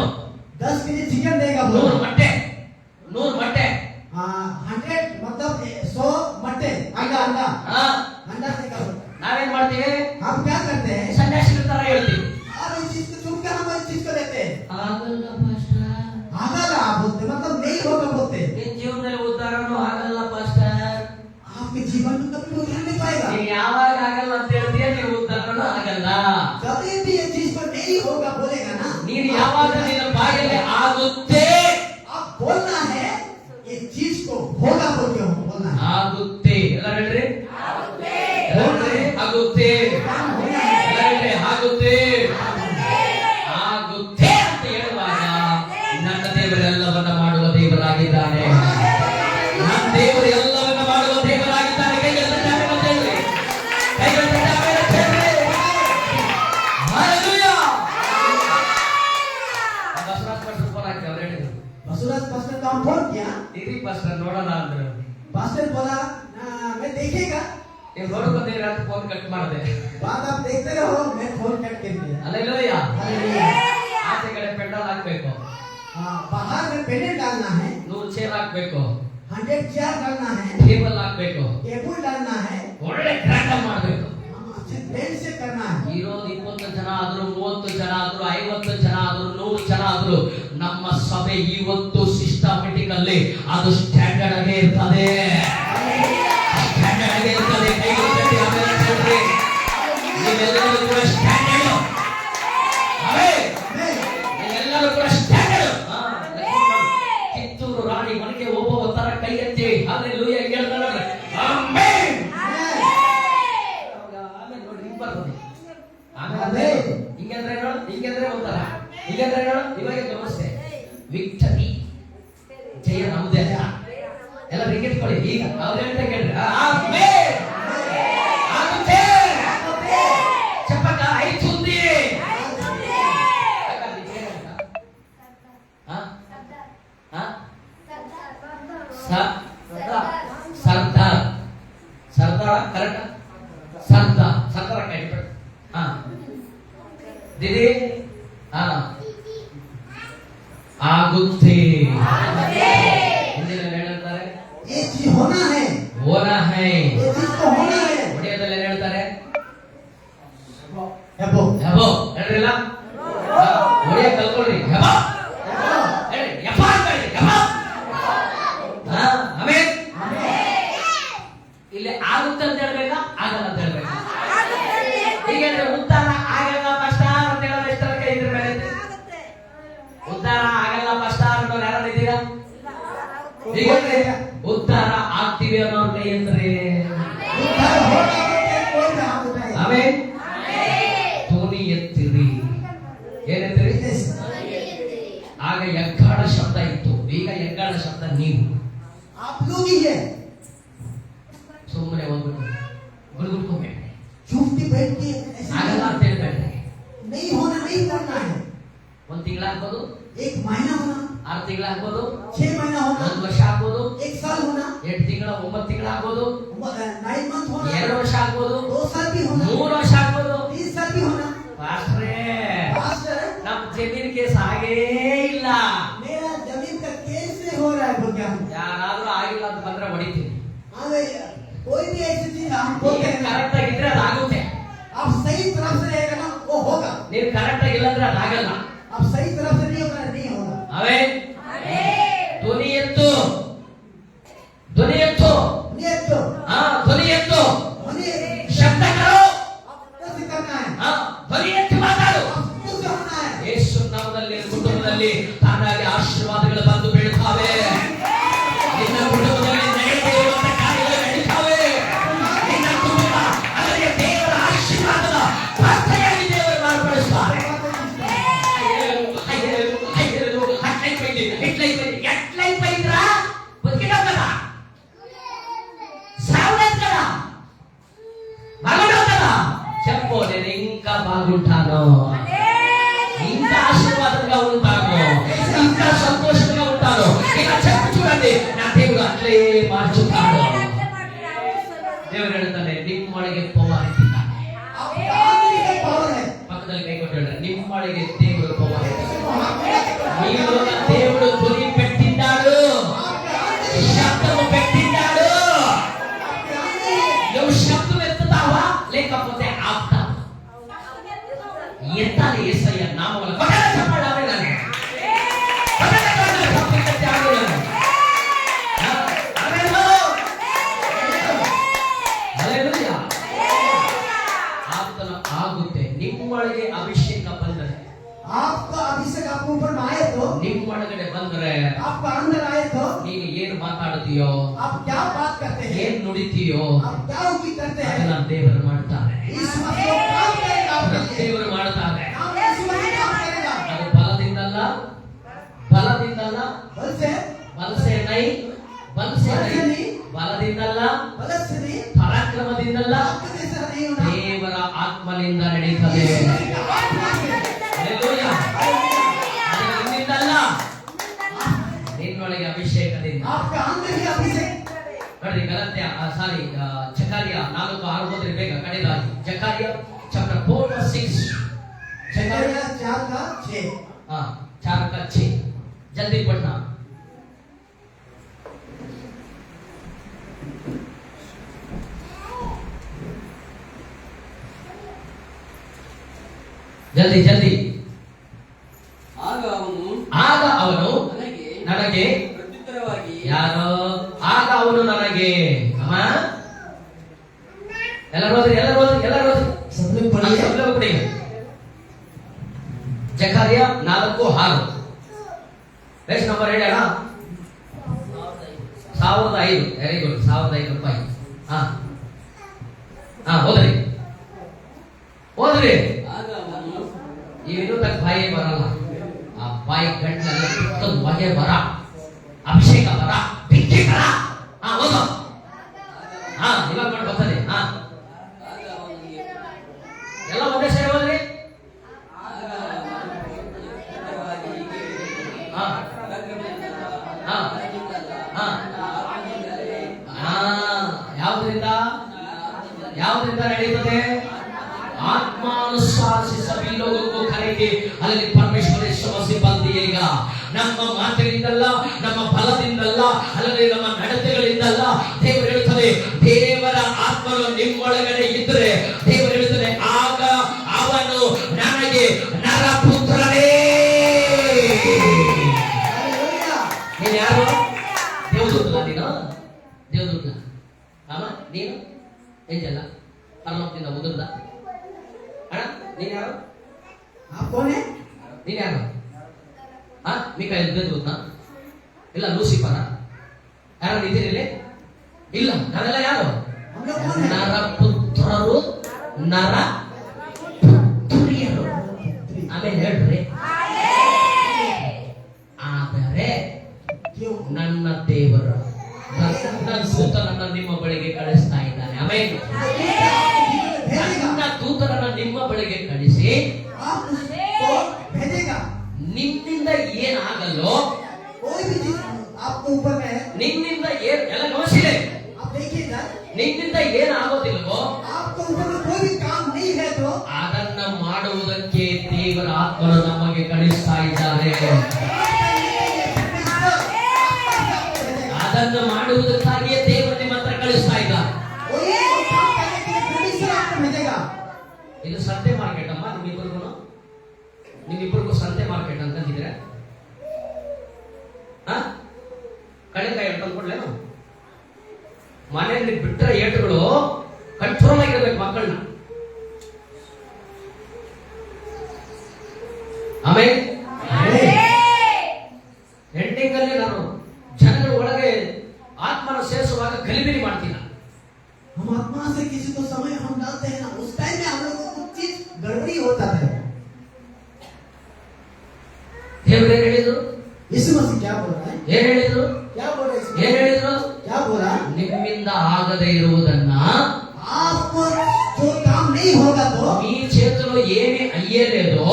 10 केजी चिकन देगा बोल. 100 ಮೊಟ್ಟೆ, 100 ಮೊಟ್ಟೆ. 100 मतलब 100 मट्टे अंडा अंडा ಹಾ, अंडा देगा बोल. ನಾವೇನ್ ಮಾಡ್ತೀವಿ? हम क्या करते हैं? ಸನ್ಯಾಸಿಗಳ ತರ ಹೇಳ್ತೀವಿ. अब इस चीज को चुप कर हम इस चीज को लेते हैं. ಆಗಲ್ಲ ಪಾಸ್ಟರ್, आगला बोलते मतलब नहीं होगा बोलते. ನಿನ್ ಜೀವನದಲ್ಲಿ ಉದ್ಧಾರನೂ ಆಗಲ್ಲ ಪಾಸ್ಟರ್. आपके जीवन में कभी उधार नहीं पाएगा. ನೀನ್ ಯಾವಾಗ ಆಗಲ್ಲ ಆಗುತ್ತೆ काम होना है ಎಲ್ಲರಿಗೆ ಆಗುತ್ತೆ ಆಗುತ್ತೆ ಅಂತ ಹೇಳುವಾಗ ನನ್ನ ದೇವರು ಎಲ್ಲವನ್ನ ಮಾಡುವ ದೇವರಾಗಿದ್ದಾನೆ. ನನ್ನ ದೇವರು ಎಲ್ಲವನ್ನ ಮಾಡುವ ದೇವರಾಗಿದ್ದಾನೆ. ಕೈಗೆತ್ತಿದ ಆಮೆನ್ ಅಂತ ಹೇಳ್ರಿ. ಕೈಗೆತ್ತಿದ ಆಮೆನ್ ಅಂತ ಹೇಳ್ರಿ. ಹಲ್ಲೆಲೂಯಾ. ಬಸವರಾಜ್ ಪಾಸ್ಟರ್ ಫೋನ್ ಹಾಕಿ ಅವ್ರು ಹೇಳಿದ್ರು, बसुराज पास्टर का फोन किया ಇರಿ ಪಾಸ್ಟರ್ ನೋಡೋಣ ಅಂದ್ರು. पास्टर बोला मैं देखेगा ನೀವು ನೋಡ್ಕೊಂಡ್ರೆ ಅಂತ ಫೋನ್ ಕಟ್ ಮಾಡಿದೆ. बात आप देखते रहो मैं फोन कट कर दिया ಹಲ್ಲೆಲೂಯಾ. हालेलुया ಆಚೆ ಕಡೆ ಪೆಂಡಲ್ ಹಾಕ್ಬೇಕು, हाँ बाहर में पेंडल डालना है 100 ಚೇರ್ ಹಾಕ್ಬೇಕು, 100 चेयर डालना है ಟೇಬಲ್ ಹಾಕ್ಬೇಕು, टेबल डालना है ಒಳ್ಳೆ ಗ್ರ್ಯಾಂಡ್ ಮಾಡಬೇಕು. अच्छे प्लेन से करना है ಇರೋದು 20 ಜನ ಆದ್ರು, 30 ಜನ ಆದ್ರು, 50 ಜನ ಆದ್ರು, 100 ಜನ ಆದ್ರು, ನಮ್ಮ ಸಭೆ ಇವತ್ತು ಸಿಸ್ಟಮೆಟಿಕ್ ಅಲ್ಲಿ ಅದು ಸ್ಟ್ಯಾಂಡರ್ಡ್ ಆಗಿ ಇರ್ತದೆ. ಸ್ಟ್ಯಾಂಡರ್ಡ್ ಆಗಿ ಇರ್ತದೆ. ಕೈ ಕೊಟ್ಟು ಆಮೇಲೆ ಹೇಳ್ರಿ, ನೀವೆಲ್ಲರೂ ಕೂಡ ಸ್ಟ್ಯಾಂಡರ್ಡ್. ಆಮೆನ್. ನೀವೆಲ್ಲರೂ ಕೂಡ ಸ್ಟ್ಯಾಂಡರ್ಡ್. ಕಿತ್ತೂರು ರಾಣಿ ಮನೆಗೆ ಒಬ್ಬ ತರ ಕೈ ಎತ್ತಿ ಹಲ್ಲೆಲೂಯಾ ಹೇಳ್ತಾರೆ. ಆಮೆನ್. ಆಮೇಲೆ ನೋಡಿ ಹಿಂಗ್ ಬರ್ತದೆ. ಆಮೇಲೆ ಹಿಂಗಂದ್ರೆ ನೋಡು, ಹಿಂಗಂದ್ರೆ ಒಂಥರ, ಹಿಂಗಂದ್ರೆ ನೋಡು, ಇವಾಗ ಗಮನಿಸ್ತೆ ವಿಕ್ಟರಿ ಜಯ ನಮ್ದೇ ಅಂತ. ಎಲ್ಲ ರಿಕೆಟ್ ಕೊಡಿ. ಈಗ ಅವ್ರು ಹೇಳ್ತಾ ಕೇಳ್ರಿ, ಆಮೆನ್. ಆಗುತ್ತೆ. ಚಪ್ಪಕ ಐತುಂದಿ. ಸರ್ದಾರ್ ಸರ್ದಾರ ಕರೆಕ್ಟ್ ಸರ್ದಾರ ಕೈಬಿಟ್ಟು ದೀದಿ ಆಗುತ್ತೆ. ಹಿಂದಿನಲ್ಲಿ ಹೇಳ್ತಾರೆ ये चीज होना है ಹೋನಾ ಹೈ. ये चीज तो होना है ಒಡೆಯದಲ್ಲಿ ಏನ್ ಹೇಳ್ತಾರೆ? हेबो ಹೆಬೋ ಹೇಳ್ರಿಲ್ಲ, ಒಡೆಯ ಕಲ್ಕೊಳ್ರಿ. ಹೆಬೋ ಹೇಳಿ, ಯಪ್ಪ ಅಂತ ಹೇಳಿ, ಹೆಬೋ. ಆಮೇನ್. ಇಲ್ಲಿ ಆಗುತ್ತೆ ಅಂತ ಹೇಳ್ಬೇಕಾ, ಆಗಲ್ಲ ಅಂತ ಹೇಳ್ಬೇಕಾ? ಈಗ ಉತ್ತರ ಆಗಲ್ಲ ಮಾಸ್ಟರ್ ಅಂತ ಹೇಳೋದು ಎಷ್ಟರ ಕೈ ಇದ್ರ ಮೇಲೆ ಐತೆ? ಉತ್ತರ ಆಗಲ್ಲ ಮಾಸ್ಟರ್ ಅನ್ನೋರು ಯಾರು ಇದ್ದೀರಾ? ಈಗ ಉತ್ತರ ಆಗ್ತೀವಿ ಅನ್ನೋರ್ ಕೈ ಅಂದ್ರೆ उद्धार होना है कोई ना हाथ उठाए ಆಮೇನ್. ಧ್ವನಿ ಎತ್ತಿರಿ. ಏನೆತ್ತಿರಿ? ಆಗ ಎಗ್ಗಾಡ ಶಬ್ದ ಇತ್ತು, ಈಗ ಎಗ್ಗಾಡ ಶಬ್ದ ನೀವು. आप लोग ही है ಸುಮ್ಮನೆ ಹೋಗ್ಬಿಟ್ಟು ಗುಡುಗುಡ್ಕೋಬೇಡಿ. चुप के बैठ के ऐसे ಆಗಲ್ಲ ಅಂತ ಹೇಳ್ಬೇಡ್ರಿ. नहीं होना नहीं करना है 1 ತಿಂಗಳಾಗ್ಬೋದು, 1 महीना होना 6 ತಿಂಗಳಾಗ್ಬೋದು, 6 महीना होना 1 ವರ್ಷ ಆಗ್ಬೋದು, 1 साल होना 8 ತಿಂಗಳ 9 ತಿಂಗಳಾಗ್ಬೋದು, 9 मंथ होना 2 ವರ್ಷ ಆಗ್ಬೋದು, 2 साल भी होना 3 ವರ್ಷ ಆಗ್ಬೋದು. 3 साल भी होना ಪಾಸ್ಟ್ರೇ, पास्टर ನಮ್ ಜಮೀನ್ ಕೇಸ್ ಆಗೇ ಇಲ್ಲ. मेरा जमीन का कैसे हो रहा है बोल क्या ಯಾರಾದ್ರೂ ಆಗಿಲ್ಲ ಅಂತ ಬಂದ್ರೆ ಹೊಡಿತೀನಿ. कोई भी ऐसी चीज हम बोलते हैं ಕರೆಕ್ಟ್ ಆಗಿದ್ರೆ ಅದು ಆಗುತ್ತೆ. आप सही तरफ से रहेगा ना वो होगा ನೀವು ಕರೆಕ್ಟ್ ಆಗಿಲ್ಲ ಅಂದ್ರೆ ಅದು ಆಗಲ್ಲ. आप सही तरफ से नहीं होगा नहीं होगा ಆಮೆನ್. ಧ್ವನಿ ಎತ್ತು, ಧ್ವನಿ ಎತ್ತು, ये तो ಧ್ವನಿ ಎತ್ತು, हमें ಶಬ್ದ ಕರೋ, आपको से करना है ಧ್ವನಿ ಎತ್ತು ಮಾತಾಡು. आपको से होना है ಯೇಸು ನಾಮದಲ್ಲಿ ಕುಟುಂಬದಲ್ಲಿ ತಾನಾಗಿ ಆಶೀರ್ವಾದಗಳು ಬಂದು ಬೀಳುತ್ತವೆ. ನಿನ್ನ ಕುಟುಂಬದಲ್ಲಿ ನಡೆಯುವಂತ ಕಾರ್ಯಗಳು ನಡೀತಾವೆ. ನಿನ್ನ ಕುಟುಂಬ ಅದಕ್ಕೆ ದೇವರ ಆಶೀರ್ವಾದದ ಪಾತ್ರೆಯಾಗಿ ದೇವರು ಮಾರ್ಪಡಿಸ್ತಾರೆ. చెప్పోనే ఇంకా బాగుంటాను, ఇంకా ఆశీర్వాదంగా ఉంటాను, ఇంకా సంతోషంగా ఉంటాను. ఇక చెప్పు చూడండి, నా దేవుడు అట్లే మార్చుతాడు. దేవుడు ಹೇಳ್ತಾನೆ, ನಿಮ್ಮೊಳಗೆ ಪವರ್ ಇಟ್ಟಿದ್ದಾನೆ. आपके अंदर एक पावर है ಪಕ್ಕದಲ್ಲಿ ಕೈ ಕೊಟ್ಟು ಹೇಳ್ತಾರೆ, ನಿಮ್ಮೊಳಗೆ ದೇವರು ಪವರ್ మీలో దేవుడు ధ్వని పెట్టిన్నాడు, శబ్దము పెట్టిన్నాడు. నువ్వు శబ్దం ఎత్తుతావా లేకపోతే ఆపుతావా? ఎత్తాలి యేసయ్య నామములో. కొట్టగా చెప్పండి ఆమేన్ అని. కొట్టగా చెప్పండి, శబ్దం ఎత్తి ఆమేన్ అని. ఆమేన్. హల్లెలూయా. ಆತನ ಆಗುತ್ತೆ. ನಿಮ್ಮೊಳಗೆ ಅಭಿಷೇಕ ಬಂದರೆ, आपका अभिषेक आपके ऊपर में आए तो ನಿಮ್ಮೊಳಗಡೆ ಬಂದ್ರೆ आपका अंदर आए तो ನೀನು ಏನು ಮಾತಾಡ್ತೀಯೋ, आप क्या बात करते हैं ಏನ್ ನುಡಿತೀಯೋ आप क्या उम्मीद करते हैं ಅದನ್ನ ದೇವರು ಮಾಡ್ತಾರೆ. नहीं होना ದೇವರ ಆತ್ಮನಿಂದ ನಡೆಯುತ್ತದೆ. ಹಲ್ಲೆಲೂಯಾ. ಅದು ನಿನ್ನಿಂದಲ್ಲ, ನಿನ್ನೊಳಗೆ ಅಭಿಷೇಕದಿಂದ. आपका अंदर ही अभिषेक ನೋಡಿ ಗಲಾತ್ಯ ಜಕಾರಿಯ 4:6 ಓದ್ರಿ ಬೇಗ ಕಡೆದಾಗಿ. ಜಕಾರಿಯ ಚಾಪ್ಟರ್ 4:6. जकरिया 4:6 4:6 जल्दी पढ़ना. ಜಲ್ದಿ ಜಲ್ದಿ. ಆಗ ಅವನು ನನಗೆ ಪ್ರತ್ಯುತ್ತರವಾಗಿ ಯಾರೋ ಆಗ ಅವನು ನನಗೆ ಅಮ್ಮ ಎಲ್ಲರೂ ಓದ್ರಿ सब लोग पढ़िए ಜಕಾರಿಯ 4:6 ಪೇಜ್ ನಂಬರ್ ಹೇಳೋಣ. 1005. Very good. 1005 ರೂಪಾಯಿ. ಓದ್ರಿ. ಆಗ ಅವನು ಇನ್ನು ತಕ್ಕ ಬಾಯಿ ಬರಲ್ಲ. ಆ ಬಾಯಿ ಗಂಟಲಲ್ಲಿ ಪಿತ್ತದ ಹೊಗೆ ಬರ, ಅಭಿಷೇಕ ಬರ, ಬೆಂಕಿ ಬರ. ಓದು. ಇವಾಗ ಮಾಡಿ ಬರ್ತದೆ. ಆಗ ಅವನಿಗೆ ಎಲ್ಲ ಒಂದೇ ಸರಿ ಓದ್ರಿ. ಆಗ ಅವನು ಪ್ರತ್ಯುತ್ತರವಾಗಿ ಹೀಗೆ ಹೇಳಿದನು, ಹಾ ಹಾ ಯಾವುದರಿಂದ ನಡೆಯುತ್ತದೆ? आत्मानुसार से सभी लोगों को करेंगे. ಅಲ್ಲಿ ಪರಮೇಶ್ವರೇಶ್ವರ ಸಿಬ್ಬಂದಿಯೇಗ ನಮ್ಮ ಮಾತಿನಿಂದಲ್ಲ, ನಮ್ಮ ಬಲದಿಂದಲ್ಲ, ಅಲ್ಲದೆ ನಮ್ಮ ನಡತೆಗಳಿಂದಲ್ಲ. ದೇವರು ಹೇಳುತ್ತದೆ, ದೇವರ ಆತ್ಮನು ನಿಮ್ಮೊಳಗಡೆ ಇದ್ದರೆ ದೇವರು ಹೇಳುತ್ತದೆ, ಆಗ ಅವನು ನನಗೆ ನರಪುತ್ರನೇ. ನೀನು ಯಾರು? ದೇವದೂತ. ನೀನು ದೇವದೂತ. ನೀನು ಎಂಜಲ್ಲ ಪರಲೋಕದಿಂದ ಉದುರ್ದ ಅಣ್ಣ. ನೀನ್ ಯಾರು? आप कौन है? ನೀನ್ ಯಾರು? ಮಿಕಾಯೇಲ್ ದೇವದೂತ? ಇಲ್ಲ ಲೂಸಿಫರ? ಯಾರು ಇದ್ದೀರಿ? ಇಲ್ಲ. ನಾವೆಲ್ಲ ಯಾರು? हम लोग कौन है? ನರಪುತ್ರರು, ನರ ಪುತ್ರಿಯರು. ಆಮೇಲೆ ಹೇಳ್ರಿ, ಆದರೆ क्यों? ನನ್ನ ದೇವರು ನನ್ನ ದೂತರನ್ನ ನಿಮ್ಮ ಬಳಿಗೆ ಕಳಿಸ್ತಾ ಇದ್ದಾನೆ. ಆಮೇಲೆ ನನ್ನ ದೂತರನ್ನ ನಿಮ್ಮ ಬಳಿಗೆ ಕಳಿಸಿ आप उसको भेजेगा. ನಿನ್ನಿಂದ ಏನಾಗಲ್ಲೋ, कोई भी चीज आपको ऊपर में है, ನಿನ್ನಿಂದ ಎಲ್ಲ ಗಮನಿಸಿದೆ, आप देखिएगा. ನಿನ್ನಿಂದ ಏನಾಗೋದಿಲ್ವೋ आपको ऊपर में कोई भी काम नहीं है तो ಅದನ್ನ ಮಾಡುವುದಕ್ಕೆ ದೇವರ ಆತ್ಮನು ನಮಗೆ ಕಳಿಸ್ತಾ ಇದ್ದಾರೆ. ಅದನ್ನು ಮಾಡುವುದಕ್ಕಾಗಿಯೇ ದೇವರು ನಿಮ್ಮ ಹತ್ರ ಕಳಿಸ್ತಾ ಇದ್ದಾರೆ. कोई काम करने के लिए परमेश्वर आपको भेजेगा. ಇದು ಸಂತೆ ಮಾರ್ಕೆಟ್ ಅಮ್ಮ. ನಿಮ್ಮಿಬ್ಬರಿಗೂ ಸಂತೆ ಮಾರ್ಕೆಟ್ ಅಂತಂದಿದ್ರೆ ಕಳೆಕಾಯಿ ತಂದ್ಕೊಡ್ಲೇನು? ಮನೆಯಲ್ಲಿ ಬಿಟ್ಟರೆ ಏಟುಗಳು ಕಂಟ್ರೋಲ್ ಆಗಿರ್ಬೇಕು ಮಕ್ಕಳನ್ನ. ಆಮೇಲೆ ಎಂಡಿಂಗ್ ಅಲ್ಲಿ ನಾನು ಜನರ ಒಳಗೆ ಆತ್ಮನ ಸೇರಿಸುವಾಗ ಗಲಿಬಿಲಿ ಮಾಡ್ತೀನಿ. हम आत्मा से किसी को समय हम डालते हैं ना, उस टाइम में हम लोग को कुछ चीज गड़बड़ी होता है. ದೇವರು ಏನ್ ಹೇಳಿದ್ರು? यीशु मसीह क्या बोल रहा है? ಏನ್ ಹೇಳಿದ್ರು? क्या बोल रहा है यीशु? ಏನ್ ಹೇಳಿದ್ರು? क्या बोला? ನಿಮ್ಮಿಂದ ಆಗದೆ ಇರುವುದನ್ನ आपको जो काम नहीं होगा तो మీ చేతిలో ఏమి అయ్యలేదో,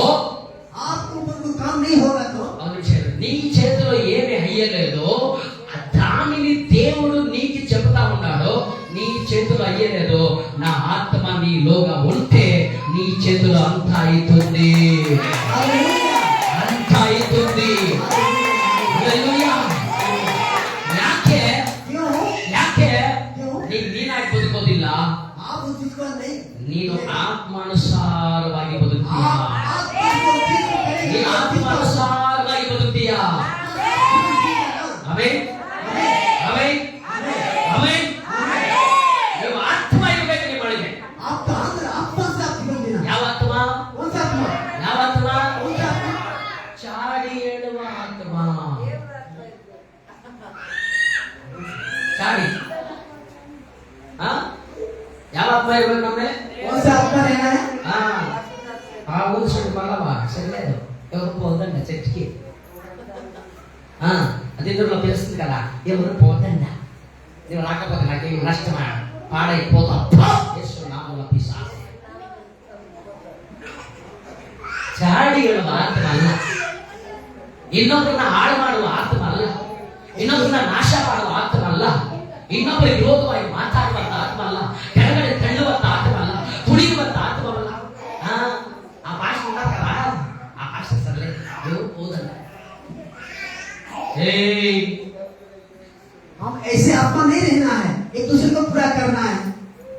आपको ऊपर कोई काम नहीं होगा तो నీ చేతిలో ఏమి అయ్యలేదో దానిని దేవుడు నీకు చెబుతా ఉన్నాడు. నీ చేతిలో అయ్యలేదు, నా ఆత్మ నీలోగా ఉంటే నీ చేతిలో అంతా అవుతుంది, అంతా అవుతుంది. హల్లెలూయా. ಯಾಕೆ क्यों? ಯಾಕೆ ನೀನಾಗಿ ಬದುಕೋದಿಲ್ಲ? आप उस चीज को नहीं, ನೀನು ಆತ್ಮಾನುಸಾರವಾಗಿ ಬದುಕ್ತೀಯ. आप जो चीज को ನೀನು करेंगे ಆತ್ಮಾನುಸಾರವಾಗಿ ಬದುಕ್ತೀಯ. Amen, amen, amen. ನೀವು ಆತ್ಮ ಇರಬೇಕು ನಿಮ್ಮೊಳಗೆ. आपका अंदर आत्मा से आप जीवन देना. ಯಾವ ಆತ್ಮ? कौन सा आत्मा? ಯಾವ ಆತ್ಮ? कौन सा आत्मा? ಚಾಡಿ ಹೇಳುವ ಆತ್ಮ. ಚಾಡಿ ಯಾವ ಆತ್ಮ ಇರ್ಬೇಕು ನಮ್ಮಲ್ಲಿ? कौन सा आत्मा रहना है? ఆ ఊరు చెట్టు మళ్ళా సరిలేదు, ఎవరు పోదండ చెట్టుకి. అది ఇందులో తెలుస్తుంది కదా, ఎవరు పోదండ. నువ్వు రాకపోతే నాకేం నష్టమా, పాడైపోతావు. నామూల పిశాచ ಚಾಡಿ ಹೇಳುವ ಆತ್ಮ ಅಲ್ಲ, ಇನ್ನೊಬ್ಬರನ್ನ ಹಾಳು ಮಾಡುವ ಆತ್ಮ ಅಲ್ಲ, ಇನ್ನೊಬ್ಬರನ್ನ ನಾಶ ಮಾಡುವ ಆತ್ಮ ಅಲ್ಲ, ಇನ್ನೊಬ್ಬರ ವಿರೋಧವಾಗಿ ಮಾತಾಡುವಂತ ಆತ್ಮ ಅಲ್ಲ, ಕೆಳಗಡೆ ತಳ್ಳುವಂತ ಆತ್ಮ ಅಲ್ಲ, ತುಳಿಯುವಂತ ಆತ್ಮವಲ್ಲ. ಆ ಭಾಷೆ ಉಂಟಾಕಲ್ಲ, ಆ ಭಾಷೆ ಸರಳೆ ದೇವರು ಹೋದಲ್ಲ. हम ऐसे आत्मा नहीं रहना है, एक दूसरे को पूरा करना है,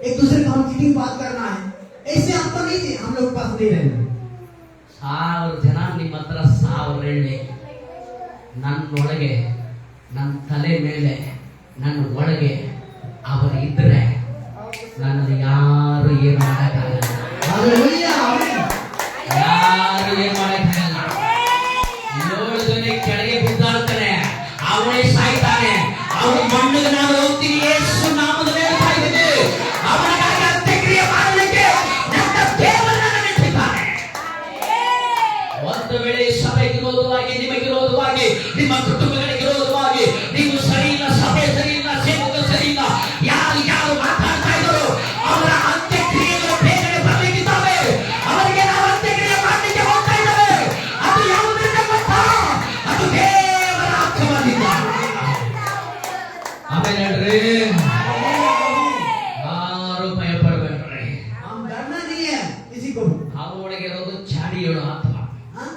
एक दूसरे को हम कितनी बात करना है, ऐसे आत्मा नहीं थे हम लोग पास नहीं रहना। 1000 ಜನ ನಿಮ್ಮ ಹತ್ರ 1000 ಎಣ್ಣೆ, ನನ್ನೊಳಗೆ, ನನ್ನ ತಲೆ ಮೇಲೆ, ನನ್ನ ಒಳಗೆ ಅವರು ಇದ್ರೆ ನನ್ನನ್ನು ಯಾರು ಏನು ಮಾಡಕ್ಕಾಗಲ್ಲ, हालेलुया, आमीन। ಯಾರು ಏನು ಮಾಡಕ್ಕಾಗಲ್ಲ. 7 ಜನ ಕೆಳಗೆ ಬಿದ್ದಾಡ್ತಾನೆ, ಅವನೇ ಸಾಯ್ತಾನೆ, ಅವನ ಮಣ್ಣಿಗೆ ನಾನು ಹೋಗ್ತೀನಿ, ಯೇಸು ನಾಮದ ಮೇಲೆ ಸಾಯ್ತೀನಿ, ಅವನಿಗಾಗಿ ಅಂತ್ಯಕ್ರಿಯೆ ಮಾಡಲಿಕ್ಕೆ ನನ್ನ ದೇವರನ್ನ ನೆಚ್ಚಿದ್ದಾನೆ. ಒಂದು ವೇಳೆ ಸಭೆಗೆ ವಿರೋಧವಾಗಿ, ನಿಮಗೆ ವಿರೋಧವಾಗಿ, ನಿಮ್ಮ ಕುಟುಂಬಗಳಿಗೆ ವಿರೋಧವಾಗಿ, ನೀವು ಸರಿ ಇಲ್ಲ, ಸಭೆ ಸರಿ ಇಲ್ಲ, ಸೇವಕರು ಸರಿ ಇಲ್ಲ, ಯಾರು ಮಾತಾಡ್ತಾ ಇದ್ರು ಅವರ ಅಂತ್ಯಕ್ರಿಯೆಗಳು ಬೇಗನೆ ಬರಲಿಕ್ಕಿದ್ದಾವೆ. ಅವರಿಗೆ ನಾವು ಅಂತ್ಯಕ್ರಿಯೆ ಮಾಡಲಿಕ್ಕೆ ಹೋಗ್ತಾ ಇದ್ದೇವೆ. ಅದು ಯಾವುದರಿಂದ ಗೊತ್ತಾ? ಅದು ದೇವರ ಆತ್ಮದಿಂದ. ಆಮೇಲೆ ಹೇಳ್ರಿ, ಯಾರು ಭಯ ಪಡಬೇಡ್ರಿ. हम डरना नहीं है किसी को भी। ಅವರೊಳಗೆ ಇರೋದು ಚಾಡಿ ಹೇಳೋ ಆತ್ಮ, हाँ?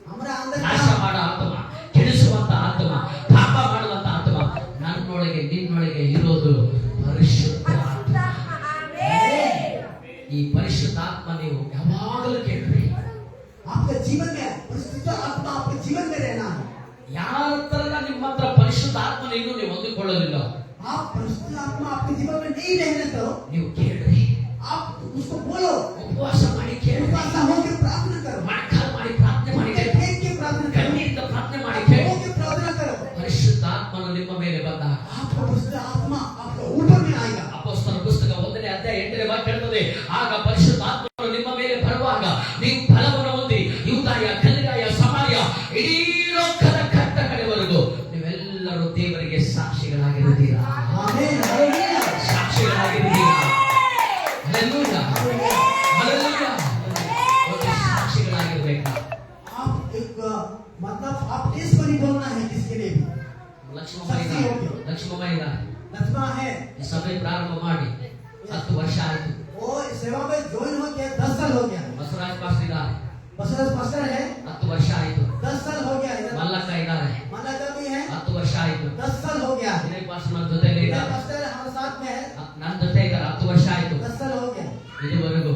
हमारा अंदर ನಾಶ ಮಾಡೋ ಆತ್ಮ, ಕೆಡಿಸುವಂತ ಆತ್ಮ, ಪಾಪ ಮಾಡುವಂತ ಆತ್ಮ. ನನ್ನೊಳಗೆ ನಿನ್ನೊಳಗೆ ಇರೋದು ಪರಿಶುದ್ಧ ಆತ್ಮ. ಈ ಪರಿಶುದ್ಧ ಆತ್ಮ ನೀವು ಯಾವಾಗಲೂ ಕೇಳ್ರಿ. आपके जीवन में परिशुद्ध आत्मा आपके जीवन में रहना है। ಯಾರ ತರ ನಿಮ್ಮ ಹತ್ರ ಪರಿಶುದ್ಧ ಆತ್ಮನ ಇನ್ನೂ ನೀವು ಹೊಂದಿಕೊಳ್ಳೋದಿಲ್ಲ, आप परिशुद्ध आत्मा आपके जीवन में नहीं रहने तो ನೀವು ಕೇಳ್ರಿ. आप उसको बोलो, ಉಪವಾಸ ಮಾಡಿ ಕೇಳ್ರಿ, उपासना होकर प्रार्थना करो, ಮೊಣಕಾಲು ಮಾಡಿ ಪ್ರಾರ್ಥನೆ ಮಾಡಿ ಕೇಳ್ರಿ, फेंक के प्रार्थना करो, ಕಣ್ಣೀರಿಂದ ಪ್ರಾರ್ಥನೆ ಮಾಡಿ ಕೇಳ್ರಿ. होकर प्रार्थना करो। ಪರಿಶುದ್ಧ ಆತ್ಮನು ನಿಮ್ಮ ಮೇಲೆ ಬಂದಾಗ आपका परिशुद्ध आत्मा आपके ऊपर में आएगा। ಅಪೊಸ್ತಲರ ಪುಸ್ತಕ 1ನೇ ಅಧ್ಯಾಯ 8ನೇ ವಾಕ್ಯ ಹೇಳ್ತದೆ, ಆಗ ಪರಿಶುದ್ಧ ಆತ್ಮನು ನಿಮ್ಮ ಮೇಲೆ ಬರುವಾಗ ನೀವು ಫಲವನ್ನು ಹೊಂದಿ ಯೂದಾಯ, ಗಲಿಲಾಯ, ಸಮಾರ್ಯ, ಇಡೀ ಲೋಕದ ಕಟ್ಟ ಕಡೆವರೆಗೂ ನೀವೆಲ್ಲರೂ ದೇವರಿಗೆ ಸಾಕ್ಷಿಗಳಾಗಿರುತ್ತೀರಾ. आमीन, हालेलुया, ಸಾಕ್ಷಿಗಳಾಗಿರುತ್ತೀರಾ. Hallelujah, hallelujah. ಒಂದು ಸಾಕ್ಷಿಗಳಾಗಿರ್ಬೇಕಾ? आप एक मतलब आप इस पर ही बोलना है किसके लिए भी। ಲಕ್ಷ್ಮಮ್ಮ ಇದ್ದಾರೆ, लक्ष्मा है, ಈ ಸಭೆ ಪ್ರಾರಂಭ ಮಾಡಿ 10 ವರ್ಷ ಆಯ್ತು. वो सेवा में ज्वाइन हो गया, 10 साल हो गया। ಬಸವರಾಜ್ ಪಾಸ್ಟರ್ ಇದ್ದಾರೆ, बसराज पास्टर है, 10 ವರ್ಷ ಆಯ್ತು. 10 साल हो गया। इधर ಮಲ್ಲಕ್ಕ ಇದ್ದಾರೆ, मलाका भी है, 10 ವರ್ಷ ಆಯ್ತು. 10 साल हो गया। ವಿನಯ್ ಪಾಸ್ಟರ್ ನನ್ನ ಜೊತೆಲಿ इधर ಇದ್ದಾರೆ, पास्टर हमारे साथ में है, ನನ್ನ ಜೊತೆ ಇದ್ದಾರೆ, 10 ವರ್ಷ ಆಯ್ತು. 10 साल हो गया। ಇದುವರೆಗೂ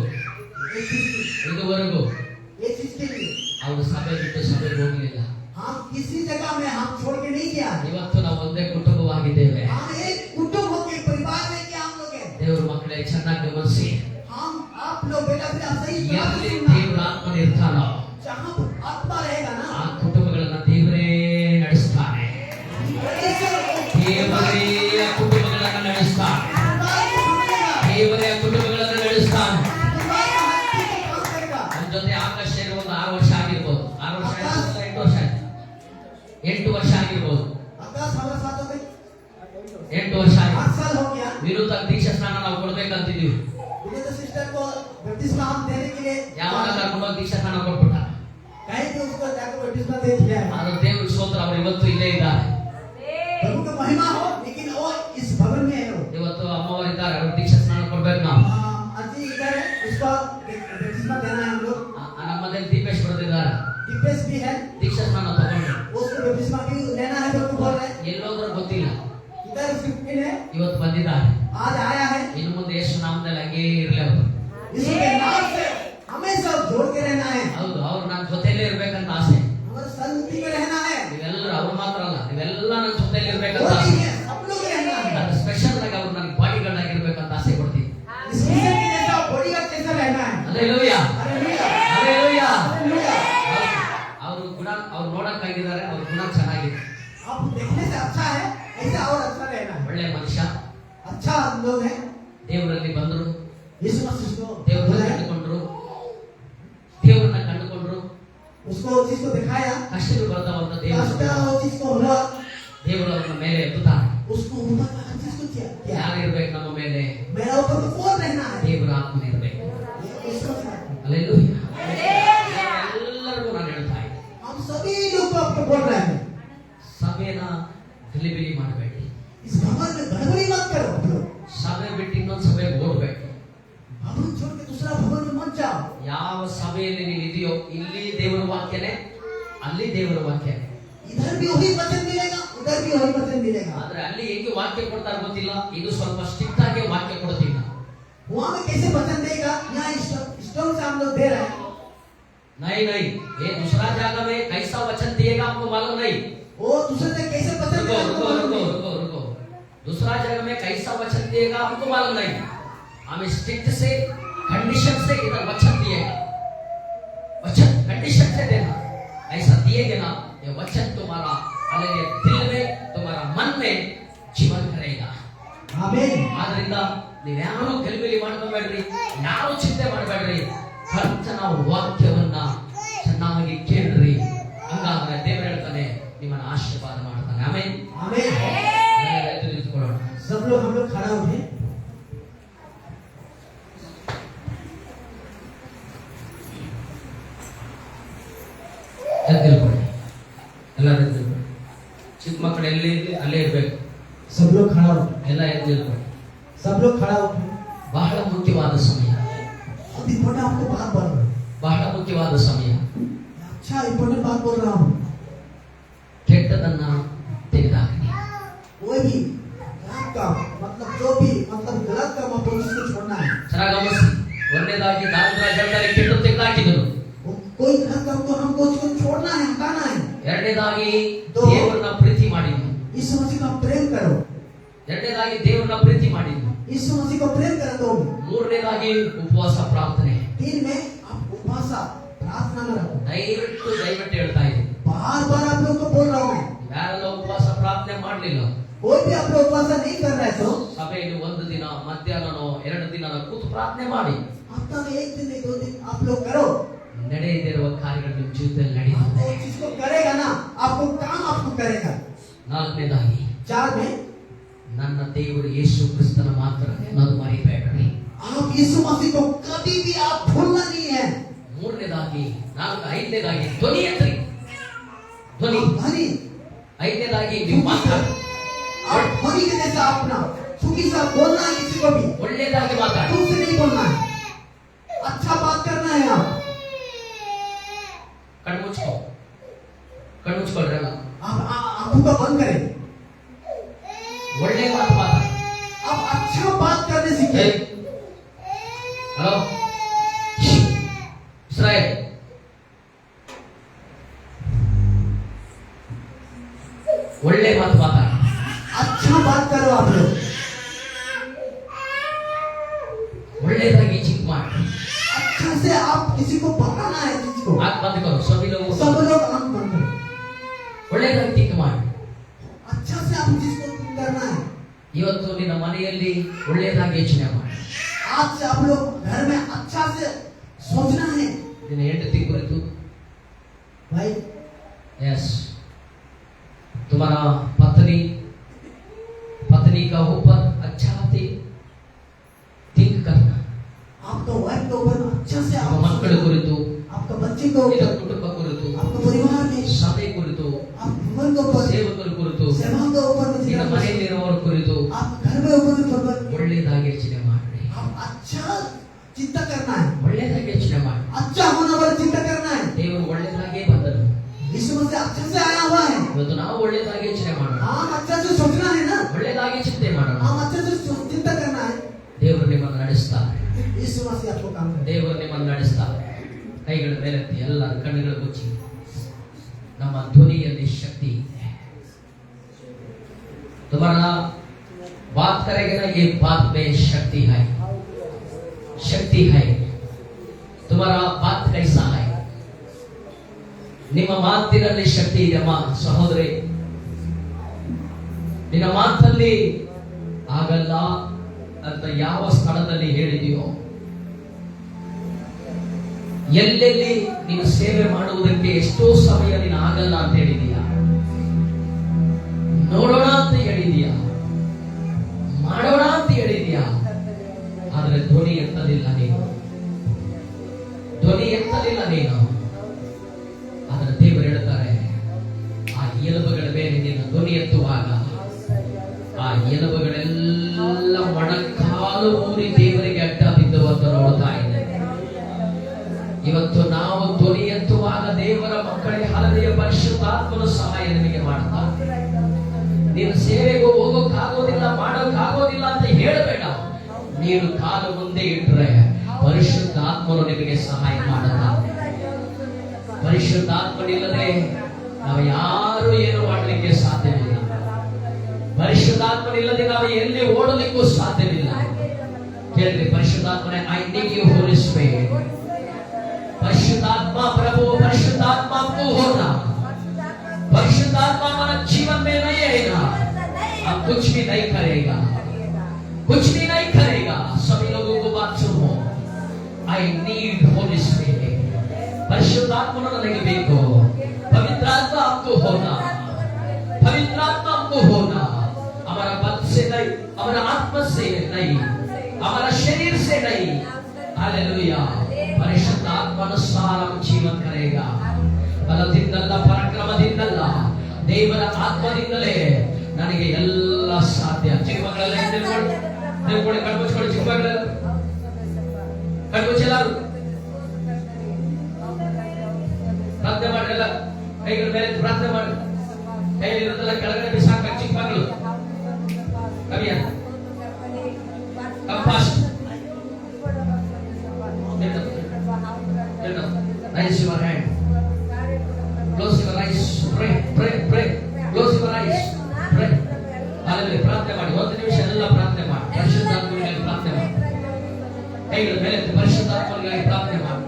एक चीज के लिए ಅವರು ಸಭೆ ಬಿಟ್ಟು ಸಭೆಗೆ ಹೋಗಲಿಲ್ಲ. हम किसी जगह में हम छोड़ के नहीं गया। ಇವತ್ತು ನಾವು ಒಂದೇ ಕುಟುಂಬವಾಗಿದ್ದೇವೆ. हम एक कुटुंब होके परिवार में क्या हम लोग हैं। ದೇವರ ಮಕ್ಕಳೇ, ಚೆನ್ನಾಗಿ ಗಮನಿಸಿ, हम आप लोग बेटा फिर आप सही बात ಎಲ್ಲಿ सुनना। ದೇವರ ಆತ್ಮನ ಇರ್ತಾನೋ जहाँ आत्मा रहेगा ना, ಆ ಕುಟುಂಬಗಳನ್ನ ದೇವರೇ ನಡೆಸ್ತಾನೆ. ದೇವರೇ ಆ ಕುಟುಂಬಗಳನ್ನ ನಡೆಸ್ತಾನೆ. ದೇವರೇ ಆ ಕುಟುಂಬಗಳನ್ನ ನಡೆಸ್ತಾನೆ. ನನ್ನ ಜೊತೆ ಆಕಾಶ ಸೇರಿ ಒಂದು 6 ವರ್ಷ ಆಗಿರ್ಬೋದು, 6 ವರ್ಷ ಆಯ್ತು, 8 ವರ್ಷ ಆಯ್ತು, 8 ವರ್ಷ ಆಗಿರ್ಬೋದು, 8 ವರ್ಷ ಆಯ್ತು. 8 साल हो गया। ವಿರುದ್ಧ ದೀಕ್ಷಾ ಸ್ನಾನ ನಾವು ಕೊಡ್ಬೇಕಂತಿದ್ದೀವಿ. विनीत सिस्टर को बपतिस्मा हम देने के लिए ಯಾವಾಗ ಕರ್ಕೊಂಡು ದೀಕ್ಷಾ ಸ್ನಾನ ಕೊಟ್ಬಿಟ್ಟ. कहीं भी उसको जाकर बपतिस्मा दे दिया है। ಆದ್ರೆ ದೇವರ ಸ್ತೋತ್ರ, ಅವರು ಇವತ್ತು ಇಲ್ಲೇ ಇದ್ದಾರೆ. प्रभु का महिमा हो, लेकिन वो इस भवन में है। वो ಇವತ್ತು ಅಮ್ಮವರಿದ್ದಾರೆ, ಅವ್ರು ದೀಕ್ಷಾ ಸ್ನಾನ ಕೊಡ್ಬೇಕು ನಾವು. अजी इधर है, उसको बपतिस्मा देना है हम लोग। ನಮ್ಮದಲ್ಲಿ ದೀಪೇಶ್ ಬರ್ತಿದ್ದಾರೆ, दिपेश भी है, ದೀಕ್ಷಾ ಸ್ನಾನ ತಗೊಂಡು उसको बपतिस्मा भी लेना है। तो बोल रहे हैं ಎಲ್ಲೋದ್ರೂ ಗೊತ್ತಿಲ್ಲ, इधर उसकी पिन है, ಇವತ್ತು ಬಂದಿದ್ದಾರೆ. आज आया है। ಇನ್ನು ಮುಂದೆ ಯೇಸು ನಾಮದಲ್ಲಿ ಹಂಗೇ ಇರ್ಲಿ ಅವರು. यीशु के नाम से हमेशा जोड़ के रहना है। ಹೌದು, ಅವ್ರು ನನ್ನ ಜೊತೆಯಲ್ಲೇ ಇರ್ಬೇಕಂತ ಆಸೆ. हमारे संगति में रहना है। ನೀವೆಲ್ಲರೂ, ಅವ್ರು ಮಾತ್ರ ಅಲ್ಲ, ನೀವೆಲ್ಲ ನನ್ನ ಜೊತೆಯಲ್ಲಿ ಇರ್ಬೇಕಂತ वो ಆಸೆ. नहीं है, सब लोग रहना है। ಅದು ಸ್ಪೆಷಲ್ ಆಗಿ ಅವ್ರು ನನಗೆ ಬಾಡಿ ಗಾರ್ಡ್ ಆಗಿರ್ಬೇಕಂತ ಆಸೆ ಪಡ್ತೀನಿ. इस मिशन के जैसा बॉडी का कैसा रहना है। Hallelujah, hallelujah, hallelujah. हालेलुया। ಅವರು ಗುಣ, ಅವ್ರು ನೋಡಕ್ಕಾಗಿದ್ದಾರೆ, ಅವ್ರ ಗುಣ ಚೆನ್ನಾಗಿದೆ, आप देखने से अच्छा है, ऐसा और अच्छा रहना है। ಒಳ್ಳೆ ಮನುಷ್ಯ. अच्छा लोग हैं। ದೇವರಲ್ಲಿ ಬಂದ್ರು, यीशु मसीह को ದೇವರನ್ನ बुलाया, ಕಂಡುಕೊಂಡ್ರು, ದೇವರನ್ನ ಕಂಡುಕೊಂಡ್ರು, उसको चीज को दिखाया, ಕಷ್ಟಗಳು ಬರ್ತಾವಂತ कष्ट ದೇವರು, वो चीज को हुआ, ದೇವರು ಅವ್ರನ್ನ ಮೇಲೆ ಎತ್ತುತ್ತಾರೆ. उसको हुआ हर चीज को किया। ಯಾರು ಇರ್ಬೇಕು ನಮ್ಮ ಮೇಲೆ? मेरा ऊपर तो कौन रहना है। ದೇವರ ಆತ್ಮನ ಇರ್ಬೇಕು. ये यीशु मसीह। ಹಲ್ಲೆಲೂಯಾ. ಎಲ್ಲ आपको बोल रहा है, ಸಭೆನ ಗಲಿಬಿಲಿ ಮಾಡಬೇಡಿ. इस भवन में गड़बड़ी मत करो आप लोग। ಸಭೆ ಬಿಟ್ಟು ಇನ್ನೊಂದು ಸಭೆಗೆ ಓಡಬೇಡಿ. भवन छोड़ के दूसरा भवन में मत जाओ। ಯಾವ ಸಭೆಯಲ್ಲಿ ನೀವು ಇದೆಯೋ ಇಲ್ಲಿ ದೇವರ ವಾಕ್ಯನೇ, ಅಲ್ಲಿ ದೇವರ ವಾಕ್ಯನೇ. इधर भी वही वचन मिलेगा, उधर भी वही वचन मिलेगा। ಆದ್ರೆ ಅಲ್ಲಿ ಹೇಗೆ ವಾಕ್ಯ ಕೊಡ್ತಾರೆ ಗೊತ್ತಿಲ್ಲ, ಇದು ಸ್ವಲ್ಪ ಸ್ಟ್ರಿಕ್ಟ್ ಆಗಿ ವಾಕ್ಯ ಕೊಡ್ತಿಲ್ಲ. वहां में कैसे वचन देगा, यहाँ स्ट्रॉन्ग से हम लोग दे रहे हैं। नहीं नहीं, ये दूसरा जगह में कैसा वचन दिएगा आपको मालूम नहीं. वो दूसरे से कैसे वचन रुको देगा रुको आपको मालूम रुको नहीं। रुको रुको, दूसरा जगह में कैसा वचन दिएगा आपको मालूम नहीं. हमें स्ट्रिक्ट से कंडीशन से इधर वचन दिएगा, वचन कंडीशन से देना. ऐसा दिएगे ना, ये वचन तुम्हारा अलग दिल में, तुम्हारा मन में जीवन करेगा. आमीन। ಆದ್ರಿಂದ ನೀವ್ಯಾರು ಗಲಿಬಿಲಿ ಮಾಡ್ಕೋಬೇಡ್ರಿ, ಯಾರು ಚಿಂತೆ ಮಾಡಬೇಡ್ರಿ. ಕರ್ತನ ವಾಕ್ಯವನ್ನ ಚೆನ್ನಾಗಿ ಕೇಳ್ರಿ, ಹಂಗಾದ್ರೆ ದೇವರು ಹೇಳ್ತಾನೆ ನಿಮ್ಮನ್ನ ಆಶೀರ್ವಾದ ಮಾಡ್ತಾನೆ. ಆಮೇನ್ आमीन। ನಿಂತ್ಕೊಳ್ಳೋಣ. सब लोग हम लोग खड़ा उठे। ಎದ್ದಿಳ್ಕೊಳ್ಳಿ, ಎಲ್ಲರೂ ಎದ್ದಿಳ್ಕೊಳ್ಳಿ. ಚಿಕ್ಕ ಮಕ್ಕಳು ಎಲ್ಲಿ ಅಲ್ಲೇ ಇರ್ಬೇಕು. सब लोग खड़ा उठे। ಎಲ್ಲ ಎದ್ದಿಳ್ಕೊಳ್ಳಿ. सब लोग खड़ा उठे। ಬಹಳ ಮುಖ್ಯವಾದ ಸಮಯ, अब इम्पोर्टेंट आपको बात बोल रहा हूँ। ಬಹಳ ಮುಖ್ಯವಾದ ಸಮಯ. अच्छा इम्पोर्टेंट बात बोल रहा हूँ। ಕೆಟ್ಟದನ್ನ ತೆಗೆದಾಕಿ. कोई भी गलत काम, मतलब जो भी मतलब गलत काम आपको उसको छोड़ना है। ಚೆನ್ನಾಗಿ ಗಮನಿಸಿ. ಒಂದನೇದಾಗಿ ದಾವಿದನ ಜೀವನದಲ್ಲಿ ಕೆಟ್ಟು ತೆಗೆದಾಕಿದನು. कोई गलत काम तो हमको उसको छोड़ना है, हटाना है। ಎರಡನೇದಾಗಿ ದೇವರನ್ನ ಪ್ರೀತಿ ಮಾಡಿದ್ನು. यीशु मसीह का प्रेम करो। ಎರಡನೇದಾಗಿ ದೇವರನ್ನ ಪ್ರೀತಿ ಮಾಡಿದ್ನು. यीशु मसीह को प्रेम कर दो। ಮೂರನೇದಾಗಿ ಉಪವಾಸ ಪ್ರಾರ್ಥನೆ. 3 में आप उपवास प्रार्थना में रहो। ದಯವಿಟ್ಟು ಹೇಳ್ತಾ ಇದ್ದೀನಿ, बार बार आप लोग को बोल रहा हूँ, ಯಾರೆಲ್ಲ ಉಪವಾಸ ಪ್ರಾರ್ಥನೆ ಮಾಡಲಿಲ್ಲ, कोई भी आप लोग उपवास नहीं कर रहे तो ಸಭೆಯಲ್ಲಿ ಒಂದು ದಿನ ಮಧ್ಯಾಹ್ನನೋ 2 ದಿನನೋ ಕೂತು ಪ್ರಾರ್ಥನೆ ಮಾಡಿ. हफ्ता में 1 दिन नहीं 2 दिन आप लोग करो। ನಡೆಯದಿರುವ ಕಾರ್ಯಗಳು ನಿಮ್ಮ ಜೀವಿತದಲ್ಲಿ आप ನಡೆಯುತ್ತೆ. वो चीज को करेगा ना, आपको काम आपको करेगा। ನಾಲ್ಕನೇದಾಗಿ 4 में ನನ್ನ ದೇವರು ಯೇಸು ಕ್ರಿಸ್ತನ ಮಾತ್ರ ಅನ್ನೋದು ಮರಿಬೇಡ್ರಿ. आप यीशु मसीह को कभी भी आप भूलना नहीं है। ಮೂರನೇದಾಗಿ ಐದನೇದಾಗಿ ಧ್ವನಿ ಎತ್ತರಿ, ಧ್ವನಿ. ध्वनि, ಐದನೇದಾಗಿ ನೀವು ಮಾತಾಡಿ, आप ध्वनि के जैसा अपना सुखी सा बोलना है, किसी को भी ಒಳ್ಳೆಯದಾಗಿ ಮಾತಾಡಿ. तुमसे नहीं बोलना है, अच्छा बात करना है। आप ಕಣ್ಣು ಮುಚ್ಕೋ, ಕಣ್ಣು ಮುಚ್ಕೊಳ್ರಲ್ಲ. आंखों को बंद करें। ಒಳ್ಳೆ ಮಾತು ಮಾತಾಡಿ. आप अच्छा बात करने सीखें। ಹಲೋ ಇಸ್ರಾಯೇಲ್, ಒಳ್ಳೆ ಮಾತು ಮಾತಾಡಿ. अच्छा बात करो आप लोग। ಒಳ್ಳೆಯದಾಗಿ ಚಿಕ್ಕ ಮಾಡಿ. अच्छा से आप किसी को बताना है, किसी को ಆಗ ಬಂದ್ಕೊಂಡು ಸಭೆ सब लोग आंख बंद करें। ಒಳ್ಳೆಯದಾಗಿ ಚಿಕ್ಕ ಮಾಡಿ. अच्छा से आप जिसको करना है। ಇವತ್ತು ನಿನ್ನ ಮನೆಯಲ್ಲಿ ಒಳ್ಳೆಯದಾಗಿ ಯೋಚನೆ ಮಾಡಿ. आज से आप लोग घर में अच्छा से सोचना है। ನಿನ್ನ ಹೆಂಡತಿ ಕುರಿತು, भाई यस, तुम्हारा पत्नी का ऊपर अच्छा थिंक करना. आपका वाइफ के ऊपर अच्छा से ನಿಮ್ಮ आप ಮಕ್ಕಳ ಕುರಿತು, आपका बच्चे के ನಿನ್ನ ऊपर, ಕುಟುಂಬ ಕುರಿತು, आपका परिवार में, ಸಭೆ ಕುರಿತು, आप भवन के ऊपर, ಸೇವಕರ ಕುರಿತು, सेवा के ऊपर, ನಿನ್ನ ಮನೆಯಲ್ಲಿರುವವರ ಕುರಿತು आप घर में ऊपर ಒಳ್ಳೆಯದಾಗಿ ಯೋಚನೆ ಮಾಡಿ. आप अच्छा चिंता करना है। ಒಳ್ಳೆಯದಾಗಿ ಯೋಚನೆ ಮಾಡಿ. अच्छा होना वाला चिंता करना है। ದೇವರು ಒಳ್ಳೆಯದಾಗೇ ಬಂದನು. यीशु मसीह अच्छा से आया हुआ है। ಇವತ್ತು ನಾವು ಒಳ್ಳೆಯದಾಗಿ ಯೋಚನೆ ಮಾಡೋಣ, हम अच्छा से सोचना है ना, ಒಳ್ಳೆಯದಾಗಿ ಚಿಂತೆ ಮಾಡೋಣ. हम अच्छे से चिंता करना है। ದೇವರು ನಿಮ್ಮನ್ನು ನಡೆಸ್ತಾರೆ, यीशु मसीह आपको काम करे। ದೇವರು ನಿಮ್ಮನ್ನು ನಡೆಸ್ತಾರೆ. ಕೈಗಳ ಮೇಲೆತ್ತಿ, ಎಲ್ಲ ಕಣ್ಣುಗಳು ಮುಚ್ಚಿ. ನಮ್ಮ ಧ್ವನಿಯಲ್ಲಿ ಶಕ್ತಿ ಇದೆ. तुम्हारा बात करेंगे ना, ये बात में शक्ति है, शक्ति है. तुम्हारा बात कैसा है? ನಿಮ್ಮ ಮಾತಿನಲ್ಲಿ ಶಕ್ತಿ ಇದೆಯಮ್ಮ ಸಹೋದರಿ. ನಿನ್ನ ಮಾತಲ್ಲಿ ಆಗಲ್ಲ ಅಂತ ಯಾವ ಸ್ಥಳದಲ್ಲಿ ಹೇಳಿದೆಯೋ, ಎಲ್ಲೆಲ್ಲಿ ನೀನು ಸೇವೆ ಮಾಡುವುದಕ್ಕೆ ಎಷ್ಟೋ ಸಮಯ ನೀನು ಆಗಲ್ಲ ಅಂತ ಹೇಳಿದೀಯಾ, ನೋಡೋಣ ಅಂತ ಹೇಳಿದೀಯಾ, ಮಾಡೋಣ ಅಂತ ಹೇಳಿದೀಯಾ, ಆದ್ರೆ ಧ್ವನಿ ಎತ್ತಲಿಲ್ಲ ನೀನು, ಧ್ವನಿ ಎತ್ತಲಿಲ್ಲ ನೀನು. ಆದ್ರೆ ದೇವರು ಹೇಳ್ತಾರೆ, ಇವತ್ತು ನಾವು ಧ್ವನಿ ಎತ್ತುವಾಗ ದೇವರ ಮಕ್ಕಳಿಗೆ ಹಲವೆಯ ಪರಿಶುದ್ಧಾತ್ಮನ ಸಹಾಯ ನಿಮಗೆ ಮಾಡ್ತಾರೆ. ನೀನು ಸೇವೆಗೂ ಹೋಗೋಕ್ಕಾಗೋದಿಲ್ಲ, ಮಾಡೋಕ್ಕಾಗೋದಿಲ್ಲ ಅಂತ ಹೇಳಬೇಡ. ನೀನು ಕಾಲು ಮುಂದೆ ಇಟ್ಟರೆ ಪರಿಶುದ್ಧಾತ್ಮನು ನಿಮಗೆ ಸಹಾಯ ಮಾಡುತ್ತಾನೆ. ಪರಿಶುದ್ಧಾತ್ಮನಿಲ್ಲದೆ ನಾವು ಯಾರು ಏನು ಮಾಡಲಿಕ್ಕೆ ಸಾಧ್ಯವಿಲ್ಲ. ಪರಿಶುದ್ಧಾತ್ಮನಿಲ್ಲದೆ ನಾವು ಎಲ್ಲಿ ಓಡಲಿಕ್ಕೂ ಸಾಧ್ಯವಿಲ್ಲ. ಕೇಳ್ರಿ, ಪರಿಶುದ್ಧಾತ್ಮನೇ, I need you holy spirit. परिशुद्धात्मा प्रभु, परिशुद्धात्मा को होना, परिशुद्धात्मा हमारा जीवन में नहीं रहेगा, अब कुछ भी नहीं करेगा, कुछ भी नहीं करेगा. सभी लोगों को बात सुनो, I need Holy Spirit. परिशुद्धात्मा ನನಗೆ ಬೇಕು. पवित्रात्मा आपको होना, पवित्रात्मा आपको होना. हमारा बल से नहीं, हमारा आत्मा से नहीं, हमारा शरीर से नहीं. हालेलुया. ಪರಿಶುದ್ಧಾತ್ಮನುಸಾರ ಜೀವನ ಕರೆಗ. ಬಲದಿಂದಲ್ಲ, ಪರಾಕ್ರಮದಿಂದಲ್ಲ, ದೇವರ ಆತ್ಮದಿಂದಲೇ ನನಗೆ ಎಲ್ಲ ಸಾಧ್ಯ. ಚಿಕ್ಕ ಮಕ್ಕಳೆಲ್ಲ ತಿಳ್ಕೊಳ್ಳಿ, ಕಣ್ಮುಚ್ಕೊಳ್ಳಿ. ಚಿಕ್ಕ ಮಕ್ಕಳೆಲ್ಲ ಕಣ್ಮುಚ್ಚೆಲ್ಲರೂ ಪ್ರಾರ್ಥನೆ ಮಾಡಿ. ಎಲ್ಲ ಕೈಗಳ ಮೇಲೆ ಪ್ರಾರ್ಥನೆ ಮಾಡಿ. ಕೈಲಿರೋದೆಲ್ಲ ಕೆಳಗಡೆ ಬಿಸಾಕ. ಚಿಕ್ಕ ಮಕ್ಕಳು ಕವಿಯ compass. Raise your hand. Close your eyes. Pray, pray, pray. Close your eyes. Pray. Hallelujah. ಪ್ರಾರ್ಥನೆ ಮಾಡಿ. ಒಂದು ನಿಮಿಷ ಎಲ್ಲ ಪ್ರಾರ್ಥನೆ ಮಾಡಿ. ಪರಿಶುದ್ಧಾತ್ಮನಿಗಾಗಿ ಪ್ರಾರ್ಥನೆ ಮಾಡಿ. ಕೈಗಳ ಮೇಲೆ ಪರಿಶುದ್ಧಾತ್ಮನಿಗಾಗಿ ಪ್ರಾರ್ಥನೆ ಮಾಡಿ.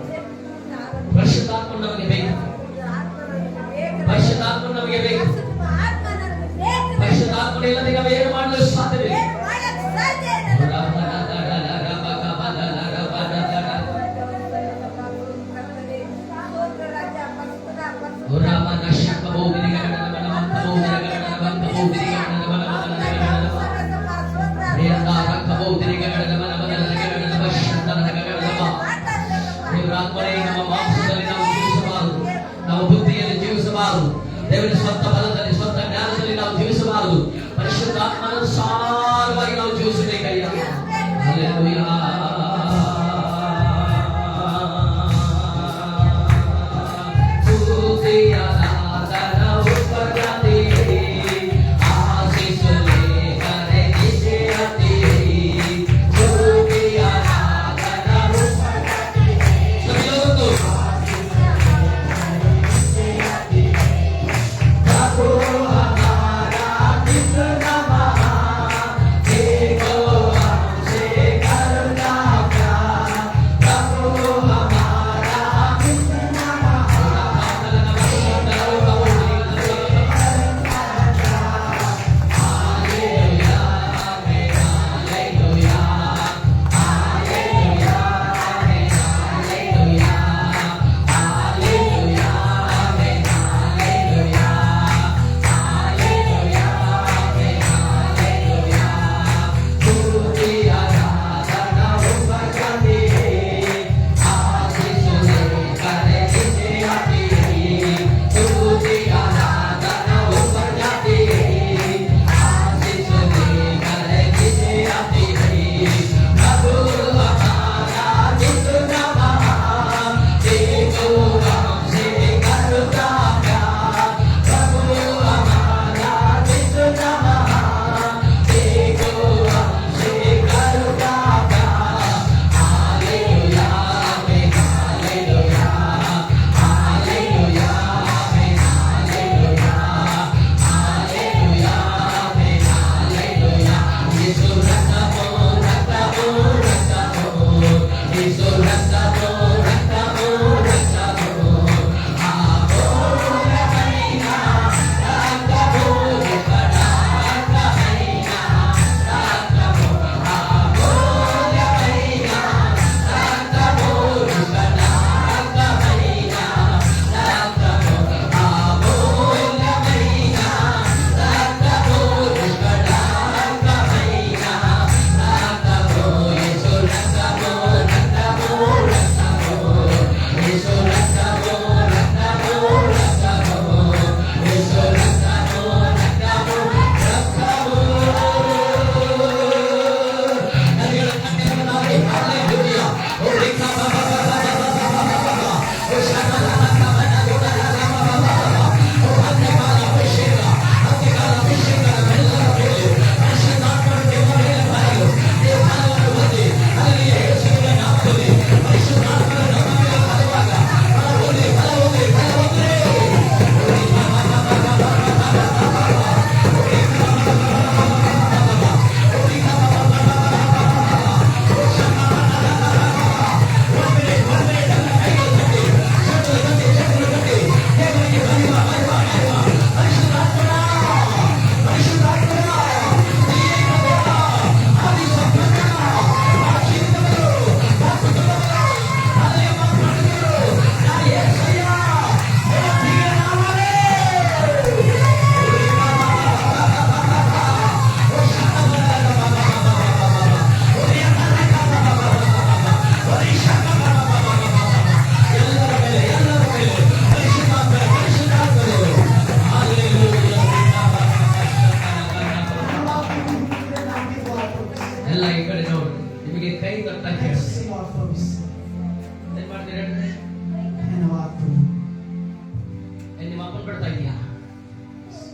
ಪರಿಶುದ್ಧಾತ್ಮ ನಮಗೆ ಬೇಕು. ಪರಿಶುದ್ಧಾತ್ಮ ನಮಗೆ ಬೇಕು. ಪರಿಶುದ್ಧಾತ್ಮ ಇಲ್ಲದೆ ನಾವು ಏನು ಮಾಡಲು ಸಾಧ್ಯವಿಲ್ಲ. ನಮ್ಮ ಬುದ್ಧಿಯಲ್ಲಿ ಜೀವಿಸಬಾರದು. ದೇವರ ಸ್ವಂತ ಬಲದಲ್ಲಿ, ಸ್ವಂತ ಜ್ಞಾನದಲ್ಲಿ ನಾವು ಜೀವಿಸಬಾರದು. ಪರಿಶುದ್ಧಾತ್ಮನುಸಾರವಾಗಿ ನಾವು ಜೀವಿಸಬೇಕಯ್ಯ. ಹಲ್ಲೆಲೂಯಾ. Oh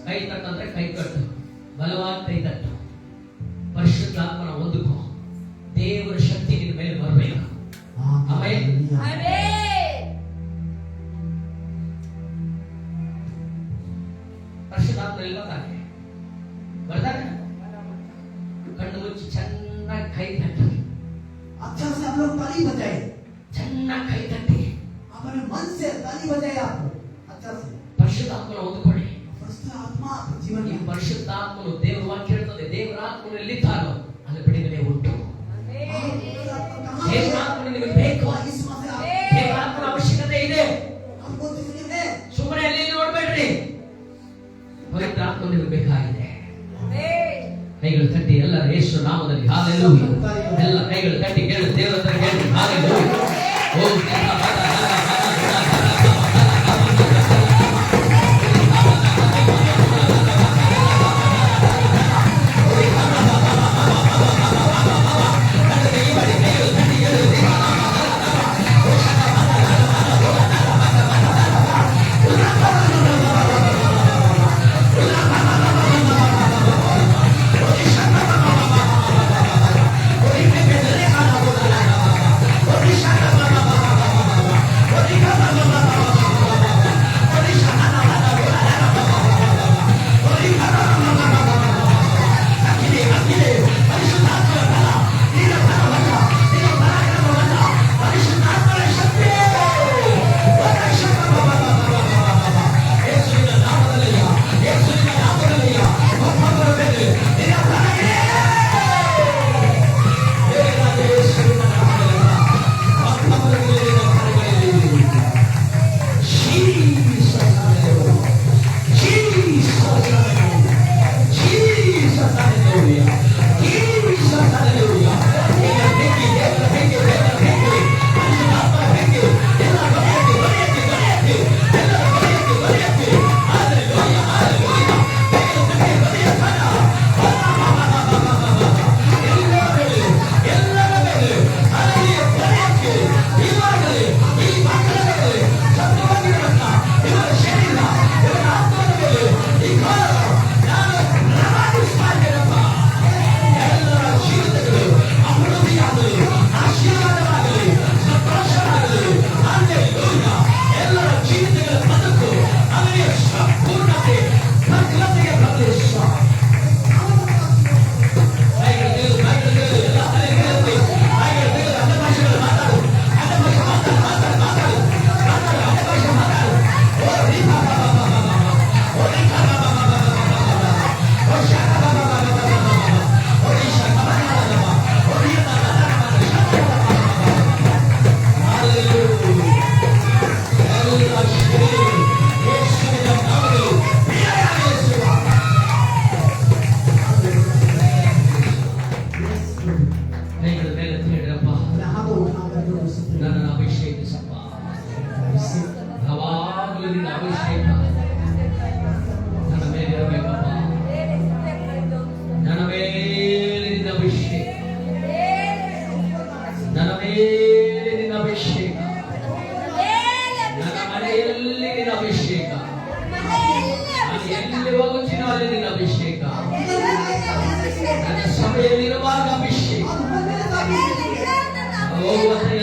ಕೈ ತಟ್ಟಂದ್ರೆ ಕೈ ಕಟ್ಟು, ಬಲವಾಗಿ ಕೈ ತಟ್ಟು, ಪರಿಶುದ್ಧಾತ್ಮನ ಹೊಂದಿಕೋ. ದೇವರ ಶಕ್ತಿ ನಿನ್ನ ಮೇಲೆ ಬರಬೇಕು. ಆಮೇಲೆ ಪರಿಶುದ್ಧಾತ್ಮ ಎಲ್ಲ ತಾನೆ ಬರ್ತಾನೆ. ಕಣ್ಣು ಮುಚ್ಚಿ ಚೆನ್ನಾಗಿ ಕೈ ತಟ್ಟಿ, अच्छा से आप लोग ताली बजाए, ಚೆನ್ನಾಗಿ ಕೈ ತಟ್ಟಿ अपने मन से ताली बजाए आप अच्छा से। ಪರಿಶುದ್ಧಾತ್ಮನ ಹೊಂದಿಕೊಳ್ಳಿ. पवित्र आत्मा आपके जीवन ಈ में ಪರಿಶುದ್ಧಾತ್ಮನು ದೇವರ ವಾಕ್ಯ ಹೇಳ್ತದೆ, ದೇವರ ಆತ್ಮನು ಎಲ್ಲಿದ್ದಾನೋ ಅಲ್ಲಿ ಬಿಡುಗಡೆ ಉಂಟು. ದೇವರ ಆತ್ಮನು ನಿಮಗೆ ಬೇಕು. ದೇವರ ಆತ್ಮನ ಅವಶ್ಯಕತೆ ಇದೆ. ಸುಮ್ಮನೆ ಅಲ್ಲಿ ಇಲ್ಲಿ ನೋಡ್ಬೇಡ್ರಿ. ಪವಿತ್ರ ಆತ್ಮ ನಿಮಗೆ ಬೇಕಾಗಿದೆ. ಕೈಗಳು ತಟ್ಟಿ ಎಲ್ಲರ ಯೇಸು ನಾಮದಲ್ಲಿ ಹಾಲೆಲೂಯಾ. ಎಲ್ಲ ಕೈಗಳು ತಟ್ಟಿ ಕೇಳಿ ದೇವರ ಹತ್ರ ಕೇಳಿ ಹಾಲೆಲೂಯಾ. ಓ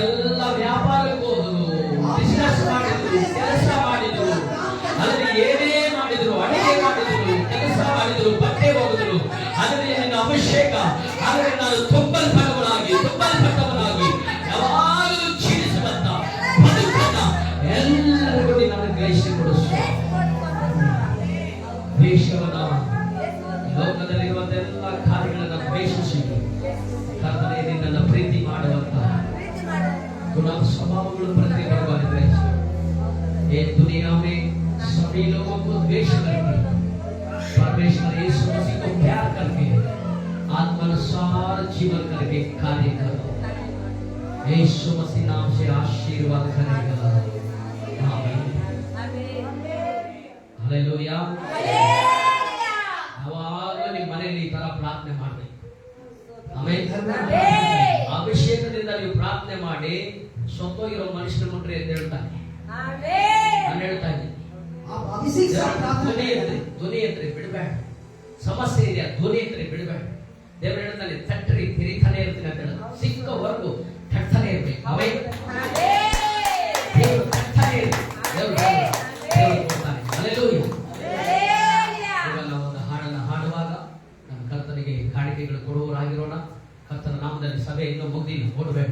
ಎಲ್ಲ ವ್ಯಾಪಾರಕ್ಕೆ ಹೋದರು, ಬಿಸಿನೆಸ್ ಮಾಡಿದ್ರು, ಕೆಲಸ ಮಾಡಿದ್ರು, ಅಲ್ಲಿ ಏನೇ ಮಾಡಿದ್ರು, ಅಡಿಗೆ ಮಾಡಿದ್ರು, ಕೆಲಸ ಮಾಡಿದ್ರು, ಬಟ್ಟೆ ಹೋಗಿದ್ರು, ಅದರಲ್ಲಿ ನಿನ್ನ ಅಭಿಷೇಕ. ಆದರೆ ನಾನು ತುಂಬಲ್ಪಟ್ಟವನಾಗಿ ಯಾವಾಗಲೂ ಕ್ಷೀಣಿಸುವಂತ ಬದುಕನ್ನ ಎಲ್ಲರಿಗೂ ನಾನು ಗ್ರಹಿಸಿಕೊಡಿಸು. ದೇಶವನ್ನ ಲೋಕದಲ್ಲಿರುವಂತೆಲ್ಲ ಕಾರ್ಯಗಳನ್ನು ದ್ವೇಷಿಸಿ ಕರ್ತನೇ ನಿನ್ನನ್ನು ಪ್ರೀತಿ ಮಾಡುವಂತ गुण स्वभावಗಳು प्रति भगवान ग्रहिस। ये दुनिया में सभी लोगों को द्वेष करके परमेश्वर यीशु मसीह को प्यार करके आत्मानुसार जीवन करके कार्य करो। यीशु मसीह नाम से आशीर्वाद करेगा। आमीन। हालेलुया। ಯಾವಾಗಲೂ ನಿಮ್ಮ ಮನೆಯಲ್ಲಿ ಈ ತರ ಪ್ರಾರ್ಥನೆ ಮಾಡಬೇಕು. ಆಮೆನ್. ಅಭಿಷೇಕದಿಂದ ನೀವು ಪ್ರಾರ್ಥನೆ ಮಾಡಿ ಸತ್ತೋಗಿರೋ ಮನುಷ್ಯನ ಮುಟ್ರಿ ಅಂತ ಹೇಳ್ತಾನೆ. ನಾನು ಹೇಳ್ತಾ ಇದ್ದೀನಿ आप अभिषेक से प्रार्थना ಧ್ವನಿ करें ಎತ್ತರಿ, ಧ್ವನಿ ಎತ್ತರಿ, ಬಿಡಬೇಡ. ಸಮಸ್ಯೆ ಇದೆಯಾ, ಧ್ವನಿ ಎತ್ತರಿ, ಬಿಡಬೇಡ. ದೇವರು ಹೇಳ್ತಾನೆ ತಟ್ಟರಿ ತಿರಿತಾನೆ ಇರ್ತೀನಿ ಅಂತ ಹೇಳ. ಸಿಕ್ಕವರೆಗೂ ತಟ್ಟನೆ ಇರ್ಬೇಕು. ಅವೇ ದೇವರು ತಟ್ಟನೆ ಇರ್ಬೇಕು. ದೇವರು ಕೊಡ್ತಾನೆ. ಹಲ್ಲೆಲೂಯಾ. ಇವಾಗ ನಾವು ಒಂದು ಹಾಡನ್ನು ಹಾಡುವಾಗ ನಮ್ಮ ಕರ್ತನಿಗೆ ಕಾಣಿಕೆಗಳು ಕೊಡುವವರಾಗಿರೋಣ. ಕರ್ತನ ನಾಮದಲ್ಲಿ ಸಭೆ ಇನ್ನೂ ಮುಗ್ದಿಲ್ಲ, ಓಡಬೇಡ.